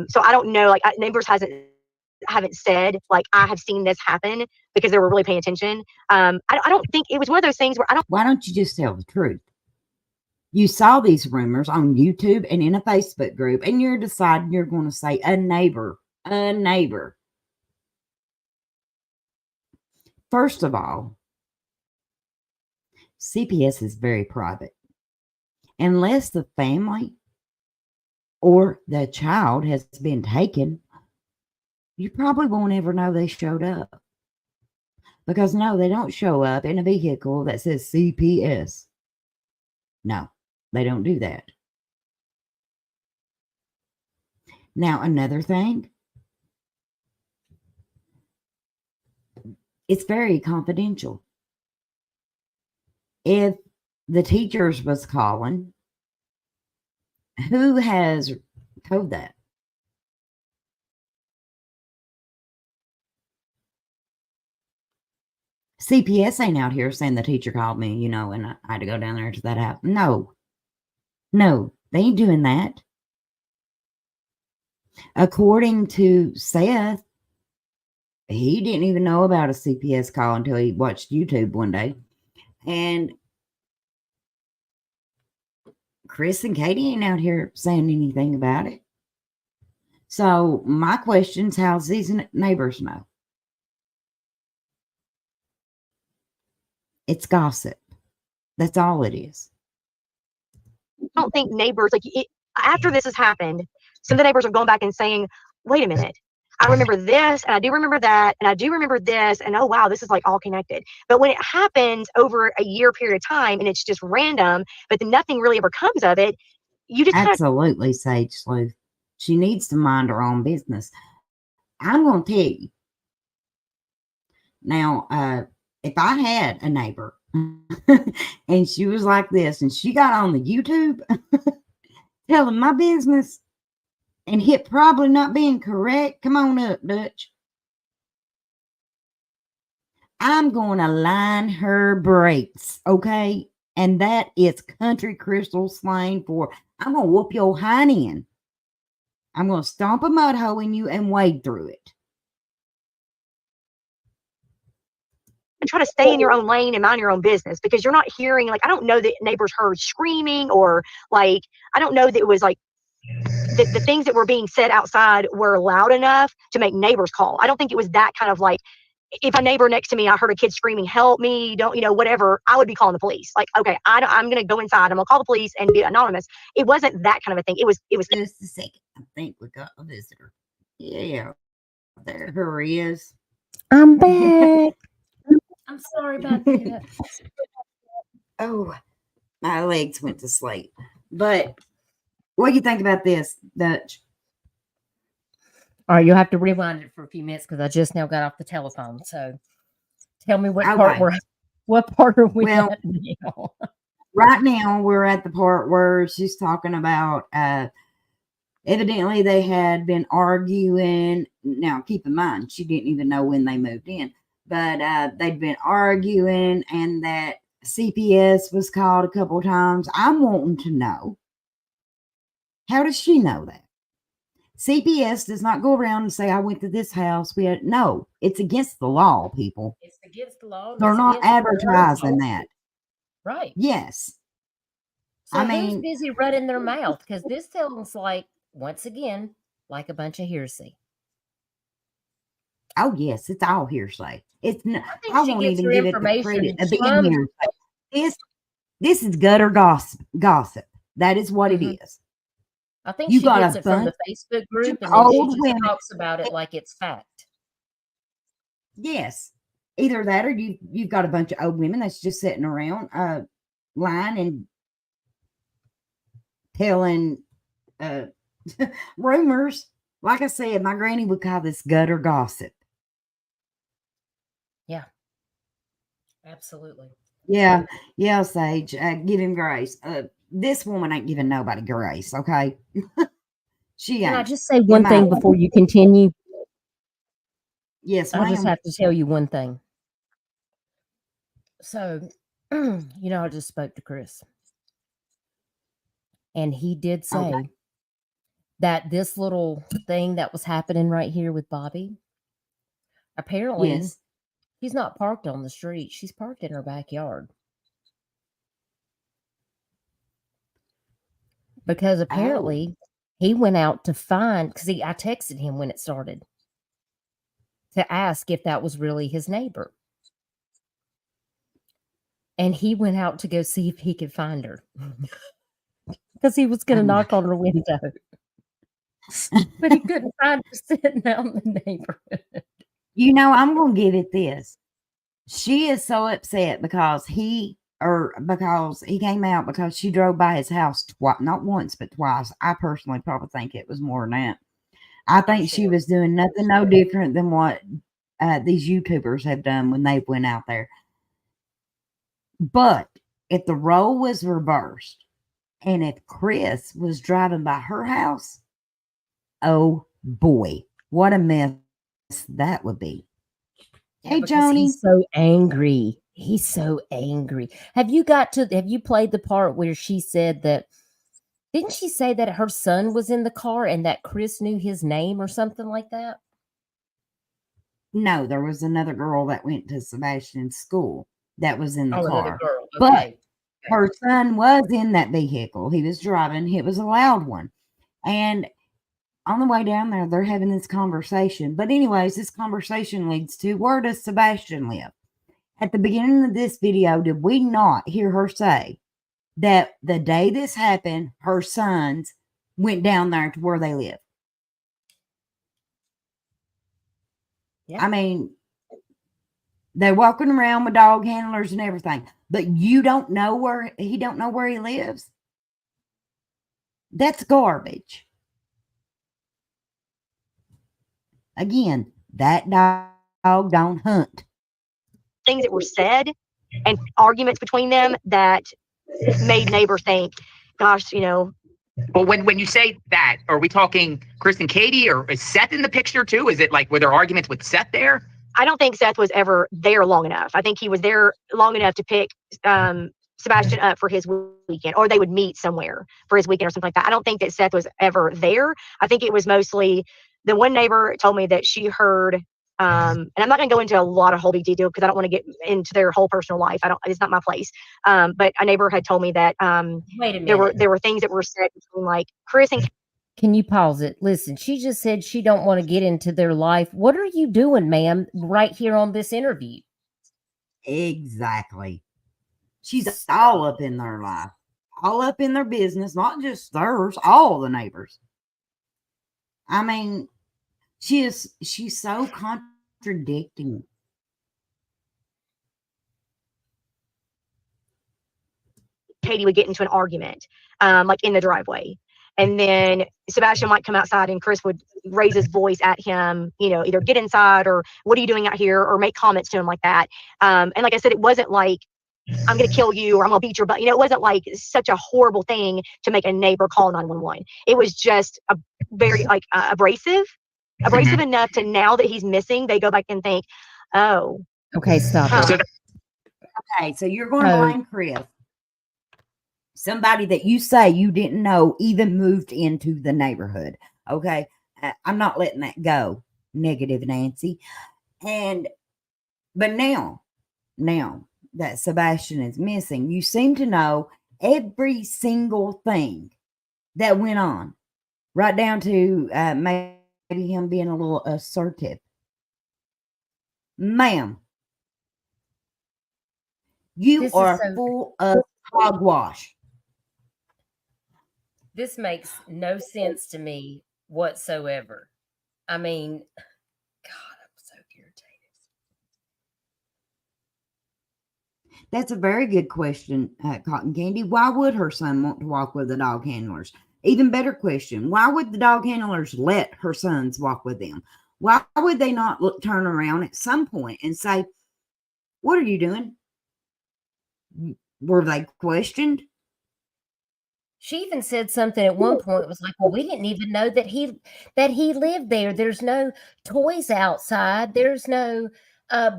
So I don't know. Like, neighbors haven't said like I have seen this happen because they were really paying attention. I don't think it was one of those things where Why don't you just tell the truth? You saw these rumors on YouTube and in a Facebook group, and you're deciding you're going to say a neighbor. First of all, CPS is very private. Unless the family or the child has been taken, you probably won't ever know they showed up. Because no, they don't show up in a vehicle that says CPS. No, they don't do that. Now, another thing, it's very confidential. If the teachers was calling, who has told that? CPS ain't out here saying the teacher called me, and I had to go down there to that house. No, they ain't doing that. According to Seth, he didn't even know about a CPS call until he watched YouTube one day. And Chris and Katie ain't out here saying anything about it. So my question's, how's these neighbors know? It's gossip. That's all it is. I don't think neighbors, after this has happened, some of the neighbors are going back and saying, wait a minute, I remember this, and I do remember that, and I do remember this, and oh wow, this is like all connected. But when it happens over a year period of time and it's just random, but then nothing really ever comes of it, you just kind of Absolutely, Sage Sleuth. She needs to mind her own business. I'm going to tell you. Now, if I had a neighbor and she was like this and she got on the YouTube telling my business and hit probably not being correct, come on up, Dutch. I'm going to line her brakes, okay? And that is country crystal slang for I'm going to whoop your hind end. I'm going to stomp a mud hole in you and wade through it. try to stay in your own lane and mind your own business, because you're not hearing, like, I don't know that neighbors heard screaming, or like, I don't know that it was like the things that were being said outside were loud enough to make neighbors call. I don't think it was that kind of like, if a neighbor next to me, I heard a kid screaming, help me, don't, you know, whatever, I would be calling the police. Like, okay, I'm going to go inside. I'm going to call the police and be anonymous. It wasn't that kind of a thing. It was Just a second. I think we got a visitor. Yeah, there her is. I'm back. I'm sorry about that. Oh, my legs went to sleep. But what do you think about this, Dutch? All right, you'll have to rewind it for a few minutes because I just now got off the telephone. So tell me what part are we at now? Right now, we're at the part where she's talking about evidently they had been arguing. Now, keep in mind, she didn't even know when they moved in, but they'd been arguing and that CPS was called a couple of times. I'm wanting to know, how does she know that? CPS does not go around and say, I went to this house. No, it's against the law, people. It's against the law. They're not advertising that. Right. Yes. So who's busy running their mouth? Because this sounds like, once again, like a bunch of hearsay. Oh, yes, it's all hearsay. It's not, I won't even give it the credit of being hearsay. This is gutter gossip. That is what it is. I think she gets it from the Facebook group, and then she just talks about it like it's fact. Yes. Either that, or you've got a bunch of old women that's just sitting around lying and telling rumors. Like I said, my granny would call this gutter gossip. Yeah. Absolutely. Yeah. Yeah, Sage. Give him grace. This woman ain't giving nobody grace, okay? She ain't. Can I just say one thing before you continue? Yes, I just have to tell you one thing. So, I just spoke to Chris. And he did say that this little thing that was happening right here with Bobbi, apparently, she's not parked on the street. She's parked in her backyard. Because apparently he went out to find, because I texted him when it started to ask if that was really his neighbor. And he went out to go see if he could find her because he was going to knock on her window. But he couldn't find her sitting out in the neighborhood. I'm going to give it this. She is so upset because he came out because she drove by his house twice, not once, but twice. I personally probably think it was more than that. I think she was doing nothing no different than what these YouTubers have done when they went out there. But if the role was reversed and if Chris was driving by her house, oh boy, what a mess that would be. Hey, Joni. He's so angry. He's so angry. Have you played the part where she said that, didn't she say that her son was in the car and that Chris knew his name or something like that? No, there was another girl that went to Sebastian's school that was in the car. Another girl. Okay. But her son was in that vehicle. He was driving. It was a loud one. And on the way down there, they're having this conversation. But anyways, this conversation leads to, where does Sebastian live? At the beginning of this video, did we not hear her say that the day this happened, her sons went down there to where they live? Yeah. I mean, they're walking around with dog handlers and everything, but you don't know where he lives. That's garbage. Again, that dog don't hunt. Things that were said and arguments between them that made neighbors think, gosh, you know. But when you say that, are we talking Chris and Katie, or is Seth in the picture too? Is it like, were there arguments with Seth there? I don't think Seth was ever there long enough. I think he was there long enough to pick Sebastian up for his weekend, or they would meet somewhere for his weekend or something like that. I don't think that Seth was ever there. I think it was mostly the one neighbor told me that she heard, and I'm not going to go into a lot of whole big detail because I don't want to get into their whole personal life. It's not my place. But a neighbor had told me that Wait a minute. there were things that were said between like Chris and. Can you pause it? Listen, she just said she don't want to get into their life. What are you doing, ma'am, right here on this interview? Exactly. She's all up in their life, all up in their business, not just theirs, all the neighbors. I mean, she's so contradicting. Katie would get into an argument, like in the driveway. And then Sebastian might come outside and Chris would raise his voice at him, you know, either get inside or what are you doing out here, or make comments to him like that. And like I said, it wasn't like, I'm going to kill you or I'm going to beat your butt. You know, it wasn't like such a horrible thing to make a neighbor call 911. It was just a very like abrasive enough to, now that he's missing, they go back and think, oh. Okay, stop it. Okay, so you're going to blame Chris. Somebody that you say you didn't know even moved into the neighborhood. Okay. I'm not letting that go. Negative Nancy. But now that Sebastian is missing, you seem to know every single thing that went on, right down to maybe him being a little assertive. Ma'am, you are full of hogwash. This makes no sense to me whatsoever. I mean, God, I'm so irritated. That's a very good question, Cotton Candy. Why would her son want to walk with the dog handlers? Even better question, why would the dog handlers let her sons walk with them? Why would they not turn around at some point and say, what are you doing? Were they questioned? She even said something at one point. It was like, well, we didn't even know that he lived there. There's no toys outside. There's no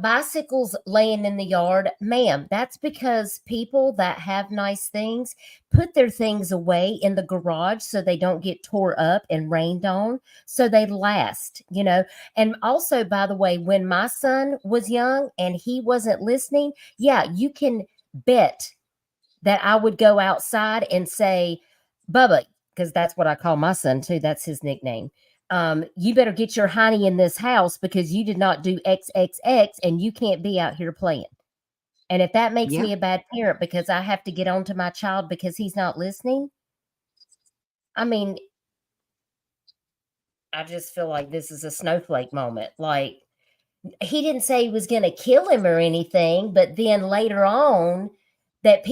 bicycles laying in the yard. Ma'am, that's because people that have nice things put their things away in the garage so they don't get tore up and rained on, so they last, you know. And also, by the way, when my son was young and he wasn't listening, yeah, you can bet that I would go outside and say, Bubba, because that's what I call my son too. That's his nickname. You better get your honey in this house because you did not do XXX and you can't be out here playing. And if that makes me a bad parent because I have to get on to my child because he's not listening, I mean, I just feel like this is a snowflake moment. Like, he didn't say he was going to kill him or anything, but then later on, that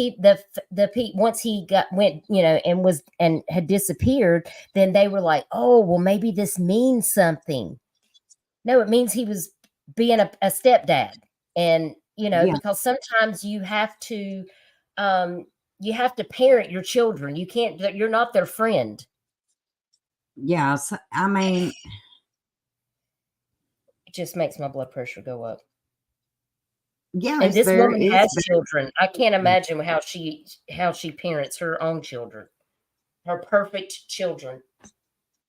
once he went, you know, and had disappeared, then they were like, oh, well, maybe this means something. No, it means he was being a stepdad. And, you know, because sometimes you have to parent your children. You're not their friend. Yes. I mean, it just makes my blood pressure go up. Yeah, and this woman has children. I can't imagine how she parents her own children, her perfect children.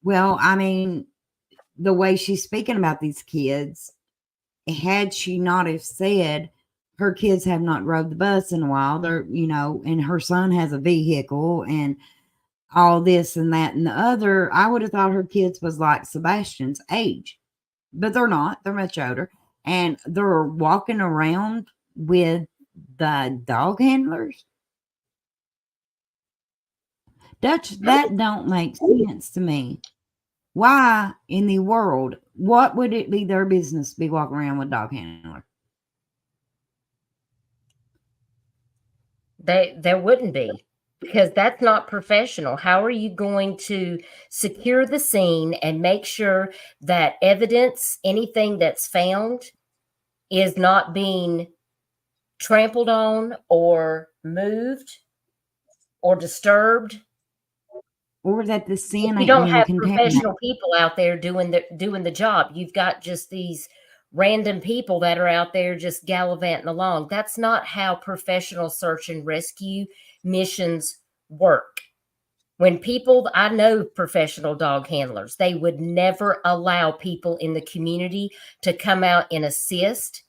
Well, I mean, the way she's speaking about these kids, had she not have said her kids have not rode the bus in a while, they're, you know, and her son has a vehicle and all this and that and the other, I would have thought her kids was like Sebastian's age, but they're not. They're much older. And they're walking around with the dog handlers. That don't make sense to me. Why in the world what would it be their business to be walking around with a dog handler? There wouldn't be, because that's not professional. How are you going to secure the scene and make sure that evidence, anything that's found, is not being trampled on or moved or disturbed? Or that the scene You ain't don't being have contaminated? professional people out there doing the job. You've got just these random people that are out there just gallivanting along. That's not how professional search and rescue missions work. When people, I know professional dog handlers, they would never allow people in the community to come out and assist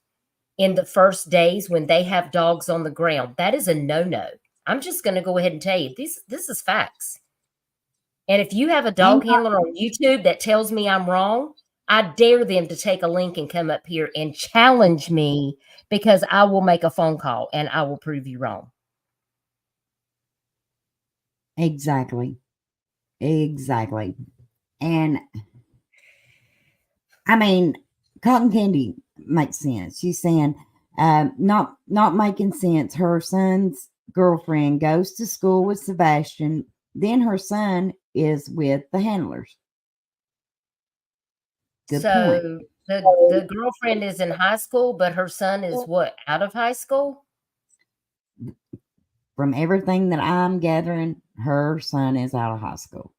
in the first days when they have dogs on the ground. That is a no-no. I'm just going to go ahead and tell you, this is facts. And if you have a dog handler on YouTube that tells me I'm wrong, I dare them to take a link and come up here and challenge me, because I will make a phone call and I will prove you wrong. Exactly. And I mean, Cotton Candy makes sense. She's saying, not making sense. Her son's girlfriend goes to school with Sebastian. Then her son is with the handlers. Good point. The girlfriend is in high school, but her son is what, out of high school? From everything that I'm gathering, her son is out of high school.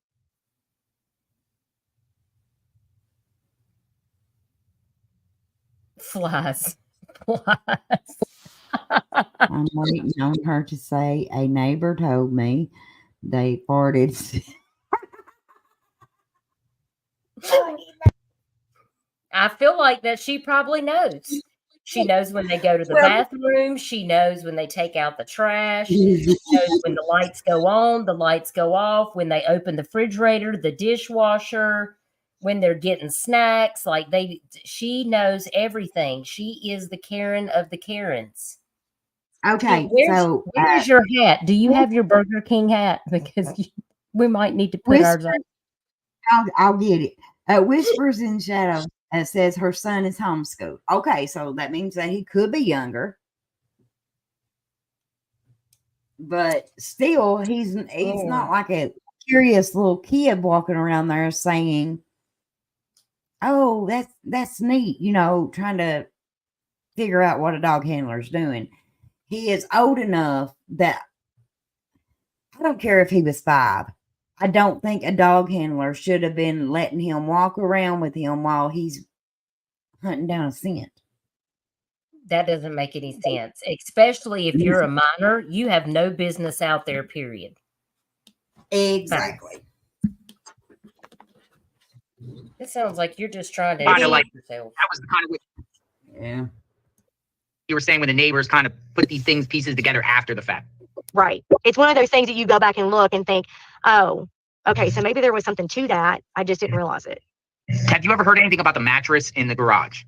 Flies. I'm waiting on her to say, a neighbor told me they farted. I feel like that she probably knows. She knows when they go to the bathroom. She knows when they take out the trash. She knows when the lights go on, the lights go off, when they open the refrigerator, the dishwasher, when they're getting snacks. Like she knows everything. She is the Karen of the Karens. Okay, where's your hat? Do you have your Burger King hat? Because we might need to put ours on. I'll get it. Whispers in Shadow says her son is homeschooled. Okay, so that means that he could be younger, but still, he's not like a curious little kid walking around there saying, "Oh, that's neat," trying to figure out what a dog handler's doing. He is old enough that I don't care if he was 5. I don't think a dog handler should have been letting him walk around with him while he's hunting down a scent. That doesn't make any sense, especially if you're a minor. You have no business out there, period. Exactly. It sounds like you're just trying to kind of like yourself. That was the kind of what Yeah. you were saying when the neighbors kind of put these pieces together after the fact. Right. It's one of those things that you go back and look and think, oh, okay, so maybe there was something to that. I just didn't realize it. Have you ever heard anything about the mattress in the garage?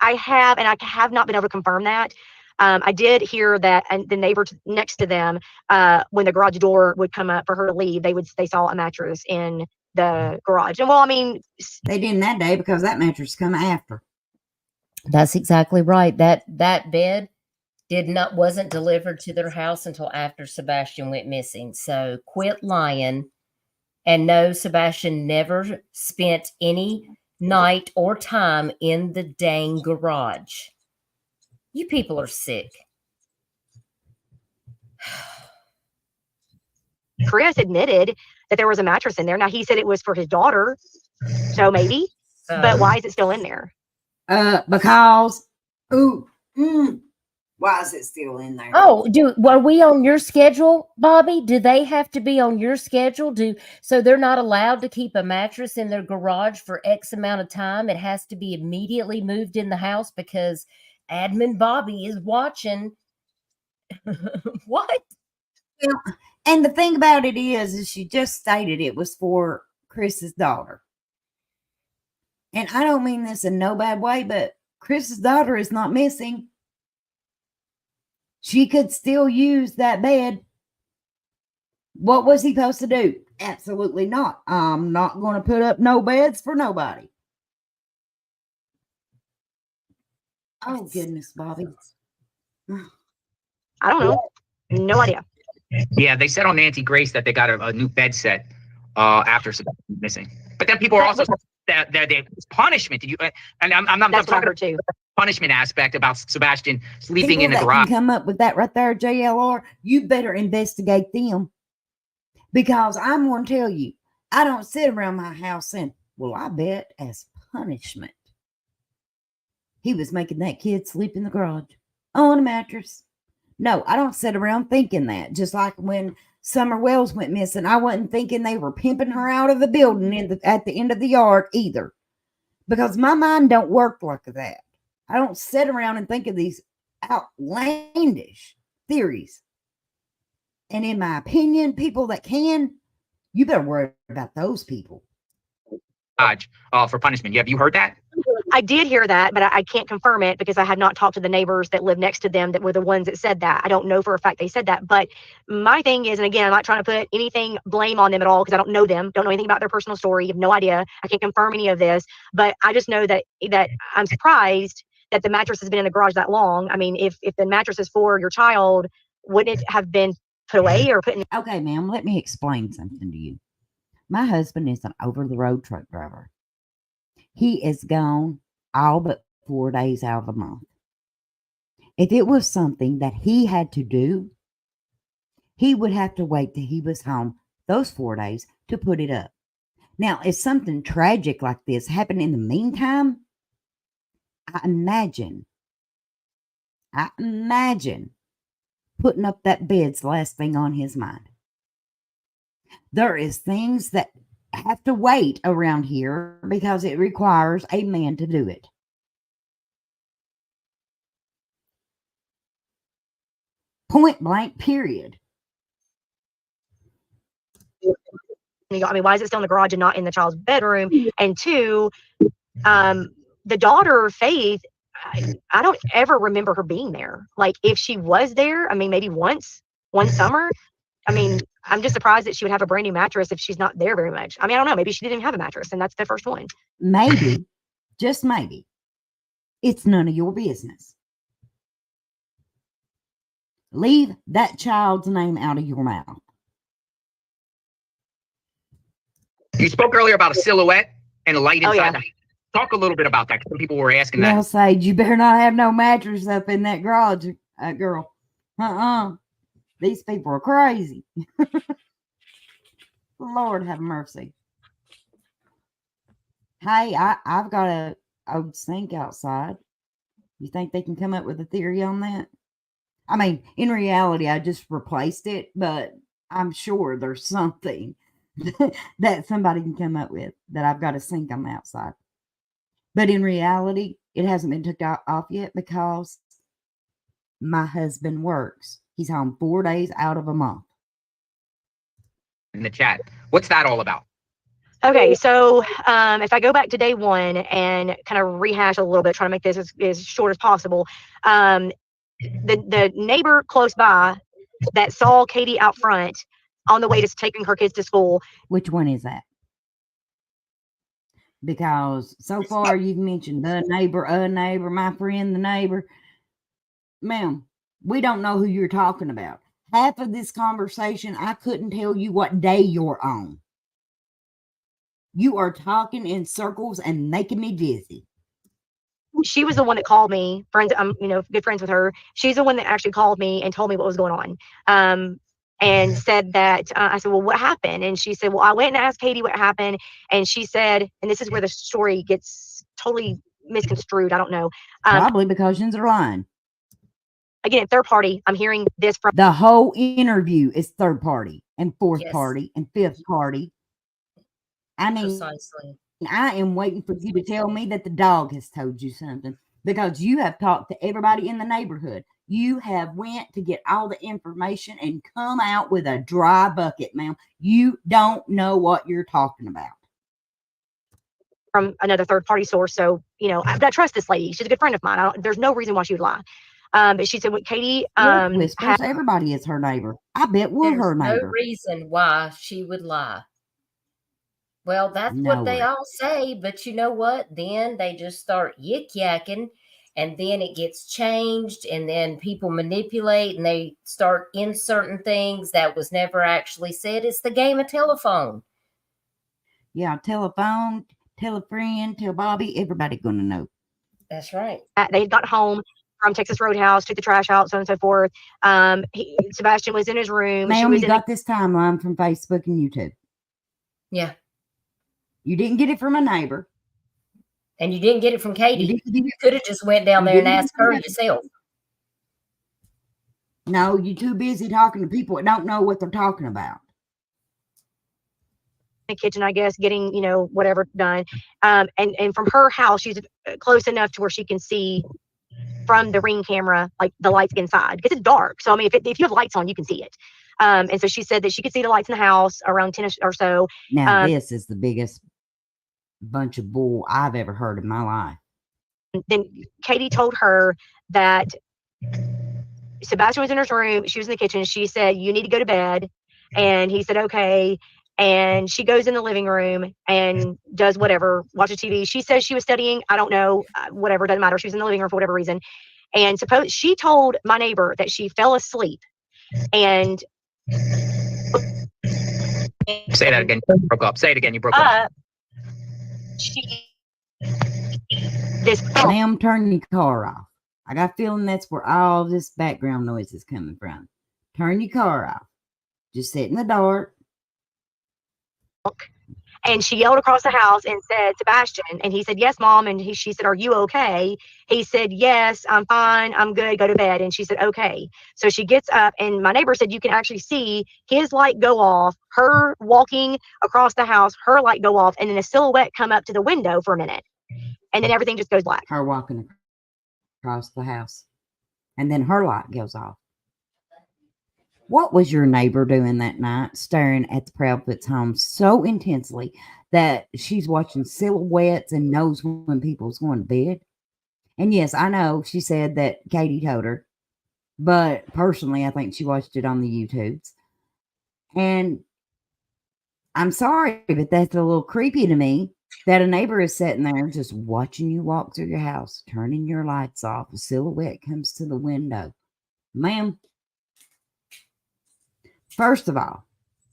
I have, and I have not been able to confirm that. I did hear that, and the neighbor next to them, when the garage door would come up for her to leave, they saw a mattress in the garage. And well, I mean, they didn't that day because that mattress come after. That's exactly right. That bed wasn't delivered to their house until after Sebastian went missing. So quit lying. And no, Sebastian never spent any night or time in the dang garage. You people are sick. Chris admitted that there was a mattress in there. Now he said it was for his daughter. So maybe, but why is it still in there? Because, why is it still in there? Oh, were we on your schedule, Bobbi? Do they have to be on your schedule? So they're not allowed to keep a mattress in their garage for X amount of time? It has to be immediately moved in the house because admin Bobbi is watching. What? Yeah. And the thing about it is she just stated it was for Chris's daughter. And I don't mean this in no bad way, but Chris's daughter is not missing. She could still use that bed. What was he supposed to do? Absolutely not. I'm not going to put up no beds for nobody. Oh, goodness, Bobby. I don't know. No idea. Yeah, they said on Nancy Grace that they got a new bed set after Sebastian missing. But then people are also that they punishment. Did you? And I'm That's what I talking heard too. punishment aspect about Sebastian sleeping People in the that garage. can come up with that right there, JLR, you better investigate them. Because I'm going to tell you, I don't sit around my house saying, well, I bet as punishment, he was making that kid sleep in the garage on a mattress. No, I don't sit around thinking that. Just like when Summer Wells went missing, I wasn't thinking they were pimping her out of the building at the end of the yard either. Because my mind don't work like that. I don't sit around and think of these outlandish theories. And in my opinion, people that can, you better worry about those people. For punishment. Have you heard that? I did hear that, but I can't confirm it because I had not talked to the neighbors that live next to them that were the ones that said that. I don't know for a fact they said that. But my thing is, and again, I'm not trying to put anything blame on them at all because I don't know them, don't know anything about their personal story, have no idea. I can't confirm any of this, but I just know that I'm surprised that the mattress has been in the garage that long. I mean, if the mattress is for your child, wouldn't it have been put away or put in? Okay, ma'am, let me explain something to you. My husband is an over-the-road truck driver. He is gone all but 4 days out of a month. If it was something that he had to do, he would have to wait till he was home those 4 days to put it up. Now, if something tragic like this happened in the meantime, I imagine putting up that bed's the last thing on his mind. There is things that have to wait around here because it requires a man to do it. Point blank, period. I mean, why is it still in the garage and not in the child's bedroom? And two, the daughter, Faith, I don't ever remember her being there. Like, if she was there, I mean, maybe one summer. I mean, I'm just surprised that she would have a brand new mattress if she's not there very much. I mean, I don't know. Maybe she didn't even have a mattress, and that's the first one. Maybe, just maybe, it's none of your business. Leave that child's name out of your mouth. You spoke earlier about a silhouette and a light inside. Yeah. Talk a little bit about that. Some people were asking Well, that. Sage, you better not have no mattress up in that garage, girl. These people are crazy. Lord have mercy. Hey, I've got a old sink outside. You think they can come up with a theory on that? I mean, in reality, I just replaced it, but I'm sure there's something that somebody can come up with that I've got a sink on the outside. But in reality, it hasn't been took off yet because my husband works. He's home 4 days out of a month. In the chat. What's that all about? Okay, so if I go back to day one and kind of rehash a little bit, trying to make this as short as possible, the neighbor close by that saw Katie out front on the way to taking her kids to school. Which one is that? Because so far you've mentioned a neighbor, my friend, the neighbor. Ma'am, we don't know who you're talking about. Half of this conversation, I couldn't tell you what day you're on. You are talking in circles and making me dizzy. She was the one that called me. Friends, I'm good friends with her. She's the one that actually called me and told me what was going on. And said that I said, well, what happened? And she said, well, I went and asked Katie what happened. And she said, and this is where the story gets totally misconstrued. I don't know. Probably because you're lying. Again, third party. I'm hearing this from the whole interview is third party and fourth party and fifth party. I mean, Precisely. I am waiting for you to tell me that the dog has told you something because you have talked to everybody in the neighborhood. You have went to get all the information and come out with a dry bucket, ma'am. You don't know what you're talking about. From another third party source. So, I trust this lady. She's a good friend of mine. There's no reason why she would lie. But she said, when Katie whispers, everybody is her neighbor. I bet we're her neighbor. No reason why she would lie. Well, that's what they all say, but you know what? Then they just start yik-yakking and then it gets changed, and then people manipulate and they start inserting things that was never actually said. It's the game of telephone. Yeah, tell a phone, tell a friend, tell Bobby. Everybody gonna know. That's right. They got home from Texas Roadhouse, took the trash out, so on and so forth. Sebastian was in his room. She Ma'am, was you got this timeline from Facebook and YouTube. Yeah. You didn't get it from a neighbor. And you didn't get it from Katie. You could have just went down there and asked her yourself. No, you're too busy talking to people that don't know what they're talking about. the kitchen, I guess, getting, whatever done. And from her house, she's close enough to where she can see from the Ring camera, like the lights inside, because it's dark. So, I mean, if you have lights on, you can see it. And so she said that she could see the lights in the house around 10 or so. Now, this is the biggest bunch of bull I've ever heard in my life. Then Katie told her that Sebastian was in her room. She was in the kitchen. She said, "You need to go to bed." And he said, "Okay." And she goes in the living room and does whatever, watches TV. She says she was studying. I don't know, whatever, doesn't matter. She was in the living room for whatever reason. And she told my neighbor that she fell asleep. And say that again. You broke up. Say it again. You broke up. Ma'am, turn your car off. I got a feeling that's where all this background noise is coming from. Turn your car off. Just sit in the dark. And she yelled across the house and said, "Sebastian." And he said, "Yes, Mom." And she said, "Are you okay?" He said, "Yes, I'm fine. I'm good. Go to bed." And she said, "Okay." So she gets up, and my neighbor said you can actually see his light go off, her walking across the house, her light go off, and then a silhouette come up to the window for a minute. And then everything just goes black. Her walking across the house. And then her light goes off. What was your neighbor doing that night, staring at the Proudfoots home so intensely that she's watching silhouettes and knows when people's going to bed? And yes, I know she said that Katie told her, but personally, I think she watched it on the YouTubes. And I'm sorry, but that's a little creepy to me that a neighbor is sitting there just watching you walk through your house, turning your lights off. A silhouette comes to the window. Ma'am, first of all,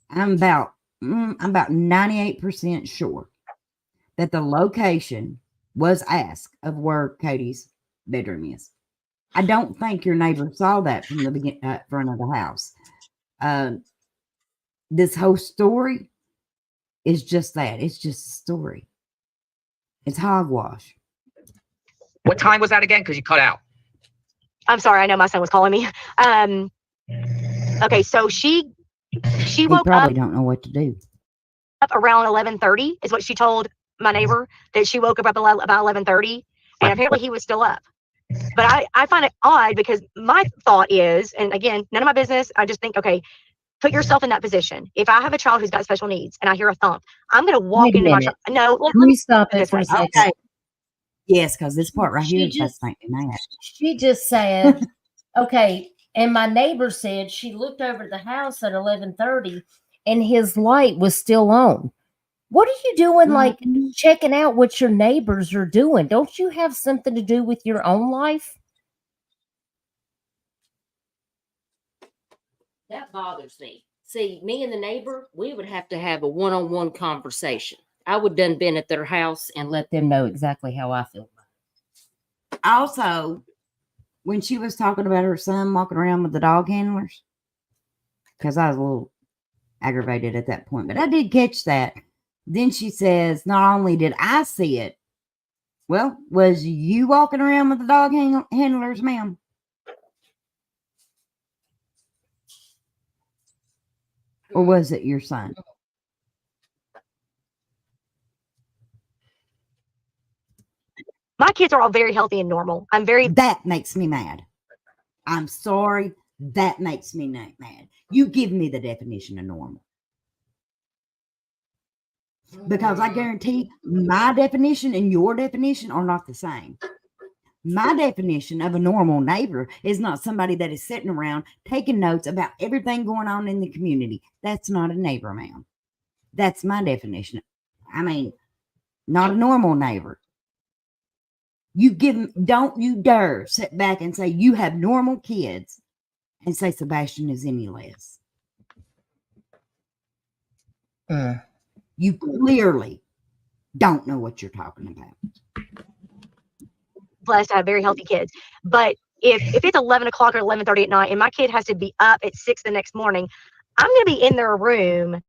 I'm about 98% sure that the location was asked of where Katie's bedroom is. I don't think your neighbor saw that from the front of the house. This whole story is just that. It's just a story. It's hogwash. What time was that again? Because you cut out. I'm sorry. I know my son was calling me. Okay, so she woke probably up. Don't know what to do. Up around 11:30 is what she told my neighbor, that she woke up about 11:30, and apparently he was still up. But I find it odd, because my thought is, and again, none of my business. I just think, okay, put yourself in that position. If I have a child who's got special needs and I hear a thump, I'm going to walk into my shop. No, let me stop it for a second. Okay. Yes, because this part right here is just mad. She just said, okay, and my neighbor said she looked over the house at 11:30 and his light was still on. What are you doing, like checking out what your neighbors are doing? Don't you have something to do with your own life? That bothers me. See, me and the neighbor, we would have to have a one-on-one conversation. I would done been at their house and let them know exactly how I feel. Also, when she was talking about her son walking around with the dog handlers, because I was a little aggravated at that point, but I did catch that. Then she says, not only did I see it, well, was you walking around with the dog handlers, ma'am? Or was it your son? My kids are all very healthy and normal. That makes me mad. I'm sorry. That makes me mad. You give me the definition of normal. Because I guarantee my definition and your definition are not the same. My definition of a normal neighbor is not somebody that is sitting around taking notes about everything going on in the community. That's not a neighbor, ma'am. That's my definition. I mean, not a normal neighbor. Don't you dare sit back and say you have normal kids and say Sebastian is any less. You clearly don't know what you're talking about. Blessed to have very healthy kids. But if it's 11 o'clock or 11:30 at night and my kid has to be up at 6 the next morning, I'm going to be in their room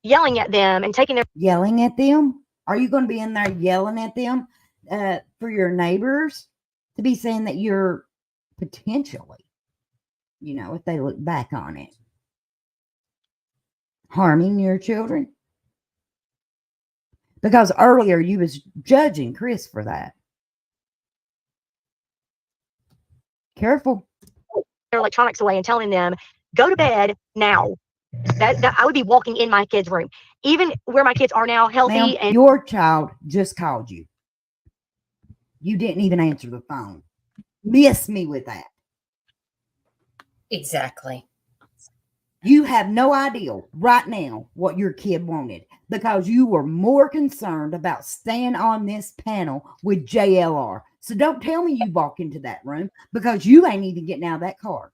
yelling at them and taking their... Yelling at them? Are you going to be in there yelling at them for your neighbors to be saying that you're potentially, if they look back on it, harming your children? Because earlier you was judging Chris for that. Careful. Their electronics away and telling them, go to bed now. That I would be walking in my kids' room. Even where my kids are now, healthy. And your child just called you. You didn't even answer the phone. Miss me with that. Exactly. You have no idea right now what your kid wanted because you were more concerned about staying on this panel with JLR. So don't tell me you walk into that room because you ain't even getting out of that car.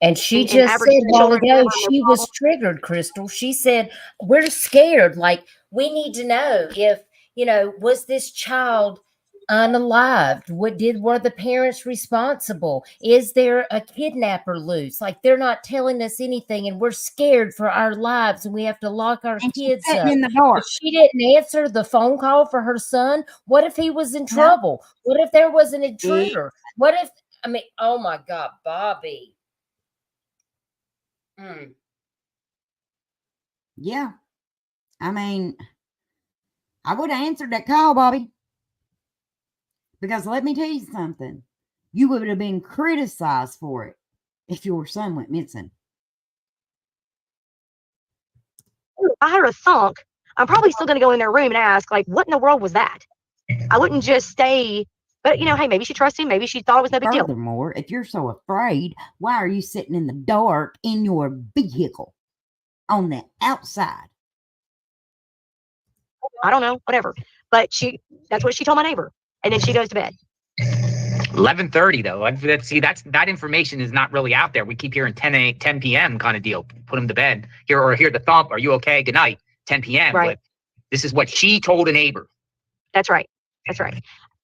And she just said a while ago she was triggered, Crystal. She said, we're scared. Like, we need to know if, was this child unalived? Were the parents responsible? Is there a kidnapper loose? Like, they're not telling us anything and we're scared for our lives and we have to lock our kids up. In the dark. But she didn't answer the phone call for her son. What if he was in trouble? What if there was an intruder? What if, oh my God, Bobbi. Yeah. I would have answered that call, Bobbi. Because let me tell you something. You would have been criticized for it if your son went missing. I heard a thunk. I'm probably still going to go in their room and ask, like, what in the world was that? I wouldn't just stay. But, hey, maybe she trusts him. Maybe she thought it was no big deal. Furthermore, if you're so afraid, why are you sitting in the dark in your vehicle on the outside? I don't know, whatever. But that's what she told my neighbor. And then she goes to bed. 11:30 though. That information is not really out there. We keep hearing 10 p.m. kind of deal. Put him to bed. Hear the thump. Are you okay? Good night. 10 p.m. Right. But this is what she told a neighbor. That's right.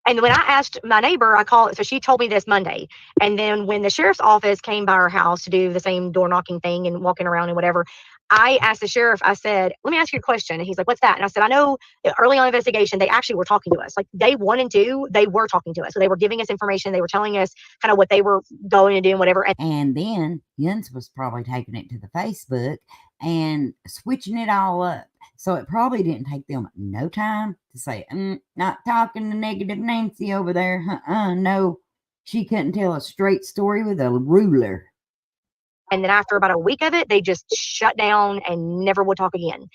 And when I asked my neighbor, I called, so she told me this Monday. And then when the sheriff's office came by our house to do the same door knocking thing and walking around and whatever, I asked the sheriff, I said, let me ask you a question. And he's like, what's that? And I said, I know early on investigation, they actually were talking to us. Like day 1 and 2, they were talking to us. So they were giving us information. They were telling us kind of what they were going to do and whatever. And then Jens was probably taking it to the Facebook and switching it all up. So it probably didn't take them no time to say, not talking to negative Nancy over there. No, she couldn't tell a straight story with a ruler. And then after about a week of it, they just shut down and never would talk again.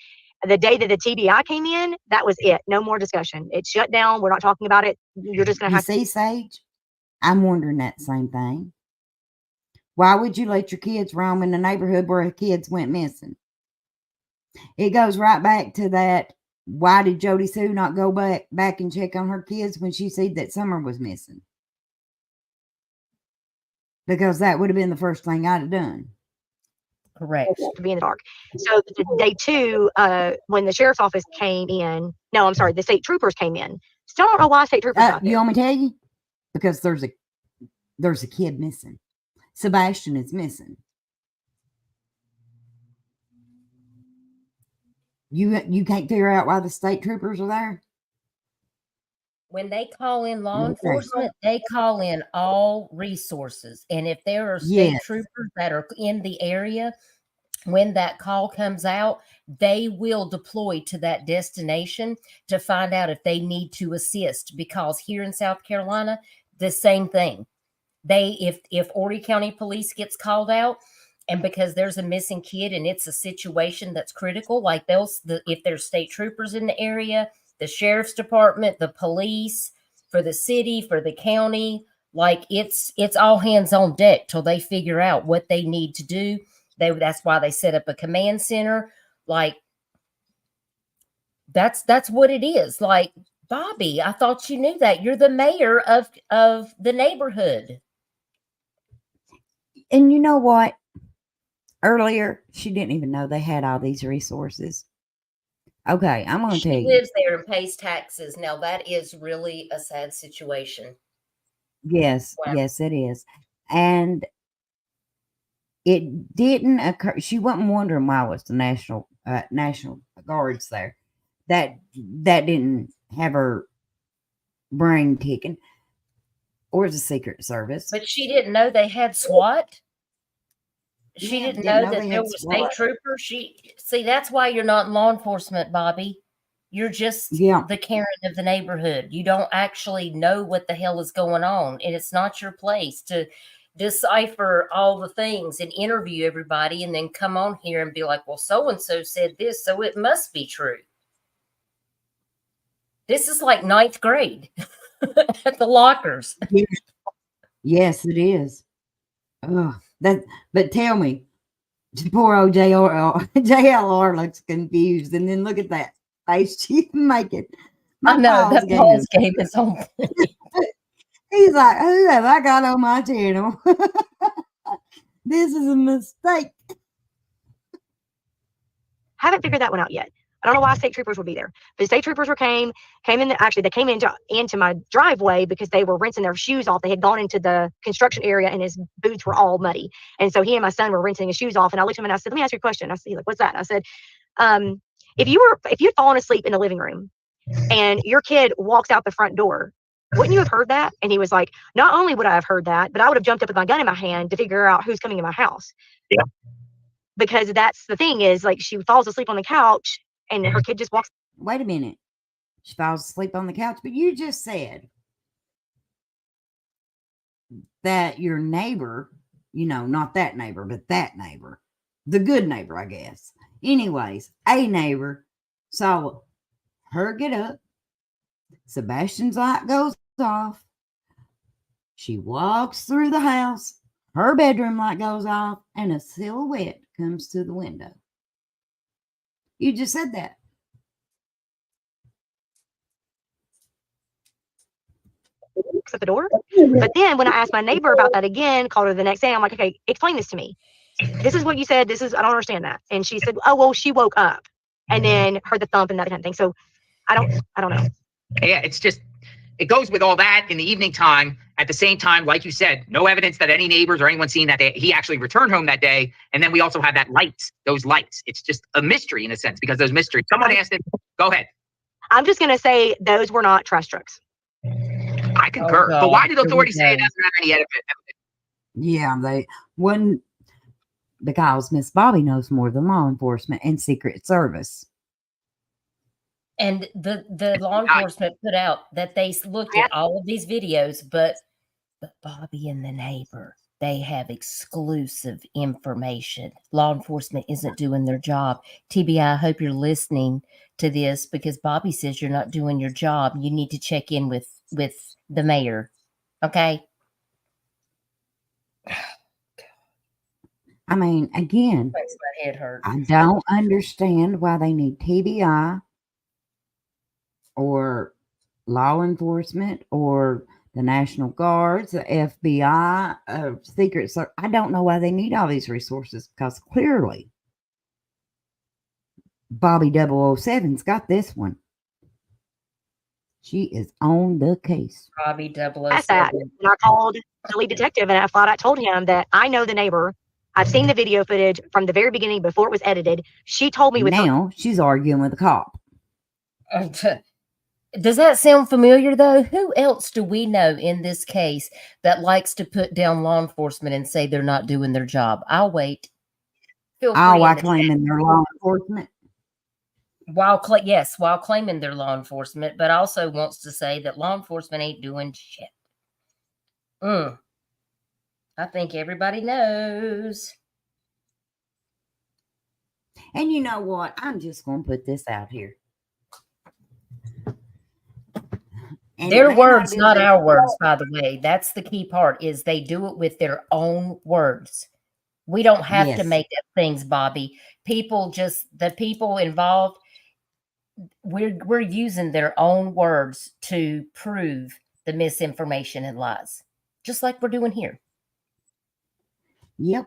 The day that the TBI came in, that was it. No more discussion. It shut down. We're not talking about it. You're just going to have to see, Sage? I'm wondering that same thing. Why would you let your kids roam in the neighborhood where kids went missing? It goes right back to that. Why did Jody Sue not go back and check on her kids when she said that Summer was missing? Because that would have been the first thing I'd have done. Correct. To be in the dark. So day 2, when the sheriff's office came in, the state troopers came in. Still don't know why state troopers got there. You want me to tell you? Because there's a kid missing. Sebastian is missing. You can't figure out why the state troopers are there? When they call in law enforcement, they call in all resources. And if there are state troopers that are in the area, when that call comes out, they will deploy to that destination to find out if they need to assist. Because here in South Carolina, the same thing. If Horry County Police gets called out, and because there's a missing kid and it's a situation that's critical, like if there's state troopers in the area, the sheriff's department, the police, for the city, for the county, like it's all hands on deck till they figure out what they need to do. That's why they set up a command center. Like that's what it is. Like Bobbi, I thought you knew that. You're the mayor of the neighborhood. And you know what? Earlier, she didn't even know they had all these resources. Okay, I'm going to tell She you. lives there and pays taxes. Now, that is really a sad situation. Yes, Wow. yes, it is. And it didn't occur. She wasn't wondering why was the National Guards there. That didn't have her brain kicking, or the Secret Service. But she didn't know they had SWAT. She Yeah, didn't didn't know know that they there had was SWAT. state troopers. See, that's why you're not in law enforcement, Bobbi. You're just Yeah. the Karen of the neighborhood. You don't actually know what the hell is going on, and it's not your place to decipher all the things and interview everybody and then come on here and be like, well, so and so said this, so it must be true. This is like 9th grade at the lockers. Yes, it is. But tell me, poor old JLR looks confused, and then look at that face she's making. I know that Paul's game is on. He's like, who have I got on my channel? This is a mistake. Haven't figured that one out yet. I don't know why state troopers would be there. But state troopers came in. Actually, they came into my driveway because they were rinsing their shoes off. They had gone into the construction area and his boots were all muddy. And so he and my son were rinsing his shoes off. And I looked at him and I said, let me ask you a question. I said, like, what's that? And I said, if you'd fallen asleep in the living room and your kid walks out the front door, wouldn't you have heard that? And he was like, not only would I have heard that, but I would have jumped up with my gun in my hand to figure out who's coming in my house. Yeah. Because that's the thing is, like, she falls asleep on the couch and her kid just walks. Wait a minute. She falls asleep on the couch, but you just said that your neighbor, not that neighbor, but that neighbor, the good neighbor, I guess. Anyways, a neighbor saw her get up. Sebastian's light goes off. She walks through the house. Her bedroom light goes off, and a silhouette comes to the window. You just said that. At the door. But then when I asked my neighbor about that again, called her the next day, I'm like, okay, explain this to me. This is what you said. I don't understand that. And she said, oh, well, she woke up and then heard the thump and that kind of thing. So I don't know. Yeah, it's just, it goes with all that in the evening time. At the same time, like you said, no evidence that any neighbors or anyone seen that he actually returned home that day. And then we also have those lights. It's just a mystery in a sense, because those mysteries. Someone asked it. Go ahead. I'm just going to say those were not trash trucks. I concur. But why did authorities say it doesn't have any evidence? Yeah, they wouldn't, because Miss Bobbi knows more than law enforcement and Secret Service. And the law enforcement put out that they looked at all of these videos, but Bobbi and the neighbor, they have exclusive information. Law enforcement isn't doing their job. TBI, I hope you're listening to this, because Bobbi says you're not doing your job. You need to check in with the mayor. Okay? I mean, again, Makes my head hurt. I don't understand why they need TBI or law enforcement or the National Guards, the FBI, Secret Service. I don't know why they need all these resources, because clearly Bobbi 007's got this one. She is on the case. Bobbi 007. That's that. And I called the lead detective and I flat out told him that I know the neighbor. I've seen the video footage from the very beginning before it was edited. She told me She's arguing with a cop. Does that sound familiar, though? Who else do we know in this case that likes to put down law enforcement and say they're not doing their job? I'll wait. While claiming their law enforcement? While claiming their law enforcement, but also wants to say that law enforcement ain't doing shit. I think everybody knows. And you know what? I'm just going to put this out here. And their words, not our words, by the way. That's the key part, is they do it with their own words. We don't have to make up things, Bobbi. The people involved, we're using their own words to prove the misinformation and lies, just like we're doing here. Yep.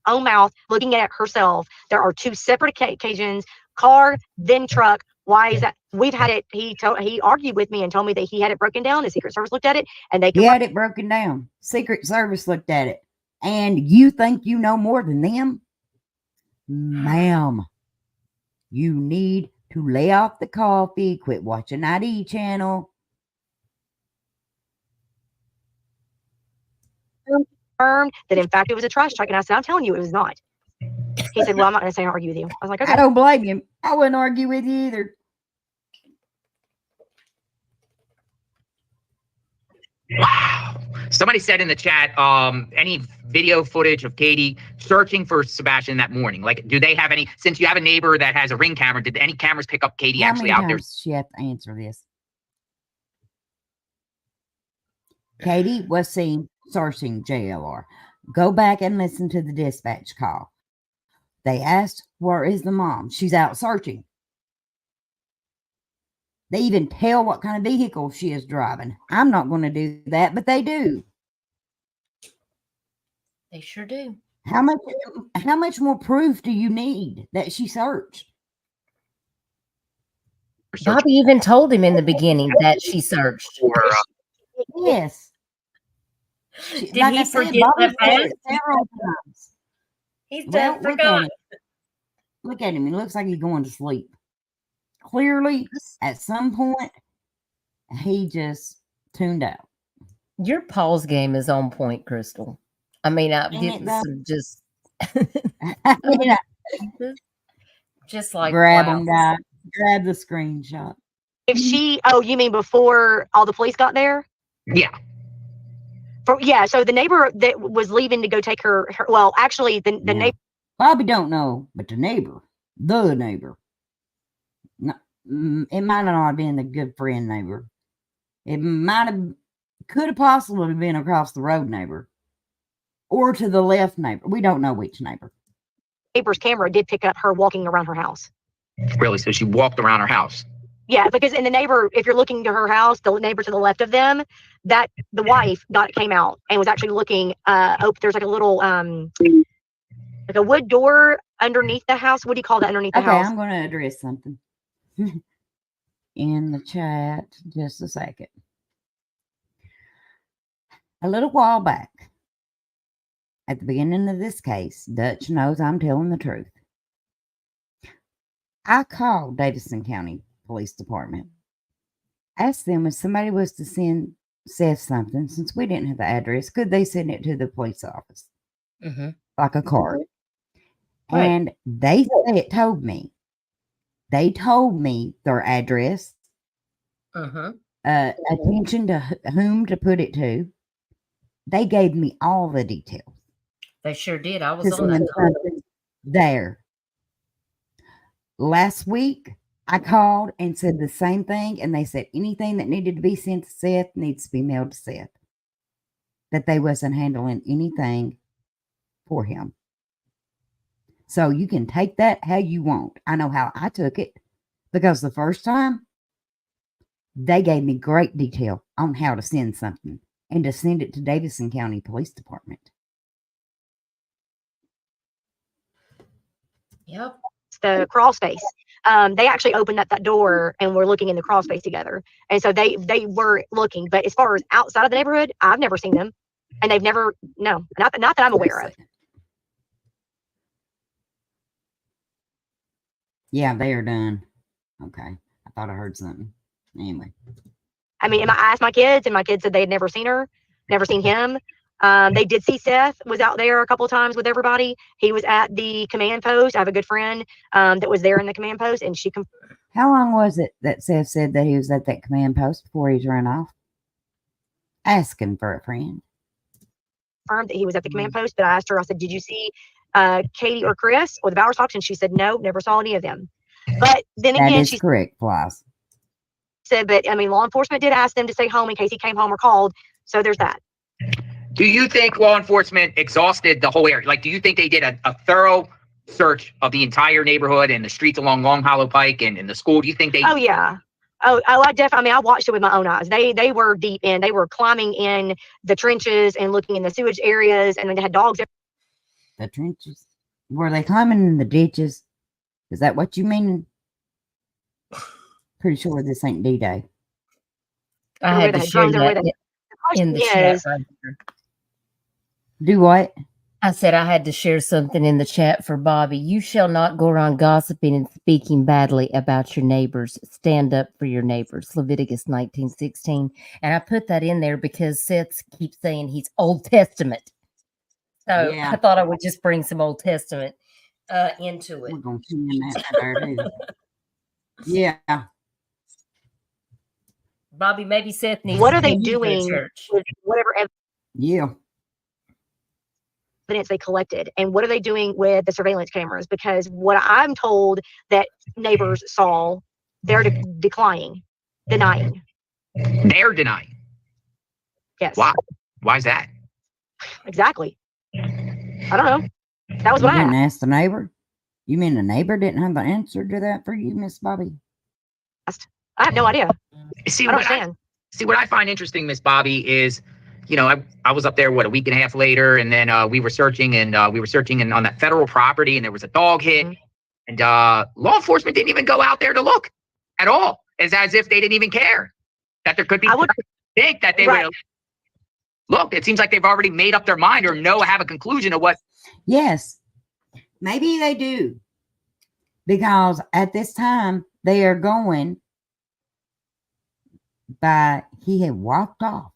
Own mouth, looking at it herself. There are two separate occasions, car, then truck. Why is that? We've had it. He argued with me and told me that he had it broken down. The Secret Service looked at it and they He had it broken down. Secret Service looked at it. And you think you know more than them? Ma'am, you need to lay off the coffee, quit watching ID channel. confirmed that in fact it was a trash truck, and I said, I'm telling you it was not. He said, well, I'm not going to say argue with you. I was like, okay. I don't blame him. I wouldn't argue with you either. Wow. Somebody said in the chat, any video footage of Katie searching for Sebastian that morning? Like, do they have any, since you have a neighbor that has a Ring camera, did any cameras pick up Katie actually out there? She have to answer this. Katie was seen searching JLR. Go back and listen to the dispatch call. They asked, where is the mom? She's out searching. They even tell what kind of vehicle she is driving. I'm not going to do that, but they do. They sure do. How much more proof do you need that she searched? Bobbi even told him in the beginning that she searched. Yes. Did he forget that fast? Several times. He's done forgot. Look at him. He looks like he's going to sleep. Clearly, at some point, he just tuned out. Your pause game is on point, Crystal. I mean, I'm getting some just, just like grab wow. him, guy. Grab the screenshot. If she, oh, you mean before all the police got there? Yeah. So the neighbor that was leaving to go take her well, actually, the neighbor. Bobbi don't know, but the neighbor. No, it might not have been the good friend neighbor. It could have possibly been across the road neighbor or to the left neighbor. We don't know which neighbor. Neighbor's camera did pick up her walking around her house. Really? So she walked around her house? Yeah, because in the neighbor, if you're looking to her house, the neighbor to the left of them, that the wife came out and was actually looking. There's like a little like a wood door underneath the house. What do you call that underneath the house? Okay, I'm going to address something in the chat. Just a second. A little while back, at the beginning of this case, Dutch knows I'm telling the truth. I called Davidson County Police Department, asked them if somebody was to send Seth something, since we didn't have the address, could they send it to the police office? Mm-hmm. Like a card. Right. And they told me their address, attention to whom to put it to. They gave me all the details. They sure did. I was on that there. Last week, I called and said the same thing, and they said anything that needed to be sent to Seth needs to be mailed to Seth. That they wasn't handling anything for him. So you can take that how you want. I know how I took it, because the first time, they gave me great detail on how to send something and to send it to Davidson County Police Department. Yep. The crawl space. They actually opened up that door and were looking in the crawl space together. And so they were looking. But as far as outside of the neighborhood, I've never seen them. And they've never, no, not that I'm aware of. Yeah, they are done. Okay. I thought I heard something. Anyway. I mean, I asked my kids, and my kids said they had never seen her, never seen him. They did see Seth was out there a couple of times with everybody. He was at the command post. I have a good friend that was there in the command post, and she. How long was it that Seth said that he was at that command post before he's run off? Asking for a friend. Confirmed that he was at the command post, but I asked her. I said, "Did you see Katie or Chris or the Bowers Hawks?" And she said, "No, never saw any of them." But then again, she's correct, Flies. Said, but I mean, law enforcement did ask them to stay home in case he came home or called. So there's that. Do you think law enforcement exhausted the whole area? Like, do you think they did a thorough search of the entire neighborhood and the streets along Long Hollow Pike and the school? Do you think they? Oh yeah. I definitely. I mean, I watched it with my own eyes. They were deep in. They were climbing in the trenches and looking in the sewage areas, and they had dogs. The trenches? Were they climbing in the ditches? Is that what you mean? Pretty sure this ain't D-Day. I had to share that in the chat right here. Do what? I said I had to share something in the chat for Bobbi. You shall not go around gossiping and speaking badly about your neighbors. Stand up for your neighbors. Leviticus 19:16. And I put that in there because Seth keeps saying he's Old Testament. So Yeah. I thought I would just bring some Old Testament into it. We're going to pin that there too. Yeah. Bobbi, maybe Seth needs What to are they send you to a doing church. with whatever Yeah. evidence they collected, and what are they doing with the surveillance cameras? Because what I'm told that neighbors saw, they're denying. They're denying. Yes. Why? Why is that? Exactly. I don't know. That was You what I didn't asked. ask the neighbor? You mean the neighbor didn't have an answer to that for you, Miss Bobbi? I have no idea. See I don't understand. what I find interesting, Miss Bobbi, is, you know, I was up there, what, a week and a half later, and then we were searching on that federal property, and there was a dog hit, and law enforcement didn't even go out there to look at all. It's as if they didn't even care that there could be. I would think that they would look. It seems like they've already made up their mind or have a conclusion of what. Yes, maybe they do, because at this time they are going by he had walked off.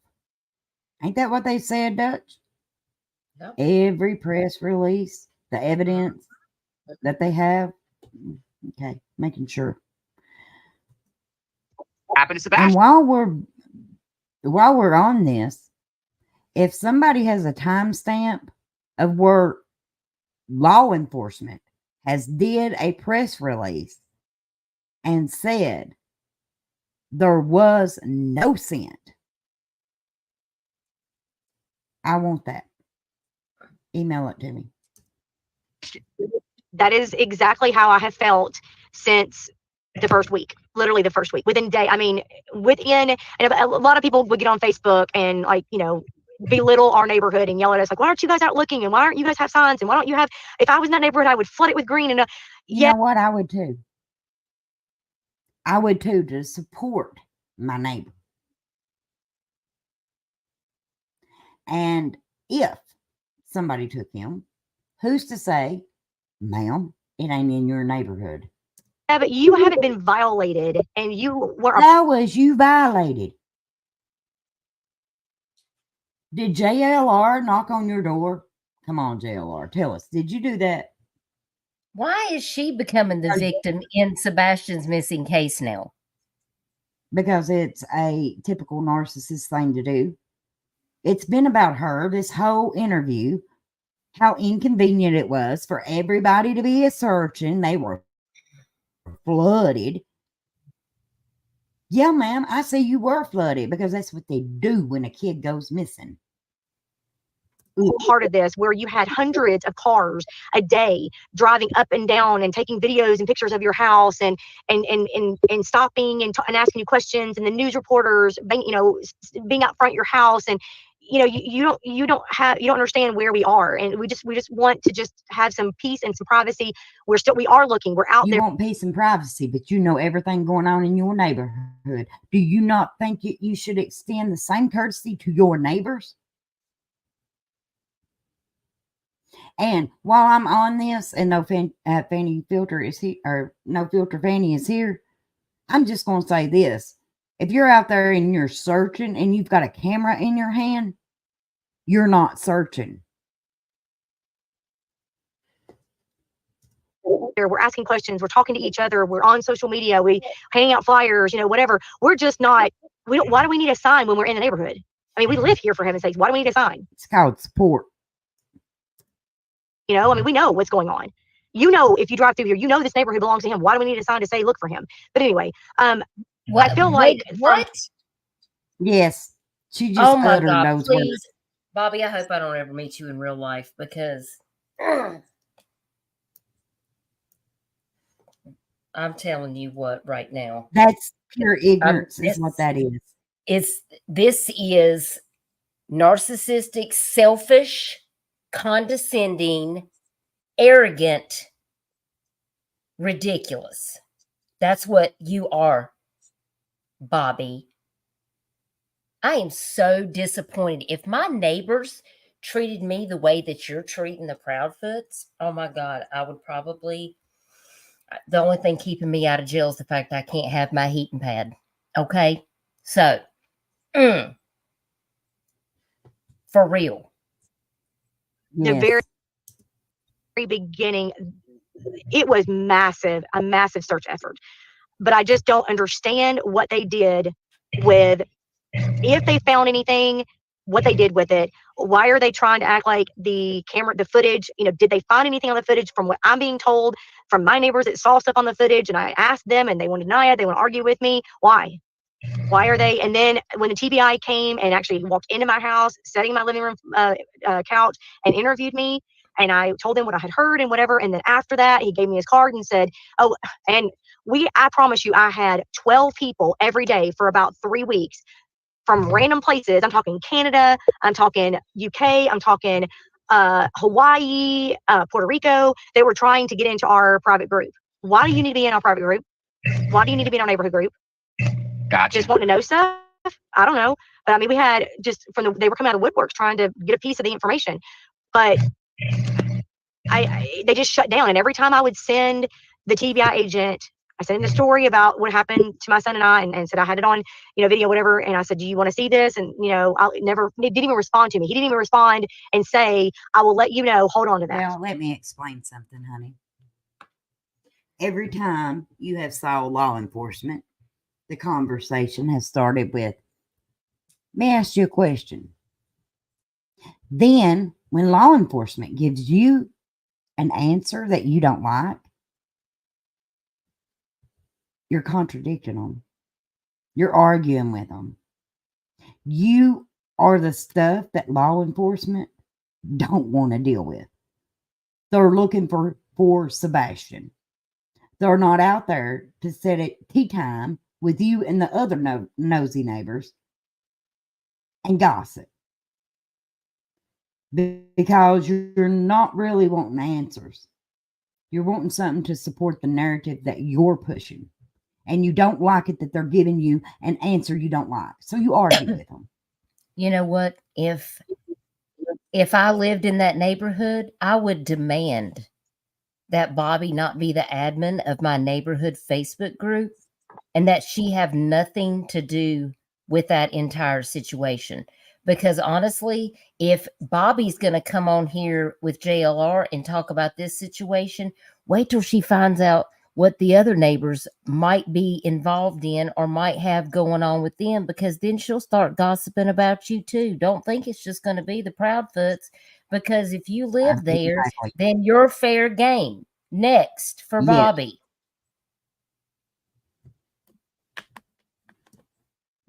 Ain't that what they said, Dutch? Yep. Every press release, the evidence that they have. Okay, making sure. Happened to Sebastian. And while we're on this, if somebody has a timestamp of where law enforcement has did a press release and said there was no scent, I want that. Email it to me. That is exactly how I have felt since the first week, literally the first week, within a day. I mean, and a lot of people would get on Facebook and, like, you know, belittle our neighborhood and yell at us like, why aren't you guys out looking? And why aren't you guys have signs? And why don't you have, if I was in that neighborhood, I would flood it with green. And you know what? I would too. I would too, to support my neighbor. And if somebody took him, who's to say, ma'am, it ain't in your neighborhood? Yeah, but you haven't been violated, and you were. How was you violated? Did JLR knock on your door? Come on, JLR, tell us. Did you do that? Why is she becoming the victim in Sebastian's missing case now? Because it's a typical narcissist thing to do. It's been about her, this whole interview, how inconvenient it was for everybody to be a searching. They were flooded. Yeah, ma'am, I see you were flooded, because that's what they do when a kid goes missing. Part of this, where you had hundreds of cars a day driving up and down and taking videos and pictures of your house and stopping and asking you questions, and the news reporters being out front of your house, and you don't understand where we are, and we just want to just have some peace and some privacy. We are looking, we're out there. You want peace and privacy, but you know everything going on in your neighborhood. Do you not think you should extend the same courtesy to your neighbors? And while I'm on this, and no Fanny Filter is here, or no filter Fanny is here, I'm just going to say this. If you're out there and you're searching and you've got a camera in your hand, you're not searching. We're asking questions, we're talking to each other, we're on social media, we handing out flyers, whatever. We're just not, why do we need a sign when we're in the neighborhood? I mean, we live here, for heaven's sakes. Why do we need a sign? It's called support. I mean, we know what's going on. If you drive through here, this neighborhood belongs to him. Why do we need a sign to say, look for him? But anyway, I feel like. What? Yes. She just uttered those please. words. Bobbi, I hope I don't ever meet you in real life, because I'm telling you what right now. That's pure ignorance is what that is. This is narcissistic, selfish, condescending, arrogant, ridiculous. That's what you are, Bobbi. I am so disappointed. If my neighbors treated me the way that you're treating the Proudfoots, oh my God, I would probably, the only thing keeping me out of jail is the fact I can't have my heating pad. Okay? So, for real. The very beginning, it was massive, a massive search effort. But I just don't understand what they did with, if they found anything, what they did with it. Why are they trying to act like the footage, did they find anything on the footage? From what I'm being told from my neighbors that saw stuff on the footage, and I asked them and they want to deny it, they want to argue with me. Why are they? And then when the TBI came and actually walked into my house, sat in my living room couch and interviewed me, and I told him what I had heard and whatever. And then after that, he gave me his card and said, oh, and I promise you, I had 12 people every day for about 3 weeks from random places. I'm talking Canada, I'm talking UK, I'm talking Hawaii, Puerto Rico. They were trying to get into our private group. Why do you need to be in our private group? Why do you need to be in our neighborhood group? Gotcha. Just wanting to know stuff? I don't know. But I mean, we had just they were coming out of the woodworks trying to get a piece of the information. But they just shut down. And every time I would send the TBI agent, I sent him the story about what happened to my son and I, and said I had it on, video, whatever. And I said, do you want to see this? And, he didn't even respond to me. He didn't even respond and say, I will let you know, hold on to that. Well, let me explain something, honey. Every time you have saw law enforcement, the conversation has started with, may I ask you a question? Then when law enforcement gives you an answer that you don't like, you're contradicting them. You're arguing with them. You are the stuff that law enforcement don't want to deal with. They're looking for Sebastian. They're not out there to sit at tea time with you and the other nosy neighbors and gossip. Because you're not really wanting answers. You're wanting something to support the narrative that you're pushing. And you don't like it that they're giving you an answer you don't like. So you argue with them. You know what? If I lived in that neighborhood, I would demand that Bobbi not be the admin of my neighborhood Facebook group and that she have nothing to do with that entire situation. Because honestly, if Bobbi's going to come on here with JLR and talk about this situation, wait till she finds out what the other neighbors might be involved in or might have going on with them, because then she'll start gossiping about you too. Don't think it's just going to be the Proudfoots, because if you live there, then you're fair game. Next for Bobbi.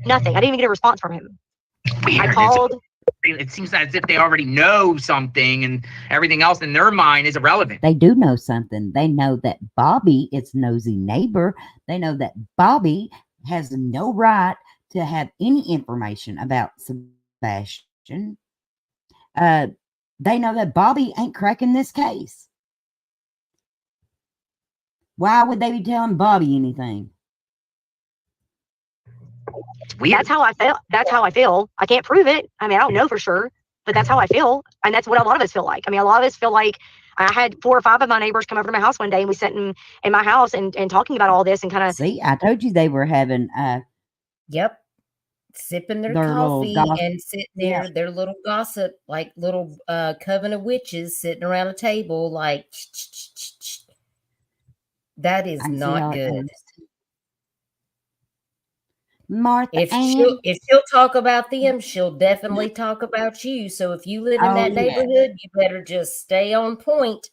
Nothing. I didn't even get a response from him. Weird. I called. It seems as if they already know something and everything else in their mind is irrelevant. They do know something. They know that Bobbi is nosy neighbor. They know that Bobbi has no right to have any information about Sebastian. They know that Bobbi ain't cracking this case. Why would they be telling Bobbi anything? Weird. That's how I felt. That's how I feel. I can't prove it. I mean, I don't know for sure, but that's how I feel. And that's what a lot of us feel like. I mean, a lot of us feel like I had 4 or 5 of my neighbors come over to my house one day and we sat in my house and talking about all this and kind of. See, I told you they were having sipping their coffee and sitting there, their little gossip, like little coven of witches sitting around a table, like that is not good. Martha, if she'll talk about them, she'll definitely talk about you. So if you live in that neighborhood, you better just stay on point,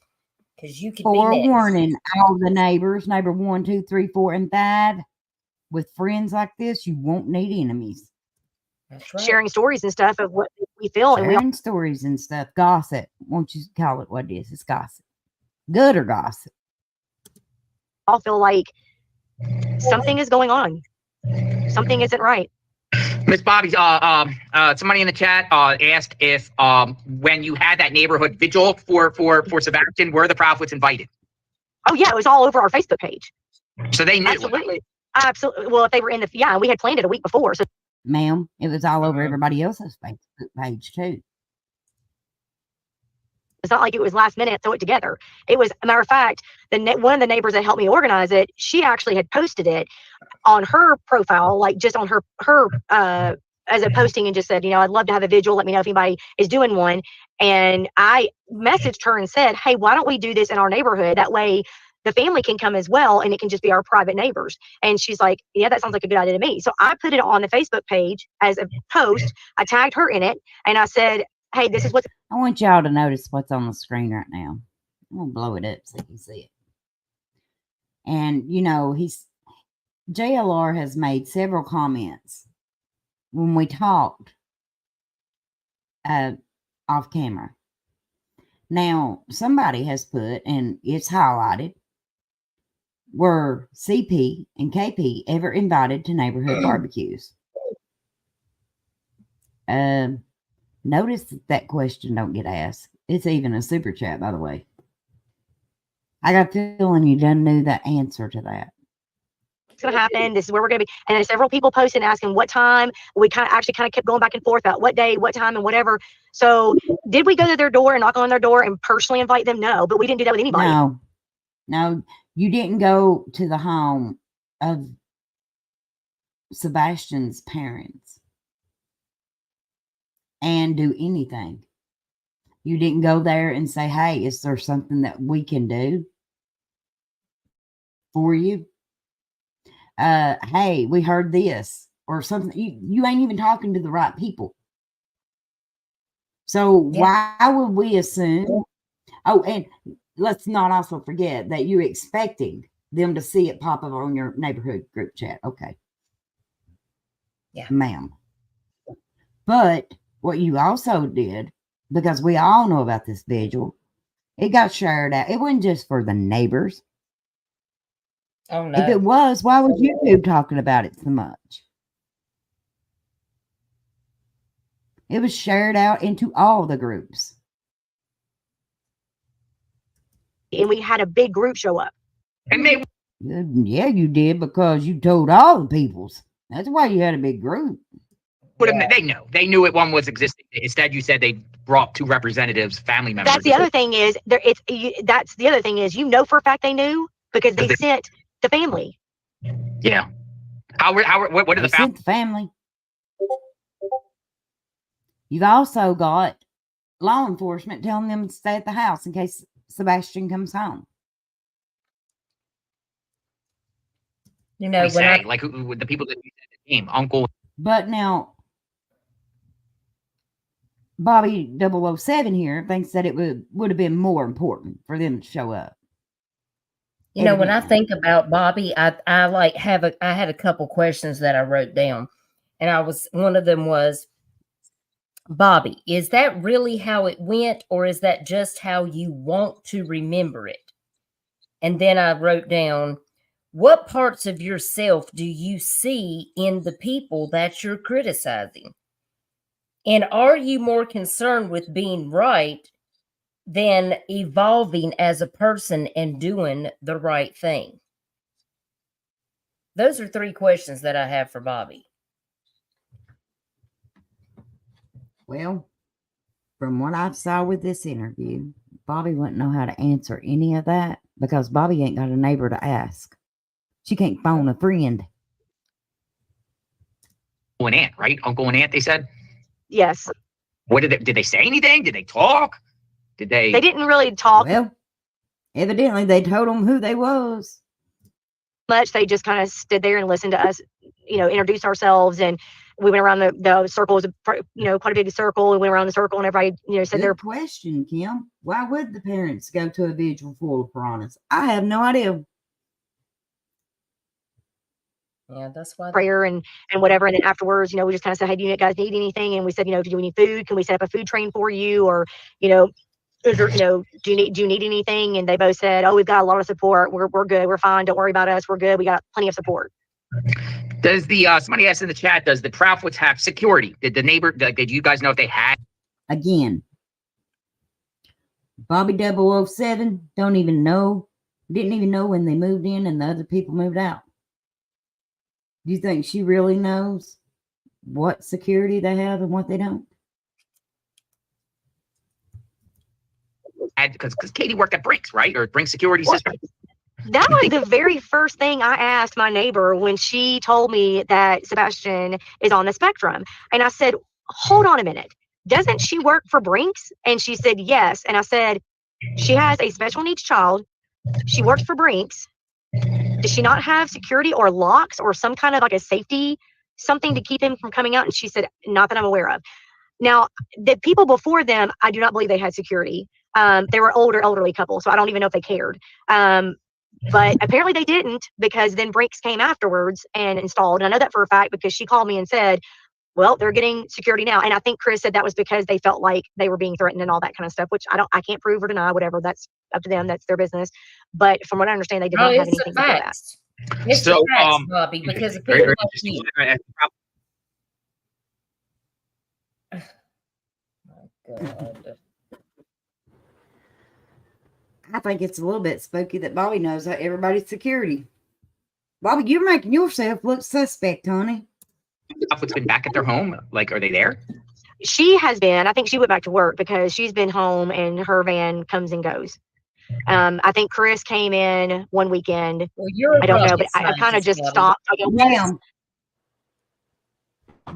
because you could be next. Forewarning all the neighbors, neighbor 1, 2, 3, 4, and 5. With friends like this, you won't need enemies. That's right. Sharing stories and stuff of what we feel. Sharing stories and stuff. Gossip. Won't you call it what it is? It's gossip. Good or gossip. all feel like something is going on. Something isn't right. Miss Bobby, somebody in the chat asked if when you had that neighborhood vigil for Sebastian, were the Profits invited? Oh yeah, it was all over our Facebook page. So they knew. Absolutely. Absolutely. Well, if they were in the, yeah, we had planned it a week before. So, Ma'am, it was all over everybody else's Facebook page too. it's not like it was last minute, throw it together. It was, a matter of fact, one of the neighbors that helped me organize it, she actually had posted it on her profile, like just on her as a posting, and just said, you know, I'd love to have a vigil. Let me know if anybody is doing one. And I messaged her and said, hey, why don't we do this in our neighborhood? That way the family can come as well, and it can just be our private neighbors. And she's like, yeah, that sounds like a good idea to me. So I put it on the Facebook page as a post. I tagged her in it, and I said, hey, this is what I want y'all to notice what's on the screen right now. I'm gonna blow it up so you can see it. And you know, JLR has made several comments when we talked off camera. Now, somebody has put, and it's highlighted, were CP and KP ever invited to neighborhood barbecues? Notice that question don't get asked. It's even a super chat, by the way. I got a feeling you done knew the answer to that. it's going to happen. This is where we're going to be. And then several people posted asking what time. We kind of kept going back and forth about what day, what time, and whatever. So did we go to their door and knock on their door and personally invite them? No, but we didn't do that with anybody. No, you didn't go to the home of Sebastian's parents and do anything. You didn't go there and say, hey, is there something that we can do for you? Hey, we heard this or something. You ain't even talking to the right people. So why would we assume? Oh, and let's not also forget that you're expecting them to see it pop up on your neighborhood group chat. Okay. Yeah. Ma'am. But what you also did, because we all know about this vigil, it got shared out. It wasn't just for the neighbors. Oh, no. If it was, why was YouTube talking about it so much? It was shared out into all the groups. And we had a big group show up. And they Yeah, you did, because you told all the peoples. That's why you had a big group. would have. They knew it. One was existing. Instead, you said they brought two representatives, family members. That's the other thing is that's the other thing is, you know, for a fact they knew because they sent the family. Yeah. What did They sent the family. You've also got law enforcement telling them to stay at the house in case Sebastian comes home. You know, say? Like who, the people that you said the name, Uncle. But now, Bobby 007 here thinks that it would have been more important for them to show up. You know, when I think about Bobby, I had a couple questions that I wrote down, and one of them was, Bobby, is that really how it went, or is that just how you want to remember it? And then I wrote down, what parts of yourself do you see in the people that you're criticizing? And are you more concerned with being right than evolving as a person and doing the right thing? Those are 3 questions that I have for Bobby. Well, from what I saw with this interview, Bobby wouldn't know how to answer any of that, because Bobby ain't got a neighbor to ask. She can't phone a friend. And aunt, right? Uncle and aunt, they said. Yes. What did they say anything? Did they talk? Did they? They didn't really talk. Well, evidently they told them who they was. Much. They just kind of stood there and listened to us, you know, introduce ourselves, and we went around the circle. It was quite a big circle. We went around the circle, and everybody, said their question, Kim. Why would the parents go to a vigil full of piranhas? I have no idea. Yeah, that's why prayer and whatever. And then afterwards, we just kind of said, hey, do you guys need anything? And we said, do you need food? Can we set up a food train for you? Or, is there, do you need anything? And they both said, oh, we've got a lot of support. We're good. We're fine. Don't worry about us. We're good. We got plenty of support. Does the somebody asked in the chat, does the Proudfoots have security? Did you guys know if they had? Again, Bobby 007 didn't even know when they moved in and the other people moved out. Do you think she really knows what security they have and what they don't? Because Katie worked at Brinks, right? Or Brinks Security System. That was the very first thing I asked my neighbor when she told me that Sebastian is on the spectrum. And I said, hold on a minute. Doesn't she work for Brinks? And she said, yes. And I said, she has a special needs child. She works for Brinks. Does she not have security or locks or some kind of like a safety, something to keep him from coming out? And she said, not that I'm aware of. Now, the people before them, I do not believe they had security. They were elderly couple, so I don't even know if they cared. But apparently they didn't, because then Brinks came afterwards and installed. And I know that for a fact because she called me and said, well, they're getting security now. And I think Chris said that was because they felt like they were being threatened and all that kind of stuff, which I can't prove or deny, whatever. That's up to them. That's their business. But from what I understand, they did not have anything before that. It's So, the facts, Bobby, because of people like you. God. I think it's a little bit spooky that Bobby knows everybody's security. Bobby, you're making yourself look suspect, honey. What's been back at their home? Like, are they there? She has been. I think she went back to work because she's been home and her van comes and goes. I think Chris came in one weekend. Well, you're I don't know, but I kind of just stopped. Ma'am,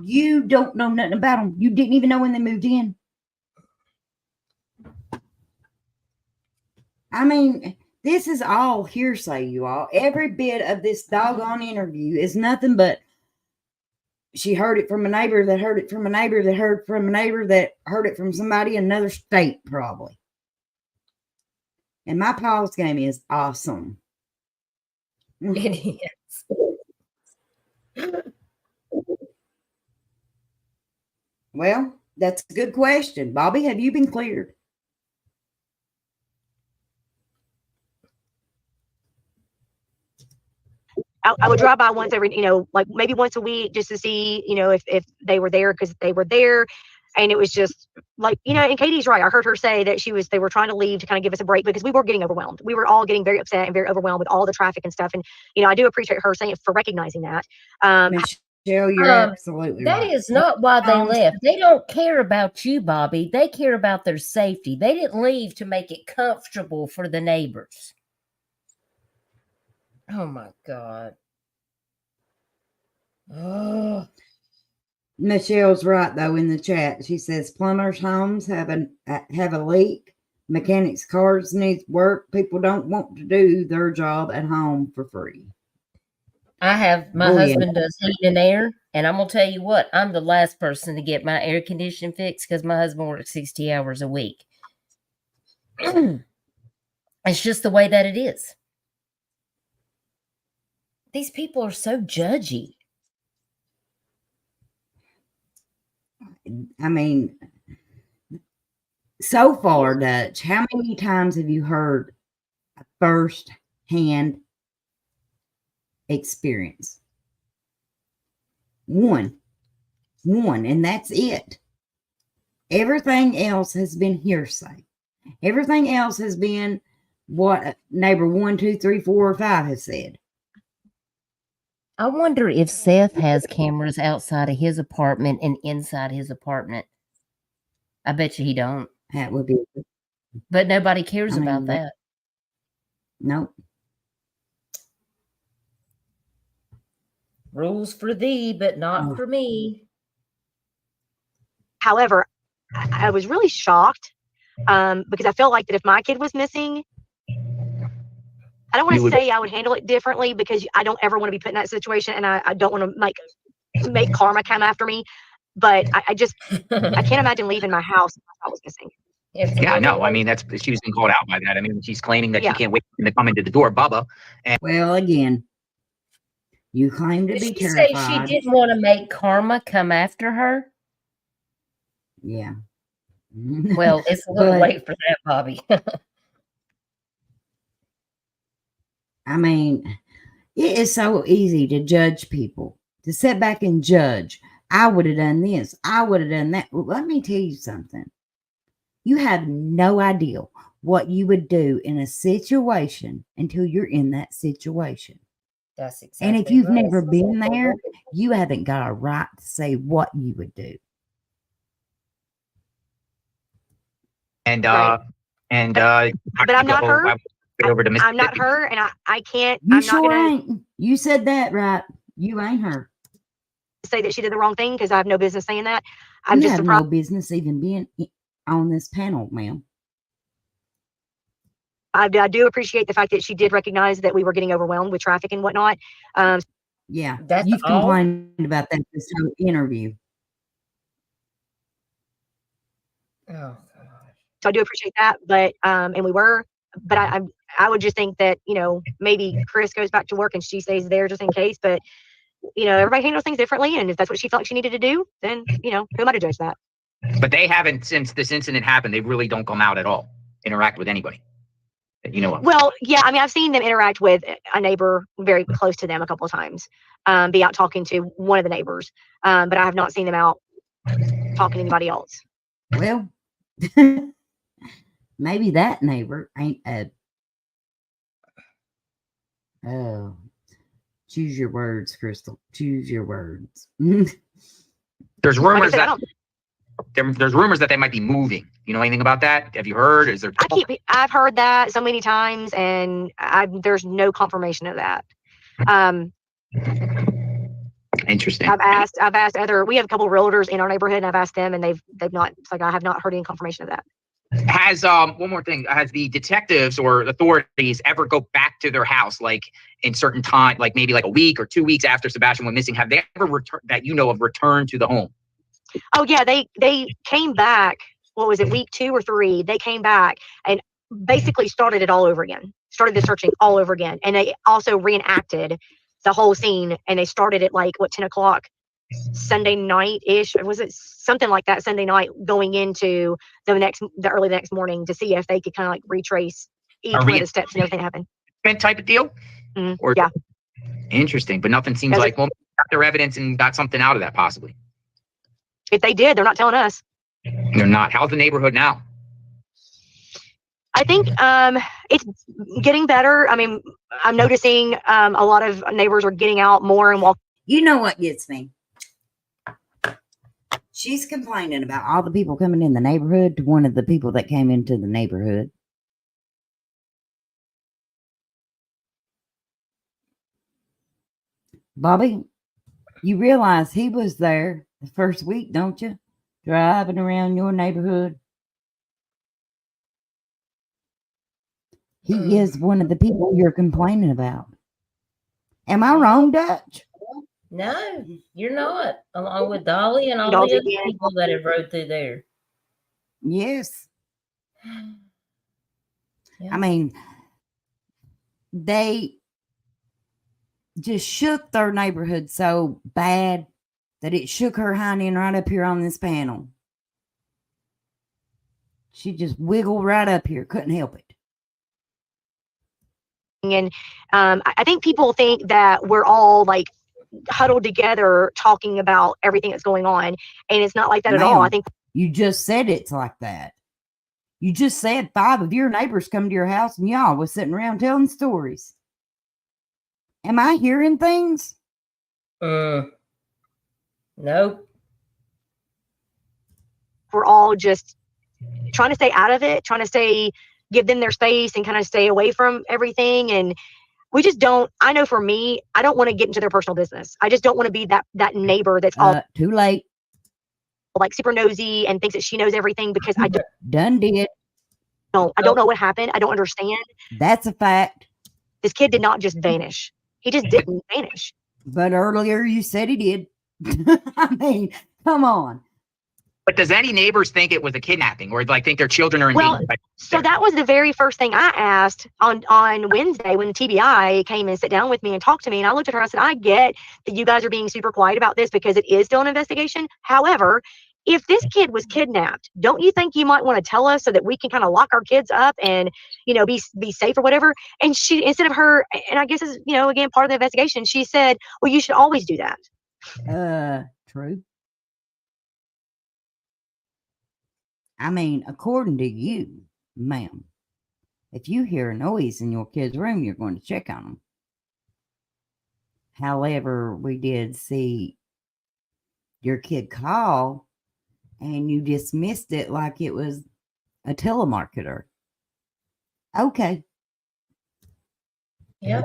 you don't know nothing about them. You didn't even know when they moved in. I mean, this is all hearsay, you all. Every bit of this doggone interview is nothing but she heard it from a neighbor that heard it from a neighbor that heard from a neighbor that heard it from somebody in another state, probably. And my pause game is awesome. It is. Well, that's a good question. Bobby, have you been cleared? I would drive by once every, like maybe once a week just to see, if they were there, because they were there. And it was just like, and Katie's right. I heard her say that they were trying to leave to kind of give us a break because we were getting overwhelmed. We were all getting very upset and very overwhelmed with all the traffic and stuff. And, I do appreciate her saying it for recognizing that. Michelle, you're absolutely right. That is not why they left. They don't care about you, Bobby. They care about their safety. They didn't leave to make it comfortable for the neighbors. Oh my God. Oh. Michelle's right though in the chat. She says plumbers' homes have a leak. Mechanics' cars need work. People don't want to do their job at home for free. My husband does heat and air, and I'm gonna tell you what, I'm the last person to get my air conditioning fixed because my husband works 60 hours a week. It's just the way that it is. These people are so judgy. I mean, so far, Dutch, how many times have you heard a first-hand experience? One, and that's it. Everything else has been hearsay. Everything else has been what neighbor 1, 2, 3, 4, or 5 has said. I wonder if Seth has cameras outside of his apartment and inside his apartment. I bet you he don't. That would be. But nobody cares about that. Nope. Rules for thee, but not for me. However, I was really shocked because I felt like that if my kid was missing, I don't want to say I would handle it differently because I don't ever want to be put in that situation, and I don't want to make karma come after me. But I can't imagine leaving my house if I was missing. Yeah, no, I mean, she's been called out by that. I mean, she's claiming that she can't wait to come into the door, Bubba. And well, again, you claim to be terrified. Say she didn't want to make karma come after her? Yeah. Well, it's a little But, late for that, Bobby. I mean, it is so easy to judge people, to sit back and judge. I would have done this. I would have done that. Well, let me tell you something. You have no idea what you would do in a situation until you're in that situation. That's exactly And if you've right. never been there, you haven't got a right to say what you would do. And Right. But I'm not her. Over to I'm not Mississippi. her, and I can't. You I'm sure not gonna ain't. You said that right. You ain't her. say that she did the wrong thing because I have no business saying that. I'm You just have surprised. no business even being on this panel, ma'am. I do appreciate the fact that she did recognize that we were getting overwhelmed with traffic and whatnot. Yeah, That's you've all. complained about that this whole interview. Oh, gosh. So I do appreciate that, but and we were, but I would just think that, you know, maybe Chris goes back to work and she stays there just in case. But you know, everybody handles things differently, and if that's what she felt like she needed to do, then you know, who am I to judge that? But they haven't, since this incident happened, they really don't come out at all, interact with anybody that you know of. Well, yeah, I mean, I've seen them interact with a neighbor very close to them a couple of times, be out talking to one of the neighbors, but I have not seen them out talking to anybody else. Well, maybe that neighbor ain't oh, choose your words, Crystal. Choose your words. There's Like I rumors said, I that don't. there's rumors that they might be moving. You know anything about that? Have you heard? Is there? I've heard that so many times, and there's no confirmation of that. Interesting. I've asked other. We have a couple of realtors in our neighborhood, and I've asked them, and they've not. It's like I have not heard any confirmation of that. Has one more thing, has the detectives or authorities ever go back to their house, like in certain time, like maybe like a week or 2 weeks after Sebastian went missing? Have they ever returned, that you know of, returned to the home? Oh yeah, they came back. What was it, week 2 or 3? They came back and basically started it all over again. Started the searching all over again, and they also reenacted the whole scene. And they started at like 10 o'clock Sunday night ish. Was it something like that? Sunday night, going into the early the next morning to see if they could kind of like retrace each one of the steps and everything that happened. Type of deal? Or, yeah. Interesting, but nothing seems like, well, got their evidence and got something out of that possibly. If they did, they're not telling us. They're not. How's the neighborhood now? I think it's getting better. I mean, I'm noticing a lot of neighbors are getting out more and walking. You know what gets me? She's complaining about all the people coming in the neighborhood to one of the people that came into the neighborhood. Bobbi, you realize he was there the first week, don't you? Driving around your neighborhood. He is one of the people you're complaining about. Am I wrong, Dutch? No, you're not. Along with Dolly and all the other people that have rode through there. Yes. Yeah. I mean, they just shook their neighborhood so bad that it shook her hiney right up here on this panel. She just wiggled right up here. Couldn't help it. And I think people think that we're all like huddled together talking about everything that's going on, and it's not like that at all. I think you just said it's like that. You just said 5 of your neighbors come to your house and y'all was sitting around telling stories. Am I hearing things? Nope. We're all just trying to stay out of it, trying to give them their space and kind of stay away from everything. And we just don't. I know for me, I don't want to get into their personal business. I just don't want to be that neighbor that's all too late, like super nosy and thinks that she knows everything, because I done did. No, I don't know what happened. I don't understand. That's a fact. This kid did not just vanish. He just didn't vanish. But earlier you said he did. I mean, come on. But does any neighbors think it was a kidnapping, or like think their children are in danger? So that was the very first thing I asked on Wednesday when TBI came and sat down with me and talked to me. And I looked at her and I said, I get that you guys are being super quiet about this because it is still an investigation. However, if this kid was kidnapped, don't you think you might want to tell us so that we can kind of lock our kids up and, be safe or whatever? And she, instead of her, and I guess is, again, part of the investigation, she said, well, you should always do that. True. I mean, according to you, ma'am, if you hear a noise in your kid's room, you're going to check on them. However, we did see your kid call and you dismissed it like it was a telemarketer. Okay. Yeah.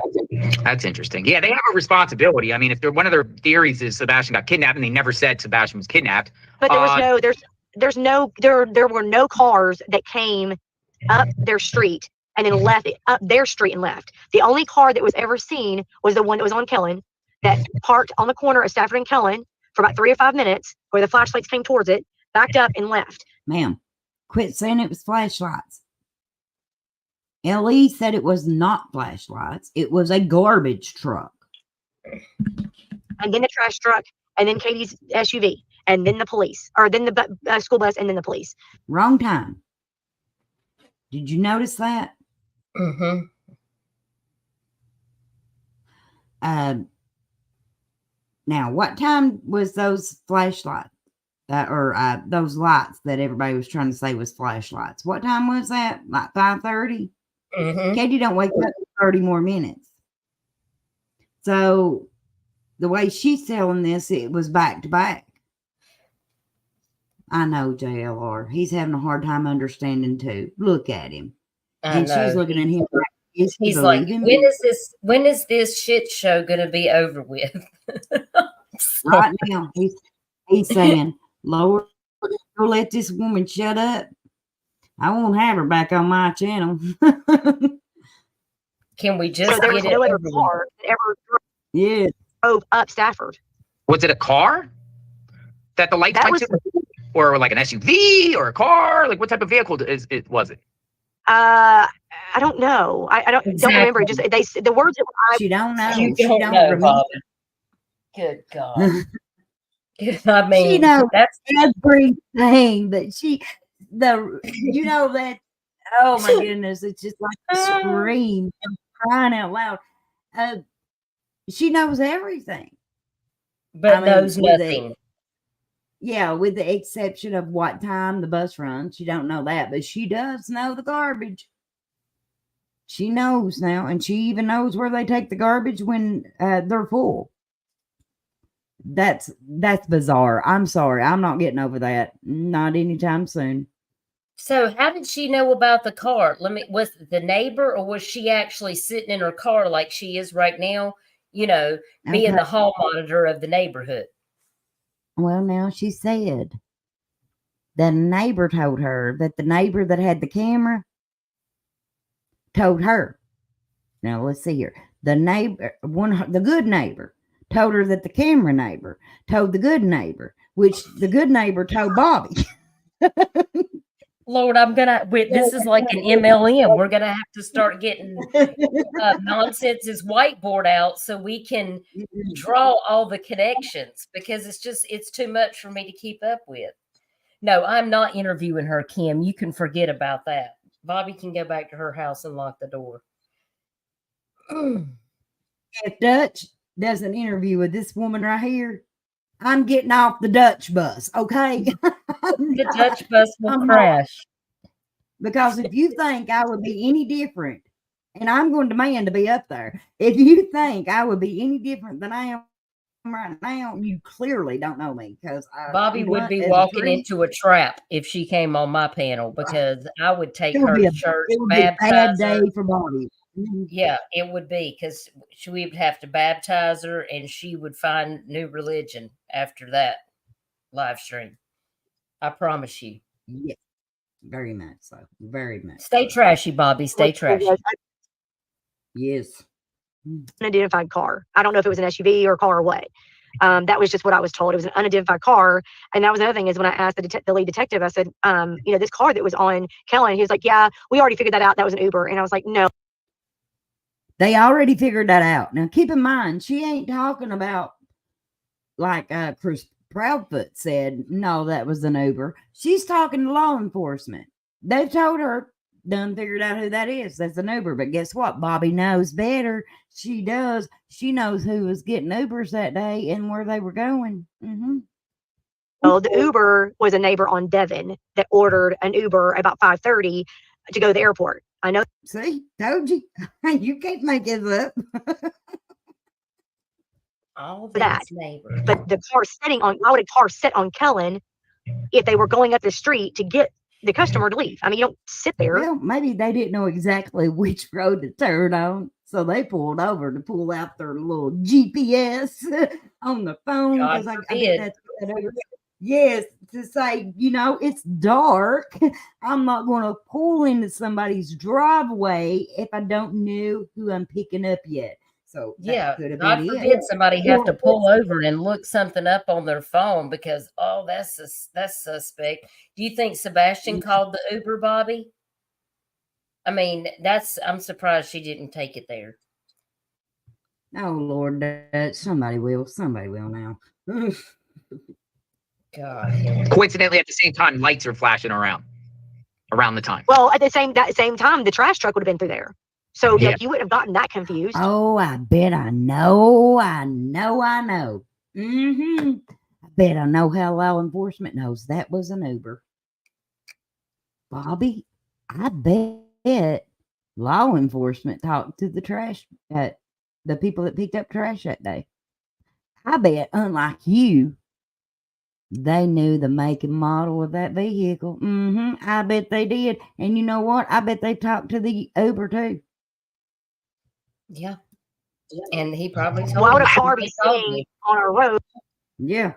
That's interesting. Yeah, they have a responsibility. I mean, if they're one of their theories is Sebastian got kidnapped, and they never said Sebastian was kidnapped. But there was there were no cars that came up their street and then left up their street and left. The only car that was ever seen was the one that was on Kellen that parked on the corner of Stafford and Kellen for about 3 or 5 minutes, where the flashlights came towards it, backed up and left. Ma'am, quit saying it was flashlights. Ellie said it was not flashlights. It was a garbage truck. And then the trash truck, and then Katie's SUV, and then the police, or then the school bus, and then the police. Wrong time. Did you notice that? Mm-hmm. Now, what time was those flashlights or those lights that everybody was trying to say was flashlights? What time was that? Like 5:30? Mm-hmm. Katie don't wake up in 30 more minutes. So the way she's telling this, it was back to back. I know JLR. He's having a hard time understanding too. Look at him. And she's looking at him like, he's like, when is this shit show gonna be over with? Right now, he's saying, Lord, don't let this woman shut up. I won't have her back on my channel. Can we just So there was get no it other over with? car that ever drove up Stafford. Was it a car that the lights That went was, to, or like an SUV or a car? Like what type of vehicle was it? I don't know. I don't remember. Exactly. Just the words that She don't know. You She don't don't know, remember. Bobbi. Good God. I mean, She knows that's everything that that. Oh my goodness! It's just like a scream, I'm crying out loud. She knows everything, but knows nothing. With the exception of what time the bus runs. She don't know that, but she does know the garbage. She knows now, and she even knows where they take the garbage when they're full. That's bizarre. I'm sorry. I'm not getting over that. Not anytime soon. So how did she know about the car? Was it the neighbor, or was she actually sitting in her car like she is right now, being the hall monitor of the neighborhood? Well, now she said that a neighbor told her that the neighbor that had the camera told her. Now let's see here. The good neighbor told her that the camera neighbor told the good neighbor, which the good neighbor told Bobbi. Lord, this is like an MLM. We're going to have to start getting Nonsense's whiteboard out so we can draw all the connections, because it's too much for me to keep up with. No, I'm not interviewing her, Kim. You can forget about that. Bobbi can go back to her house and lock the door. If Dutch does an interview with this woman right here, I'm getting off the Dutch bus, okay? The Dutch bus will crash. Because if you think I would be any different, and I'm going to demand to be up there, if you think I would be any different than I am right now, you clearly don't know me. Because Bobbi would be walking into a trap if she came on my panel, because I would take her to church, it would be a bad day for Bobbi. Yeah, it would be, because we would have to baptize her, and she would find new religion after that live stream. I promise you. Yes, very much so. Very much. Stay trashy, Bobbi. Stay trashy. Yes. Unidentified car. I don't know if it was an SUV or a car or what. That was just what I was told. It was an unidentified car. And that was another thing, is when I asked the lead detective, I said, this car that was on Kellen, he was like, yeah, we already figured that out. That was an Uber. And I was like, no. They already figured that out. Now, keep in mind, she ain't talking about like Proudfoot said, no, that was an Uber. She's talking to law enforcement. They've told her, done figured out who that is. That's an Uber. But guess what? Bobbi knows better. She does. She knows who was getting Ubers that day and where they were going. Mm-hmm. Well, the Uber was a neighbor on Devon that ordered an Uber about 5:30 to go to the airport. I know. See, told you. You can't make it up. All that, these neighbors. but the car sitting on, why would a car sit on Kellen if they were going up the street to get the customer to leave? I mean, you don't sit there. Well, maybe they didn't know exactly which road to turn on. So they pulled over to pull out their little GPS on the phone. God I forbid. think that's what they were. Yes, to say, it's dark. I'm not going to pull into somebody's driveway if I don't know who I'm picking up yet. So that Yeah, could have God been forbid it. somebody have to pull over and look something up on their phone because, that's suspect. Do you think Sebastian called the Uber, Bobbi? I mean, I'm surprised she didn't take it there. Oh, Lord, somebody will now. God. Coincidentally, at the same time, lights are flashing around the time. Well, at that same time, the trash truck would have been through there. So Yeah. like, you wouldn't have gotten that confused. Oh, I bet I know. Mm-hmm. I bet I know how law enforcement knows that was an Uber. Bobbi, I bet law enforcement talked to the the people that picked up trash that day. I bet, unlike you, they knew the make and model of that vehicle. Mm-hmm. I bet they did. And you know what? I bet they talked to the Uber too. Yeah. And he probably told Why would a him, car be sitting on a road? Yeah.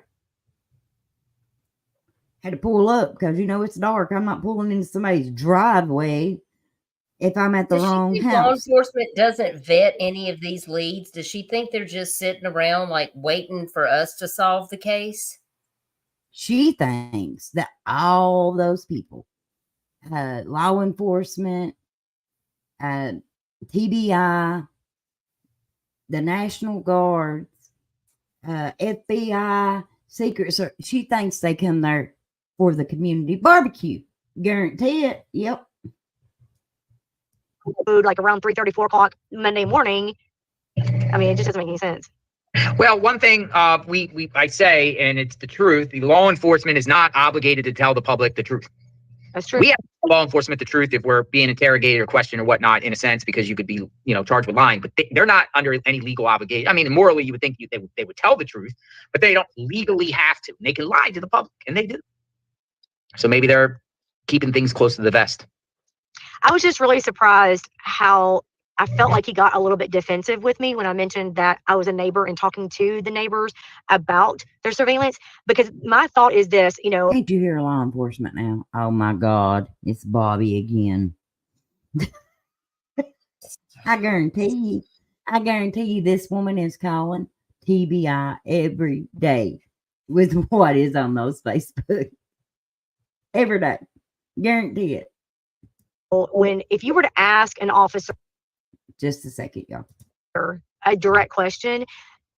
Had to pull up because it's dark. I'm not pulling into somebody's driveway if I'm at the Does she wrong think law house. enforcement doesn't vet any of these leads? Does she think they're just sitting around like waiting for us to solve the case? She thinks that all those people, law enforcement, TBI, the National Guards, FBI, Secret Service, she thinks they come there for the community barbecue. Guarantee it. Yep. Food like around 3:30, 4 o'clock Monday morning. I mean, it just doesn't make any sense. Well, one thing I say, and it's the truth, the law enforcement is not obligated to tell the public the truth. That's true. We have to tell law enforcement the truth if we're being interrogated or questioned or whatnot, in a sense, because you could be, charged with lying. But they're not under any legal obligation. I mean, morally, you would think they would tell the truth, but they don't legally have to. They can lie to the public, and they do. So maybe they're keeping things close to the vest. I was just really surprised how I felt like he got a little bit defensive with me when I mentioned that I was a neighbor and talking to the neighbors about their surveillance. Because my thought is this, Can't you hear law enforcement now? Oh my God, it's Bobbi again. I guarantee you this woman is calling TBI every day with what is on those Facebook. Every day. Guarantee it. if you were to ask an officer Just a second, y'all. a direct question,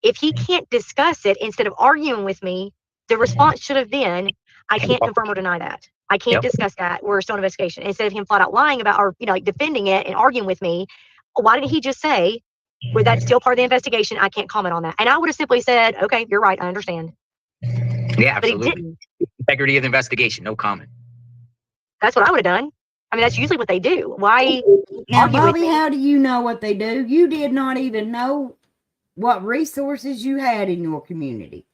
if he can't discuss it instead of arguing with me, the response should have been, I can't confirm or deny that. I can't discuss that. We're still in investigation. Instead of him flat out lying about or defending it and arguing with me, why didn't he just say, well, that's still part of the investigation. I can't comment on that. And I would have simply said, okay, you're right. I understand. Yeah, But he absolutely. didn't. Integrity of the investigation, no comment. That's what I would have done. I mean, that's usually what they do. Why Now, argue with Bobbi, me? how do you know what they do? You did not even know what resources you had in your community.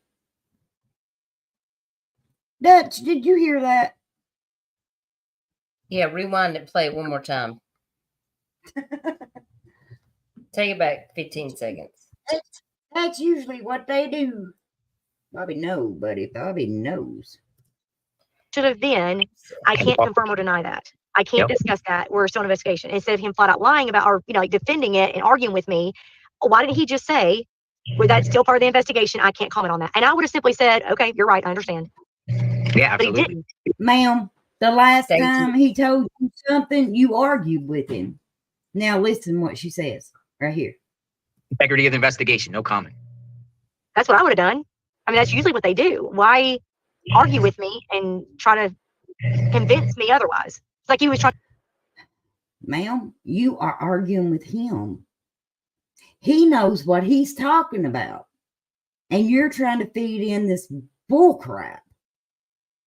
Dutch, did you hear that? Yeah, rewind and play it one more time. Take it back 15 seconds. That's usually what they do. Bobbi knows, buddy. Bobbi knows. Should have been, I can't confirm or deny that. I can't discuss that. We're still in investigation. Instead of him flat out lying about or defending it and arguing with me, why didn't he just say, well, that's still part of the investigation. I can't comment on that. And I would have simply said, okay, you're right. I understand. Yeah, But he absolutely. didn't. Ma'am, the last Thank time he told you something, you argued with him. Now listen what she says right here. Integrity of the investigation, no comment. That's what I would have done. I mean, that's usually what they do. Why argue with me and try to convince me otherwise? It's like he was trying. Ma'am, you are arguing with him. He knows what he's talking about. And you're trying to feed in this bull crap.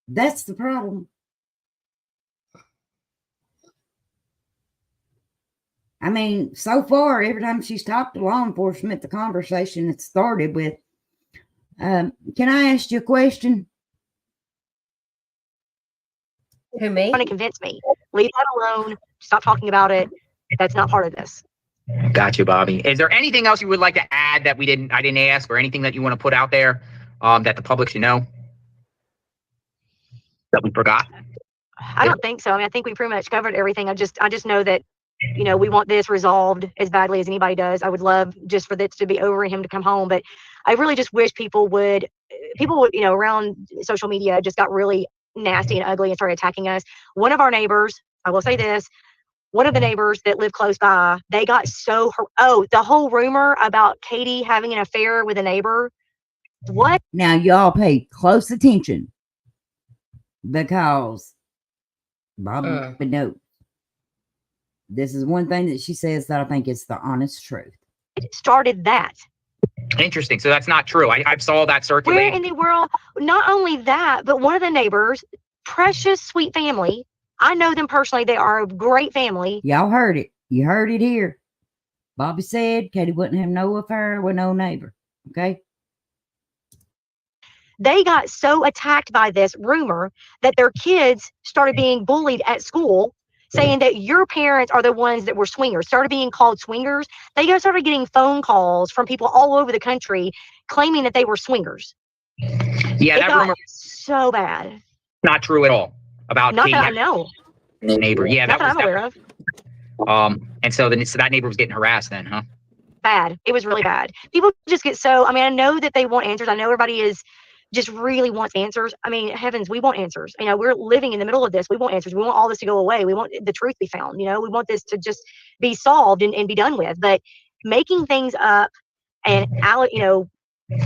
That's the problem. I mean, so far, every time she's talked to law enforcement, the conversation had started with, can I ask you a question? Who, me? Trying to convince me. Leave that alone. Stop talking about it. That's not part of this. Got you, Bobbi. Is there anything else you would like to add that I didn't ask, or anything that you want to put out there that the public should know that we forgot? I don't think so. I mean, I think we pretty much covered everything. I just know that, you know, we want this resolved as badly as anybody does. I would love just for this to be over and him to come home. But I really just wish people would, you know, around social media just got really nasty and ugly and started attacking us. One of our neighbors, I will say this, one of the neighbors that live close by, they got so, the whole rumor about Katie having an affair with a neighbor. What? Now, y'all pay close attention because Bobbi knows. This is one thing that she says that I think is the honest truth. It started that. Interesting. So that's not true. I saw that circulate. Where in the world? Not only that, but one of the neighbors, precious, sweet family. I know them personally. They are a great family. Y'all heard it. You heard it here. Bobbi said Katie wouldn't have no affair with no neighbor. Okay. They got so attacked by this rumor that their kids started being bullied at school, saying that your parents are the ones that were swingers, started being called swingers. They just started getting phone calls from people all over the country claiming that they were swingers. Yeah, that got rumor so bad. not true at all about Not Katie that I know. the neighbor. Yeah, Not that I'm aware of. And so that neighbor was getting harassed then, huh? Bad. It was really bad. People just get so, I mean, I know that they want answers. I know everybody is just really wants answers. I mean, heavens, we want answers. You know, we're living in the middle of this. We want answers. We want all this to go away. We want the truth to be found. You know, we want this to just be solved and be done with. But making things up and, you know,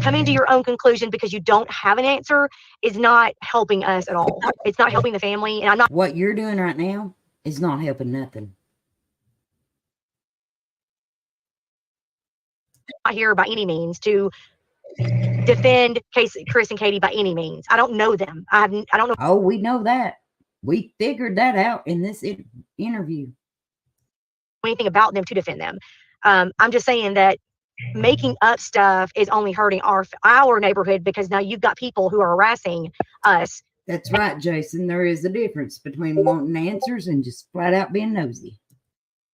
coming to your own conclusion because you don't have an answer is not helping us at all. It's not helping the family. And I'm not. What you're doing right now is not helping nothing. Not here by any means to defend Chris and Katie by any means. I don't know them. I don't know. Oh, we know that. We figured that out in this interview. Anything about them to defend them. I'm just saying that making up stuff is only hurting our neighborhood because now you've got people who are harassing us. That's right, Jason. There is a difference between wanting answers and just flat out being nosy.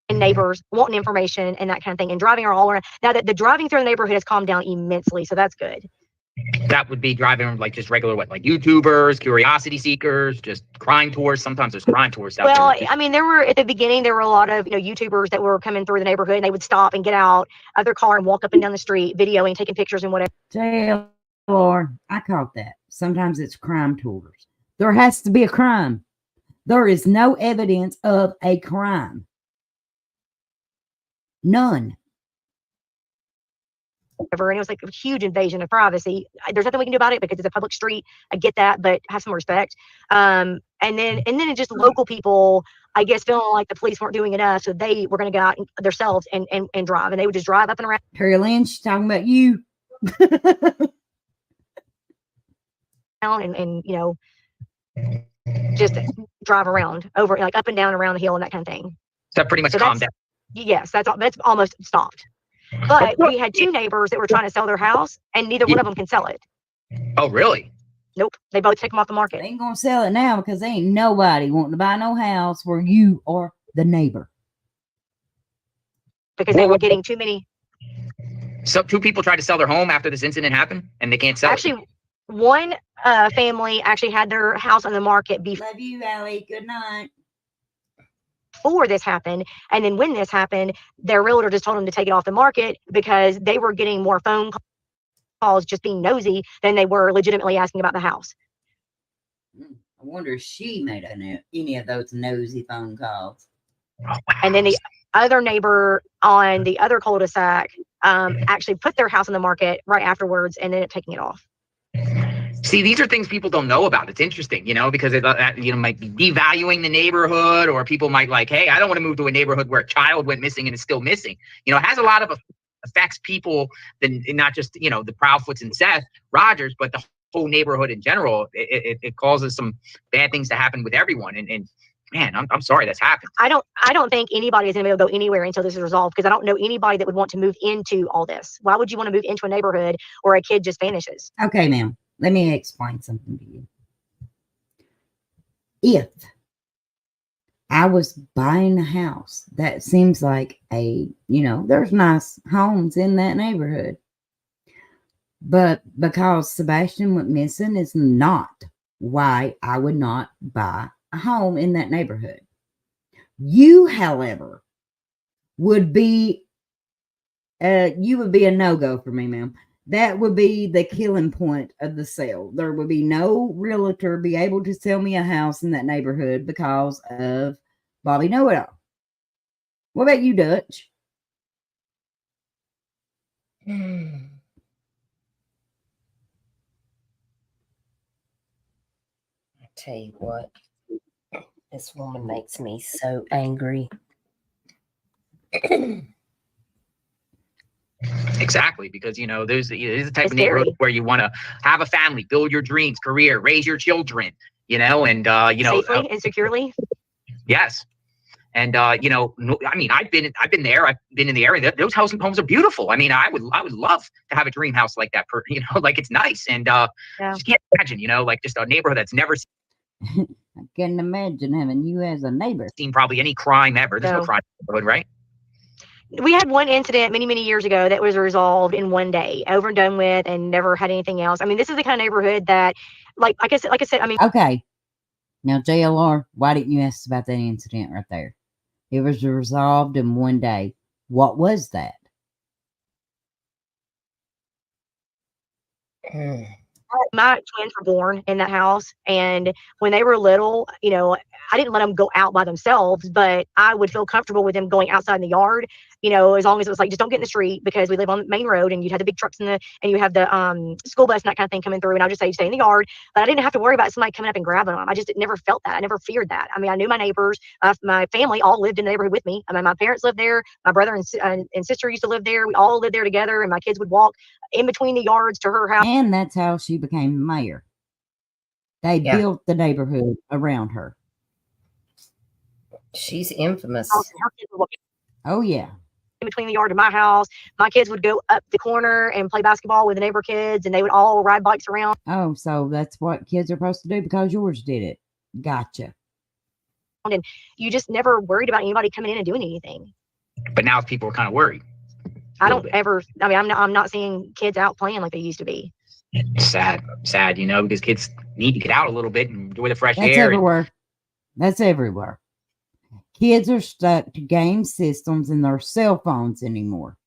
And neighbors wanting information and that kind of thing and driving all around. Now that the driving through the neighborhood has calmed down immensely, so that's good. That would be driving like just regular, like YouTubers, curiosity seekers, just crime tours. Sometimes there's crime tours out well, there. I mean, at the beginning, there were a lot of, you know, YouTubers that were coming through the neighborhood and they would stop and get out of their car and walk up and down the street, videoing, taking pictures and whatever. JLR, I caught that. Sometimes it's crime tours. There has to be a crime. There is no evidence of a crime. None. And it was like a huge invasion of privacy. There's nothing we can do about it because it's a public street. I get that, but have some respect. And then it's just local people, I guess, feeling like the police weren't doing enough, so they were going to go out themselves and drive, and they would just drive up and around. Terry Lynn, she's talking about you. and you know, just drive around over, like up and down around the hill and that kind of thing. So pretty much calmed down. Yes, that's almost stopped. But we had two neighbors that were trying to sell their house, and neither one of them can sell it. Oh, really? Nope. They both took them off the market. They ain't gonna sell it now because there ain't nobody wanting to buy no house where you are the neighbor. Because they were getting too many. So two people tried to sell their home after this incident happened, and they can't sell it. Actually, one family actually had their house on the market Love you, Allie. Good night. Before this happened, and then when this happened, their realtor just told them to take it off the market because they were getting more phone calls just being nosy than they were legitimately asking about the house. I wonder if she made any of those nosy phone calls. And then the other neighbor on the other cul-de-sac actually put their house on the market right afterwards and ended up taking it off. See, these are things people don't know about. It's interesting, because it might be devaluing the neighborhood, or people might like, hey, I don't want to move to a neighborhood where a child went missing and is still missing. It has a lot of affects people, than not just the Proudfoots and Seth Rogers, but the whole neighborhood in general. It causes some bad things to happen with everyone. And man, I'm sorry that's happened. I don't think anybody is going to be able to go anywhere until this is resolved, because I don't know anybody that would want to move into all this. Why would you want to move into a neighborhood where a kid just vanishes? Okay, ma'am. Let me explain something to you. If I was buying a house, that seems like there's nice homes in that neighborhood. But because Sebastian went missing is not why I would not buy a home in that neighborhood. You, however, would be a no-go for me, ma'am. That would be the killing point of the sale. There would be no realtor be able to sell me a house in that neighborhood because of Bobbi Know-It-All. What about you, Dutch? I tell you what, this woman makes me so angry. Exactly, because there's the type of neighborhood where you want to have a family, build your dreams, career, raise your children, and safely and securely. Yes. And I've been there. I've been in the area. Those homes are beautiful. I mean, I would love to have a dream house like that. Like it's nice. And just can't imagine, like just a neighborhood that's never I can't imagine having you as a neighbor. seen probably any crime ever. There's no crime in the neighborhood, right? We had one incident many, many years ago that was resolved in one day, over and done with, and never had anything else. I mean, this is the kind of neighborhood that, like I said, I mean. Okay. Now, JLR, why didn't you ask about that incident right there? It was resolved in one day. What was that? My twins were born in that house, and when they were little, I didn't let them go out by themselves, but I would feel comfortable with them going outside in the yard, as long as it was like, just don't get in the street, because we live on the main road, and you'd have the big trucks and you have the school bus and that kind of thing coming through, and I'll just say, stay in the yard. But I didn't have to worry about somebody coming up and grabbing them. I just never felt that. I never feared that. I mean, I knew my neighbors, my family all lived in the neighborhood with me. I mean, my parents lived there, my brother and sister used to live there. We all lived there together, and my kids would walk in between the yards to her house. And that's how she became mayor. They built the neighborhood around her. She's infamous. Oh, yeah. In between the yard of my house, my kids would go up the corner and play basketball with the neighbor kids, and they would all ride bikes around. Oh, so that's what kids are supposed to do because yours did it. Gotcha. And you just never worried about anybody coming in and doing anything. But now people are kind of worried. I don't ever. I mean, I'm not seeing kids out playing like they used to be. Sad, because kids need to get out a little bit and enjoy the fresh That's air. Everywhere. That's everywhere. Kids are stuck to game systems and their cell phones anymore.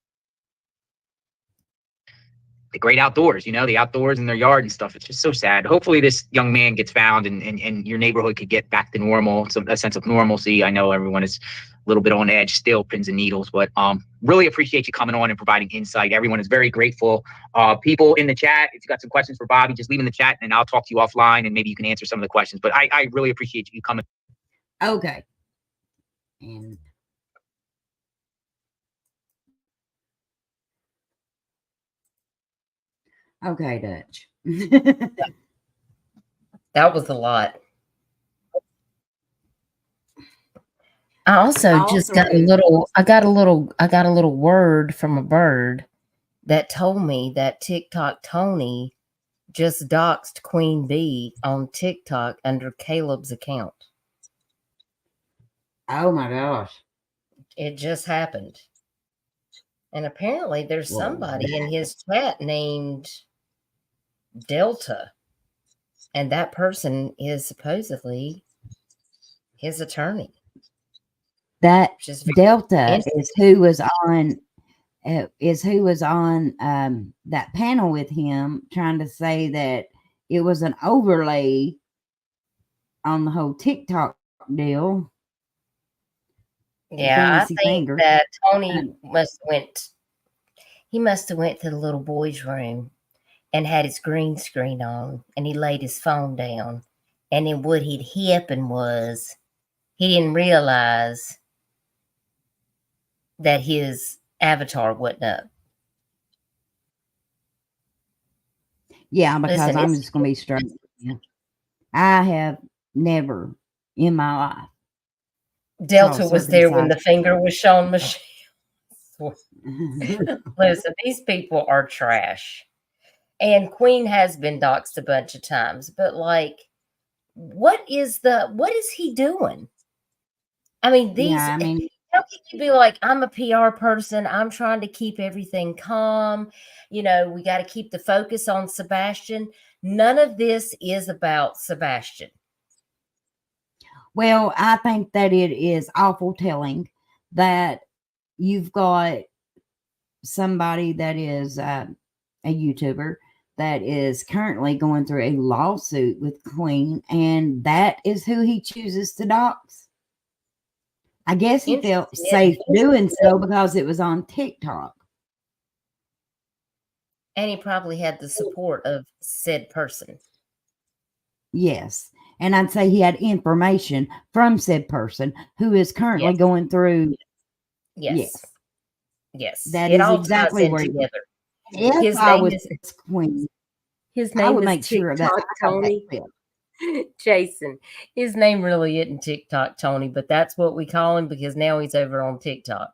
The great outdoors, the outdoors in their yard and stuff. It's just so sad. Hopefully this young man gets found and your neighborhood could get back to normal, a sense of normalcy. I know everyone is a little bit on edge still, pins and needles, but really appreciate you coming on and providing insight. Everyone is very grateful. People in the chat, if you got some questions for Bobbi, just leave in the chat and I'll talk to you offline and maybe you can answer some of the questions. But I really appreciate you coming. Okay. And okay, Dutch. That was a lot. I also just got a little word from a bird that told me that TikTok Tony just doxed Queen Bee on TikTok under Caleb's account. Oh my gosh. It just happened. And apparently there's somebody in his chat named Delta. And that person is supposedly his attorney. That Delta is who was on that panel with him, trying to say that it was an overlay on the whole TikTok deal. Yeah, I think that Tony must have went to the little boy's room and had his green screen on, and he laid his phone down. And then what he'd happened was he didn't realize that his avatar wasn't up. Yeah, because Listen, I'm it's just going to be straight with you. I have never in my life Delta saw was there when the circumcised. finger was shown Michelle. Listen, these people are trash. And Queen has been doxxed a bunch of times, but like, what is he doing? I mean, Yeah, I mean, how can you be like, I'm a PR person, I'm trying to keep everything calm, we got to keep the focus on Sebastian. None of this is about Sebastian. well, I think that it is awful telling that you've got somebody that is a YouTuber that is currently going through a lawsuit with Queen, and that is who he chooses to dox. I guess he felt safe doing so because it was on TikTok. And he probably had the support of said person. Yes. And I'd say he had information from said person who is currently going through. Yes. That It is all exactly ties in where together. if I was Queen, his I name would is make sure that TikTok Tony. Jason, his name really isn't TikTok Tony, but that's what we call him because now he's over on TikTok.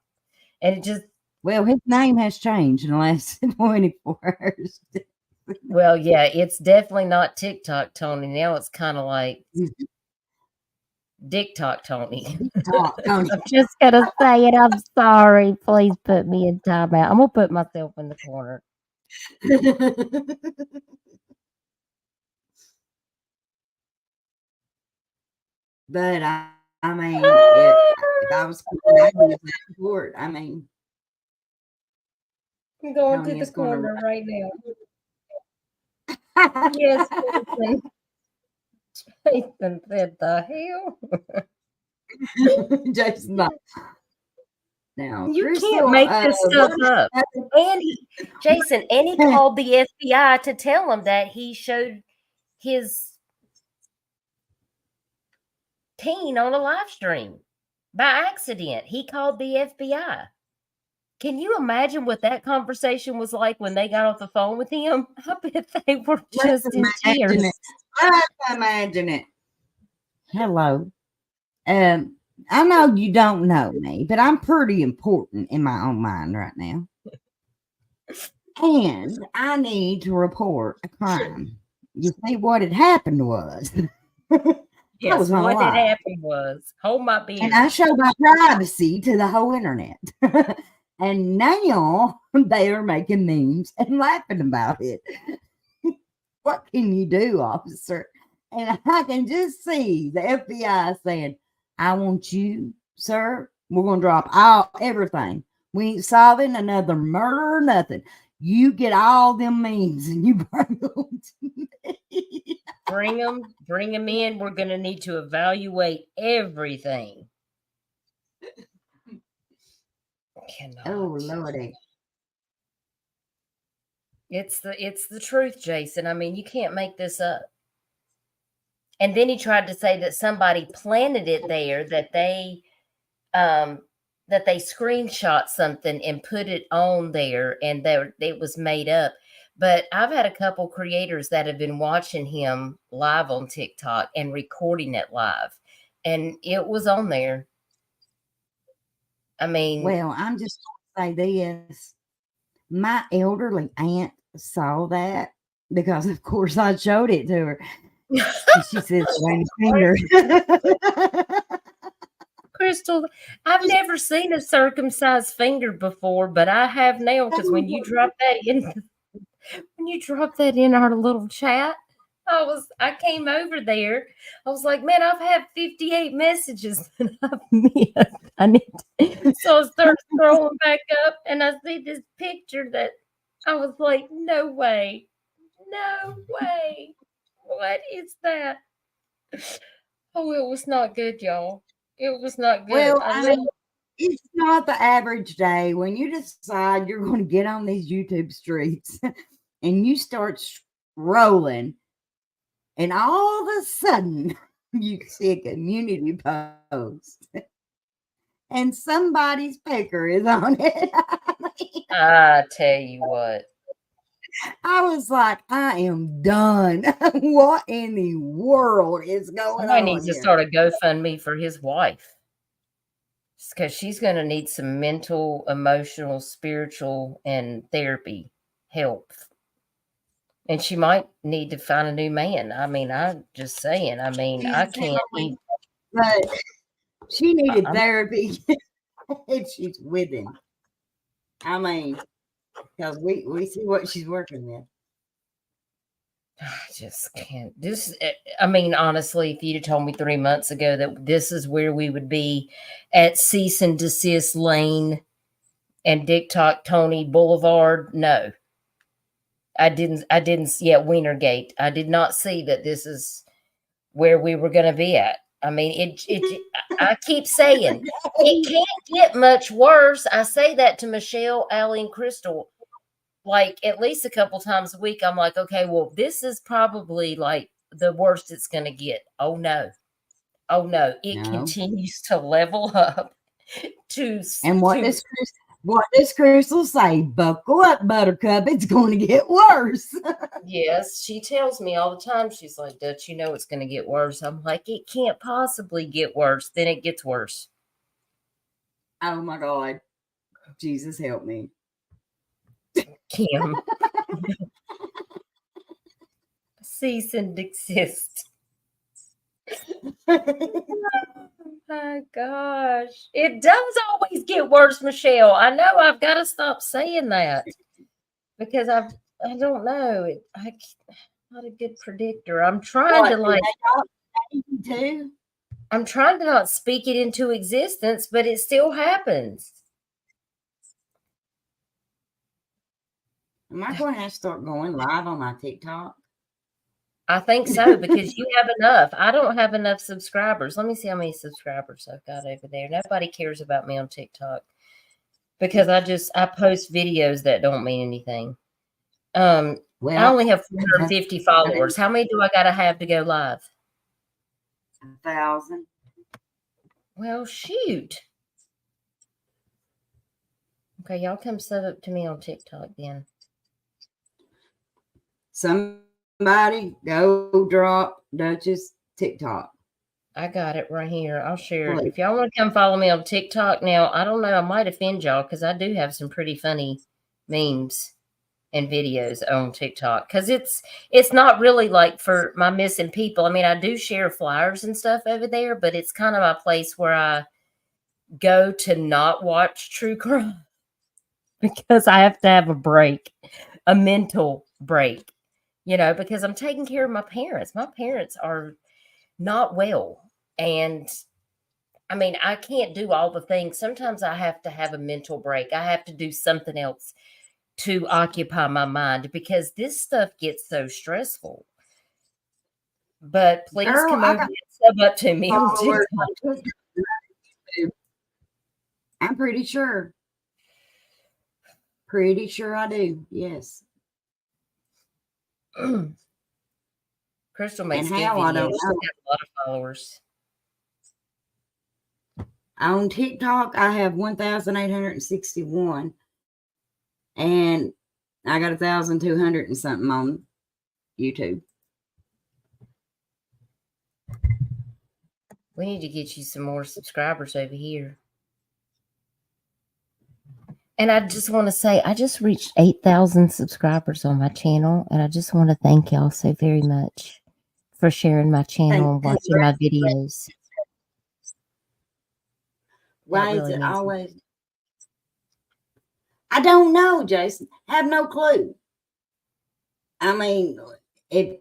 And it just, well, his name has changed in the last 24 hours. Well, yeah, it's definitely not TikTok Tony. Now it's kind of like TikTok Tony. Tony. I'm just going to say it. I'm sorry. Please put me in timeout. I'm going to put myself in the corner. But I mean, if I was Queen, I'd be in support. I mean, I'm going Tony to the is gonna corner right now. Yes, Jason. Jason said the hell. Jason, now You Crystal, can't make this stuff up. And Jason, he called the FBI to tell him that he showed his teen on a live stream by accident. He called the FBI. Can you imagine what that conversation was like when they got off the phone with him? I bet they were just in tears. Let's imagine it. Hello. I know you don't know me, but I'm pretty important in my own mind right now. And I need to report a crime. You see, what had happened was Yes, what had happened was, hold my beer. And I showed my privacy to the whole internet. And now they are making memes and laughing about it. What can you do, officer? And I can just see the FBI saying, I want you, sir. We're going to drop everything. We ain't solving another murder or nothing. You get all them memes and you bring them to me. Bring them in. We're going to need to evaluate everything. Cannot. Oh, Lordy. It's the truth, Jason. I mean, you can't make this up. And then he tried to say that somebody planted it there, that they screenshot something and put it on there, and it was made up. But I've had a couple creators that have been watching him live on TikTok and recording it live, and it was on there. I mean, well, I'm just going to say this. My elderly aunt saw that because, of course, I showed it to her. She says, finger. Crystal, I've never seen a circumcised finger before, but I have now, because when you drop that in our little chat, I came over there. I was like, man, I've had 58 messages that I've missed. So I started scrolling back up and I see this picture that I was like, no way. What is that? Oh, it was not good, y'all. It was not good. Well, I mean, it's not the average day when you decide you're going to get on these YouTube streets and you start rolling, and all of a sudden you see a community post and somebody's picker is on it. I tell you what. I was like, I am done. What in the world is going Somebody on needs to here? start a GoFundMe for his wife. Because she's going to need some mental, emotional, spiritual, and therapy help. And she might need to find a new man. I mean, I'm just saying. I mean, I can't even. But she needed I'm- therapy and she's with him. I mean, because we see what she's working with. I just can't. I mean, honestly, if you'd have told me 3 months ago that this is where we would be at Cease and Desist Lane and TikTok Tony Boulevard, no. I didn't see at Wienergate. I did not see that this is where we were going to be at. I mean, I keep saying it can't get much worse. I say that to Michelle, Allie, and Crystal, like at least a couple times a week. I'm like, okay, well, this is probably like the worst it's going to get. Oh no. It continues to level up to. And what does Crystal say? Buckle up, Buttercup. It's going to get worse. Yes, she tells me all the time. She's like, Dutch, you know it's going to get worse. I'm like, it can't possibly get worse. Then it gets worse. Oh my God. Jesus help me. Kim. Cease and desist. Oh my gosh. It does always get worse, Michelle. I know I've got to stop saying that because I don't know. I'm not a good predictor. I'm trying I'm trying to not speak it into existence, but it still happens. Am I going to have to start going live on my TikTok? I think so because you have enough. I don't have enough subscribers. Let me see how many subscribers I've got over there. Nobody cares about me on TikTok because I post videos that don't mean anything. I only have 450 followers. How many do I got to have go live? 1,000. Well, shoot. Okay, y'all come set up to me on TikTok then. Somebody go drop Dutch's TikTok. I got it right here. I'll share it. If y'all want to come follow me on TikTok now, I don't know. I might offend y'all because I do have some pretty funny memes and videos on TikTok because it's not really like for my missing people. I mean, I do share flyers and stuff over there, but it's kind of my place where I go to not watch true crime because I have to have a break, a mental break, because I'm taking care of my parents. My parents are not well. And I mean, I can't do all the things. Sometimes I have to have a mental break. I have to do something else to occupy my mind because this stuff gets so stressful. But please come over and sub up to me on TikTok. I'm pretty sure. Pretty sure I do. Yes. Crystal makes good videos. She has a lot of followers. On TikTok, I have 1,861. And I got 1,200 and something on YouTube. We need to get you some more subscribers over here. And I just want to say, I just reached 8,000 subscribers on my channel. And I just want to thank y'all so very much for sharing my channel and watching my videos. Why is it always? I don't know, Jason. Have no clue. I mean, I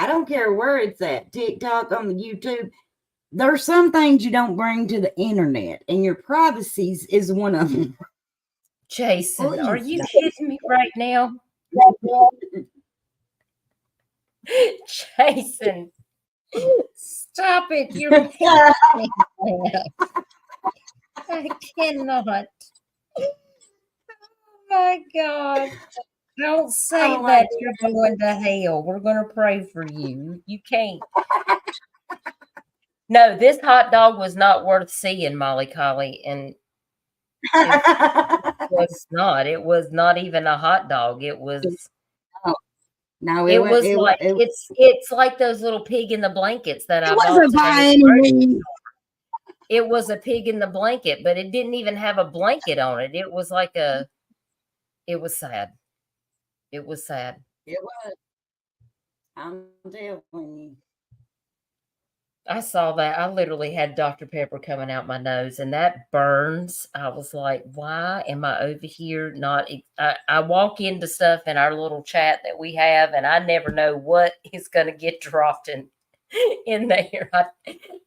don't care where it's at, TikTok, on the YouTube. There's some things you don't bring to the internet, and your privacy is one of them. Jason, please. Are you kidding me right now? Jason, stop it. You're I cannot. Oh my God. Don't say don't that like you're going to hell. We're going to pray for you. You can't. No, this hot dog was not worth seeing, Molly Collie, and it was not. It was not even a hot dog. It was. No, It was like it's like those little pig in the blankets that I bought wasn't today. by any means. It was a pig in the blanket, but it didn't even have a blanket on it. It was like it was sad. It was sad. It was. I'm telling you. I saw that. I literally had Dr. Pepper coming out my nose, and that burns. I was like, why am I over here? I walk into stuff in our little chat that we have, and I never know what is going to get dropped in there.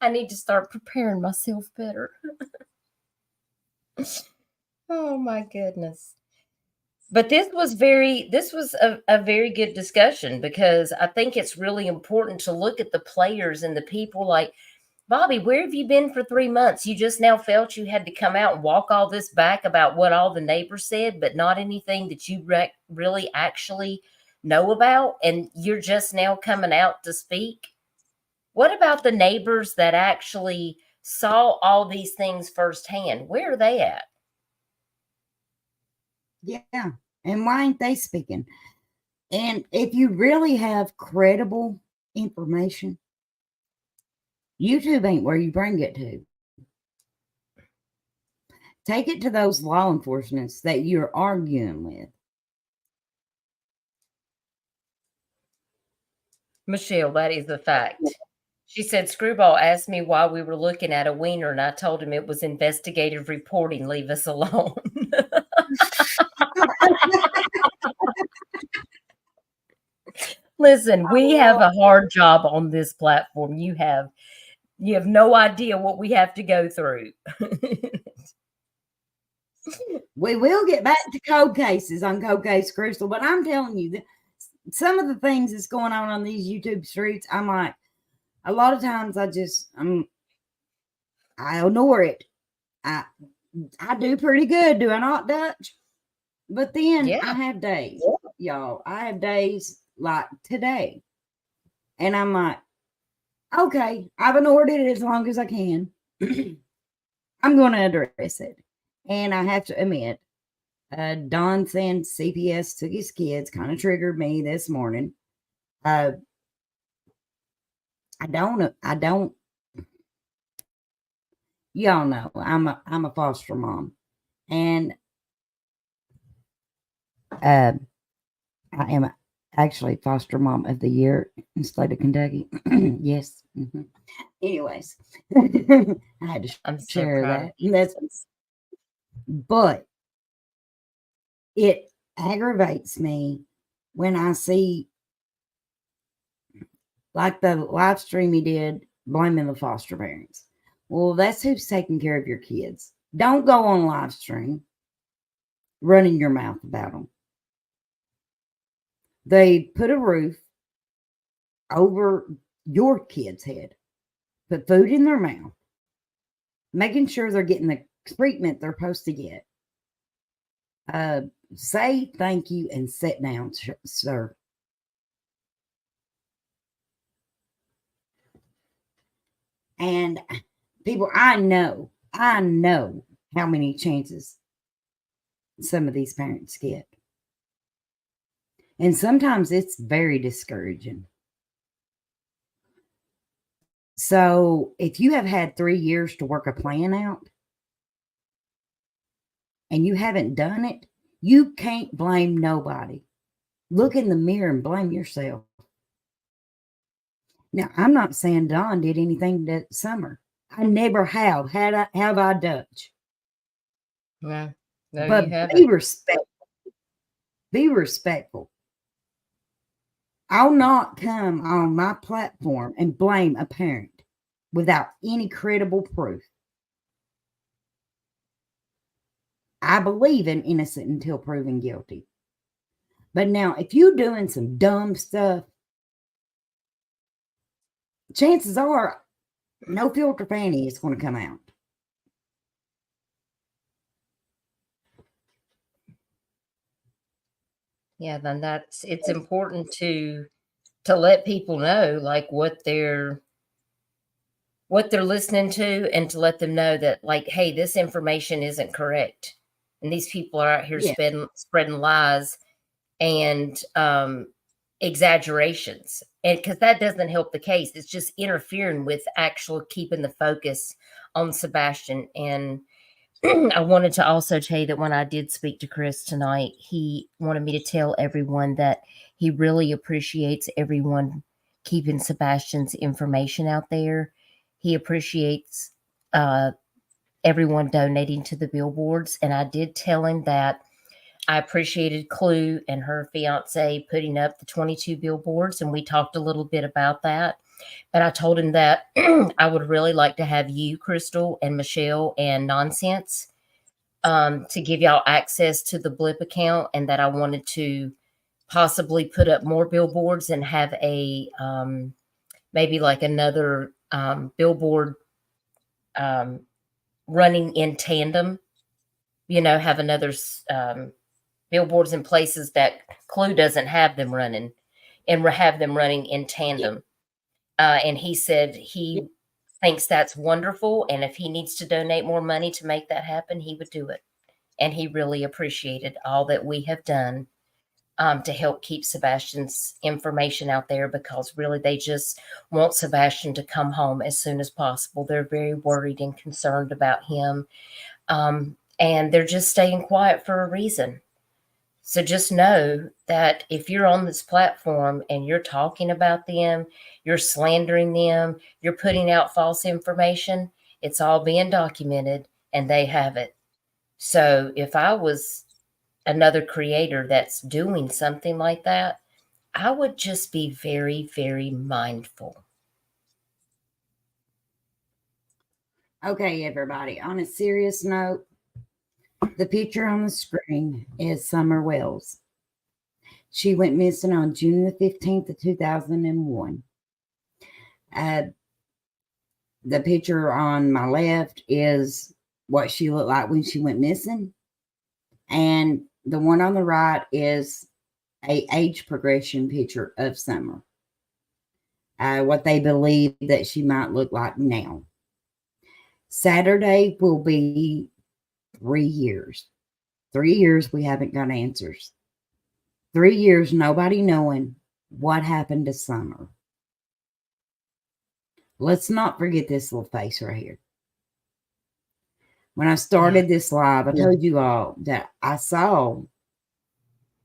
I need to start preparing myself better. Oh my goodness. But this was a very good discussion, because I think it's really important to look at the players and the people. Like, Bobbi, where have you been for 3 months? You just now felt you had to come out and walk all this back about what all the neighbors said, but not anything that you really actually know about, and you're just now coming out to speak. What about the neighbors that actually saw all these things firsthand? Where are they at? Yeah. And why ain't they speaking? And if you really have credible information, YouTube ain't where you bring it to. Take it to those law enforcements that you're arguing with. Michelle, that is a fact. She said, Screwball asked me why we were looking at a wiener, and I told him it was investigative reporting. Leave us alone. Listen, we have a hard job on this platform. You have no idea what we have to go through. We will get back to cold cases on Coldcasecrystal, but I'm telling you that some of the things that's going on these YouTube streets, I'm like, a lot of times I ignore it. I do pretty good, do I not, Dutch? But then I have days, y'all. I have days like today, and I'm like, okay, I've ignored it as long as I can. I'm going to address it. And I have to admit, Don saying CPS took his kids kind of triggered me this morning. I don't, y'all know, I'm a foster mom, and I am actually foster mom of the year in the state of Kentucky. Yes. Mm-hmm. Anyways, I had to share that. But it aggravates me when I see, like the live stream he did, blaming the foster parents. Well, that's who's taking care of your kids. Don't go on live stream running your mouth about them. They put a roof over your kid's head, put food in their mouth, making sure they're getting the treatment they're supposed to get. Say thank you and sit down, sir. And people, I know how many chances some of these parents get. And sometimes it's very discouraging. So if you have had 3 years to work a plan out and you haven't done it, you can't blame nobody. Look in the mirror and blame yourself. Now, I'm not saying Don did anything that summer. I never have. Have I, Dutch? Yeah. No, but be respectful. Be respectful. I'll not come on my platform and blame a parent without any credible proof. I believe in innocent until proven guilty. But now, if you're doing some dumb stuff, chances are no filter fanny is going to come out. Yeah, then it's important to let people know like what they're listening to, and to let them know that, like, hey, this information isn't correct. And these people are out here Yeah. spreading lies and exaggerations. And because that doesn't help the case. It's just interfering with actual keeping the focus on Sebastian. And I wanted to also tell you that when I did speak to Chris tonight, he wanted me to tell everyone that he really appreciates everyone keeping Sebastian's information out there. He appreciates everyone donating to the billboards. And I did tell him that I appreciated Clue and her fiance putting up the 22 billboards, and we talked a little bit about that. But I told him that I would really like to have you, Crystal, and Michelle, and Nonsense to give y'all access to the Blip account, and that I wanted to possibly put up more billboards and have a maybe like another billboard running in tandem. You know, have another billboards in places that Clue doesn't have them running, and have them running in tandem. And he said he thinks that's wonderful. And if he needs to donate more money to make that happen, he would do it. And he really appreciated all that we have done to help keep Sebastian's information out there, because really they just want Sebastian to come home as soon as possible. They're very worried and concerned about him. And they're just staying quiet for a reason. So just know that if you're on this platform and you're talking about them, you're slandering them, you're putting out false information, it's all being documented and they have it. So if I was another creator that's doing something like that, I would just be very, very mindful. Okay, everybody, on a serious note, the picture on the screen is Summer Wells. She went missing on June the 15th of 2001. The picture on my left is what she looked like when she went missing. And the one on the right is a age progression picture of Summer. What they believe that she might look like now. Saturday will be 3 years. 3 years we haven't got answers. 3 years nobody knowing what happened to Summer. Let's not forget this little face right here. When I started this live, I told you all that I saw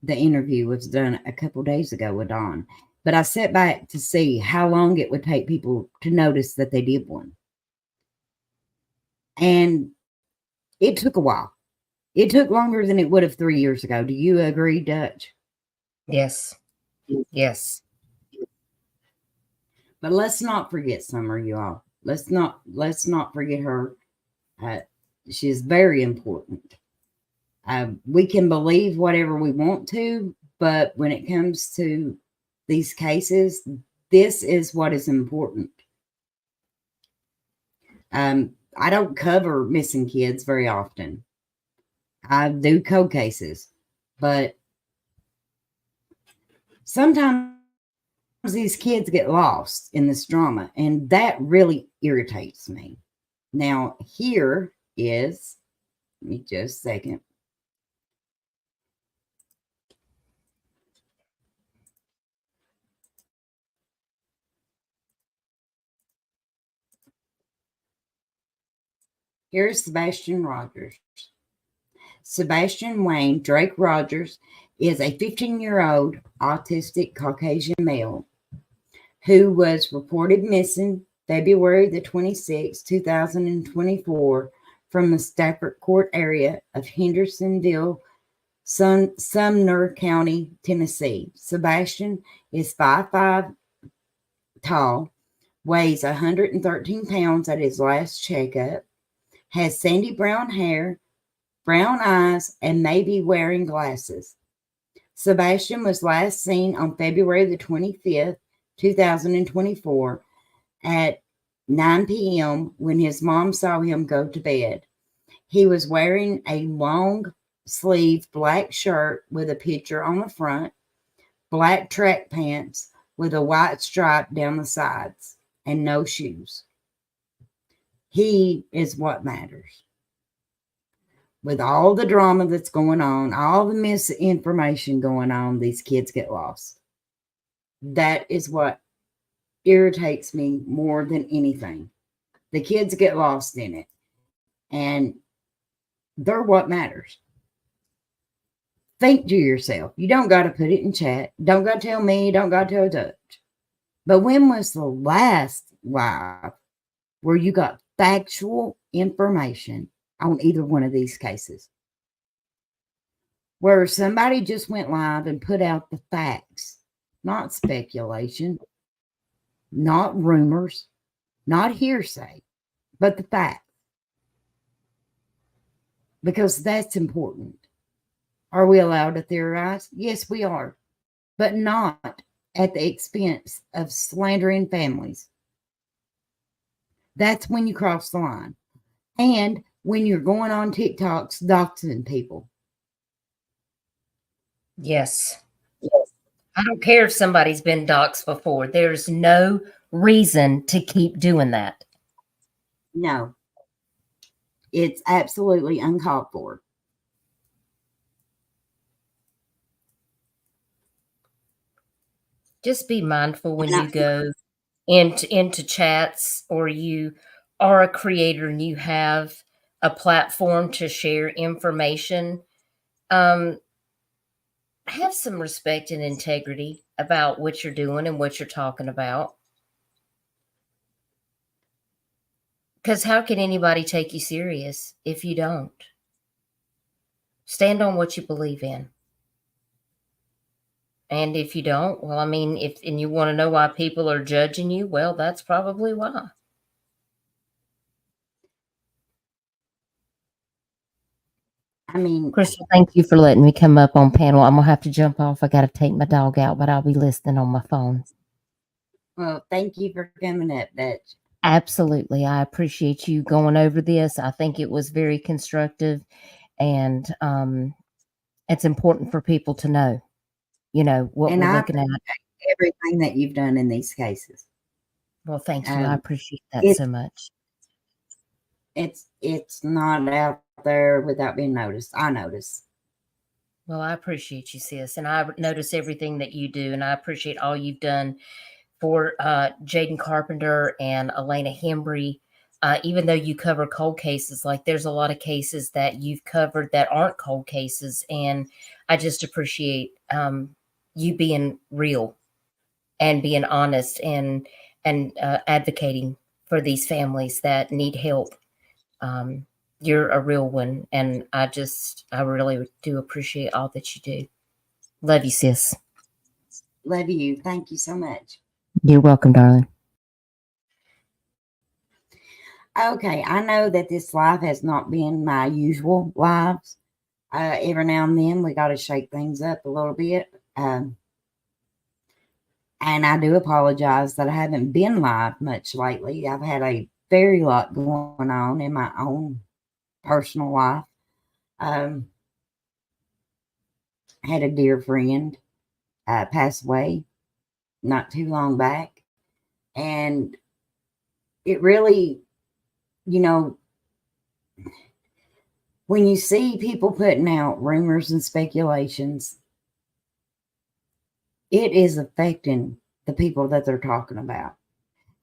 the interview was done a couple days ago with Dawn, but I sat back to see how long it would take people to notice that they did one. And it took a while. It took longer than it would have 3 years ago. Do you agree, Dutch? Yes. Yes. But let's not forget Summer, you all. Let's not forget her. She's very important. We can believe whatever we want to, but when it comes to these cases, this is what is important. I don't cover missing kids very often. I do cold cases, but sometimes these kids get lost in this drama, and that really irritates me. Now, here is, let me just a second. Here's Sebastian Rogers. Sebastian Wayne Drake Rogers is a 15-year-old autistic Caucasian male who was reported missing February the 26th, 2024 from the Stafford Court area of Hendersonville, Sumner County, Tennessee. Sebastian is 5'5" tall, weighs 113 pounds at his last checkup, has sandy brown hair, brown eyes, and may be wearing glasses. Sebastian was last seen on February the 25th, 2024 at 9 p.m. when his mom saw him go to bed. He was wearing a long sleeve black shirt with a picture on the front, black track pants with a white stripe down the sides, and no shoes. He is what matters. With all the drama that's going on, all the misinformation going on, these kids get lost. That is what irritates me more than anything. The kids get lost in it, and they're what matters. Think to yourself. You don't got to put it in chat. Don't got to tell me. Don't got to tell a judge. But when was the last live where you got factual information on either one of these cases? Where somebody just went live and put out the facts, not speculation, not rumors, not hearsay, but the facts. Because that's important. Are we allowed to theorize? Yes, we are. But not at the expense of slandering families. That's when you cross the line. And when you're going on TikToks doxing people. Yes. I don't care if somebody's been doxxed before. There's no reason to keep doing that. No. It's absolutely uncalled for. Just be mindful when you go into chats, or you are a creator and you have a platform to share information. Have some respect and integrity about what you're doing and what you're talking about. Because how can anybody take you serious if you don't? Stand on what you believe in. And if you don't, well, I mean, and you want to know why people are judging you, well, that's probably why. I mean, Crystal, thank you for letting me come up on panel. I'm going to have to jump off. I got to take my dog out, but I'll be listening on my phone. Well, thank you for coming up, Dutch. Absolutely. I appreciate you going over this. I think it was very constructive, and it's important for people to know, what And we're I looking at. Everything that you've done in these cases. Well, thank you. I appreciate that so much. It's not out there without being noticed. I notice. Well, I appreciate you, sis. And I notice everything that you do. And I appreciate all you've done for Jaden Carpenter and Elena Hembry. Even though you cover cold cases, like there's a lot of cases that you've covered that aren't cold cases. And I just appreciate you being real and being honest and advocating for these families that need help. You're a real one, and I really do appreciate all that you do. Love you, sis. Love you. Thank you so much. You're welcome, darling. Okay, I know that this live has not been my usual lives. Every now and then we got to shake things up a little bit. And I do apologize that I haven't been live much lately. I've had a very lot going on in my own personal life. I had a dear friend pass away not too long back. And it really, when you see people putting out rumors and speculations, it is affecting the people that they're talking about.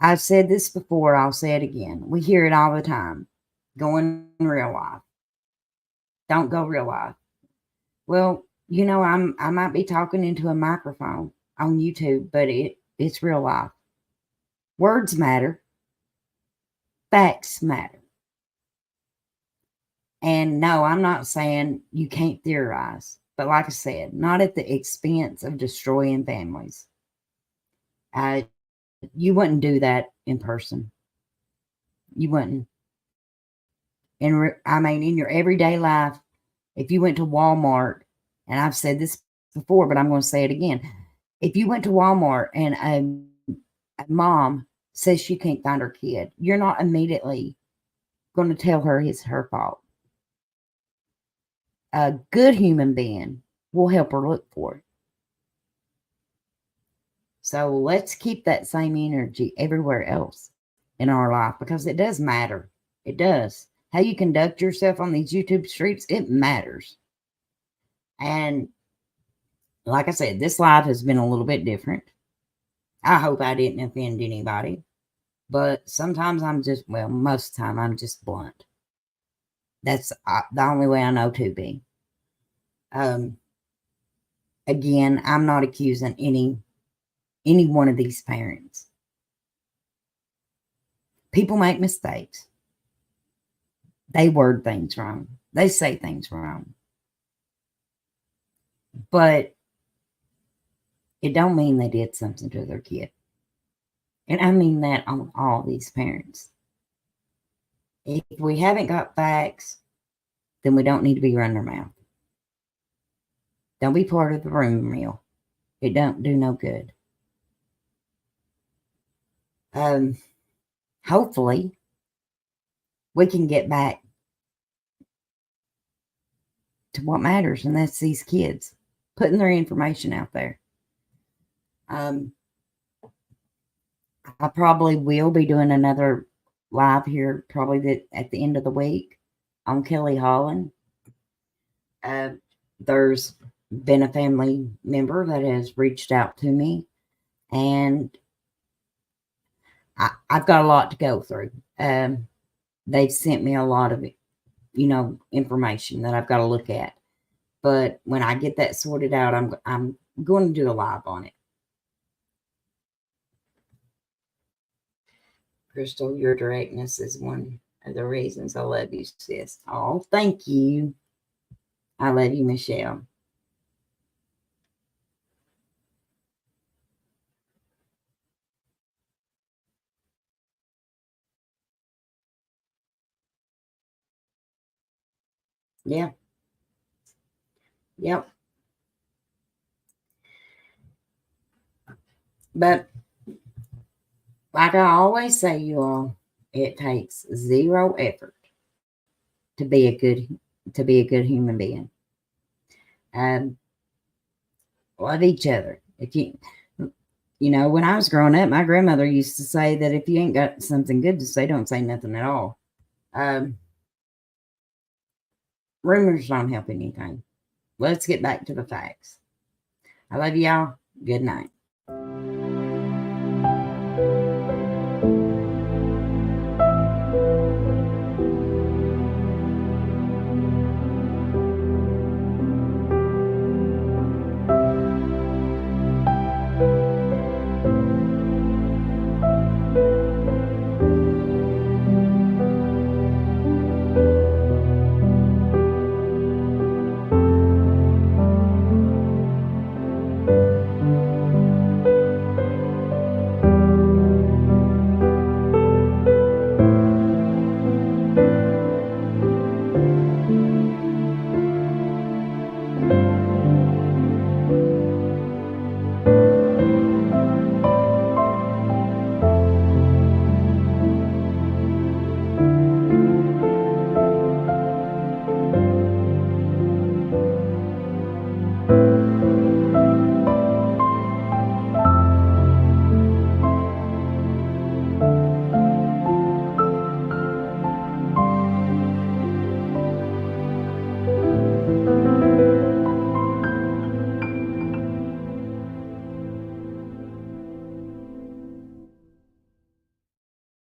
I've said this before. I'll say it again. We hear it all the time. Go in real life. Don't go real life. Well, I might be talking into a microphone on YouTube, but it's real life. Words matter. Facts matter. And no, I'm not saying you can't theorize. But like I said, not at the expense of destroying families. You wouldn't do that in person. You wouldn't. In your everyday life, if you went to Walmart, and I've said this before, but I'm going to say it again. If you went to Walmart and a mom says she can't find her kid, you're not immediately going to tell her it's her fault. a good human being will help her look for it. So let's keep that same energy everywhere else in our life, because it does matter. It does. How you conduct yourself on these YouTube streets, it matters. And like I said, this live has been a little bit different. I hope I didn't offend anybody. But sometimes most of the time I'm just blunt. That's the only way I know to be. Again, I'm not accusing any one of these parents. People make mistakes. They word things wrong. They say things wrong. But it don't mean they did something to their kid. And I mean that on all these parents. If we haven't got facts, then we don't need to be running our mouth. Don't be part of the rumor mill. It don't do no good. Hopefully, we can get back to what matters, and that's these kids putting their information out there. I probably will be doing another live here probably at the end of the week on Kelly Holland. There's been a family member that has reached out to me, and I've got a lot to go through. They've sent me a lot of, information that I've got to look at. But when I get that sorted out, I'm going to do a live on it. Crystal, your directness is one of the reasons I love you, sis. Oh, thank you. I love you, Michelle. Yeah. Yep. But like I always say, you all, it takes zero effort to be a good human being. Love each other. If when I was growing up, my grandmother used to say that if you ain't got something good to say, don't say nothing at all. Rumors don't help anything. Let's get back to the facts. I love y'all. Good night.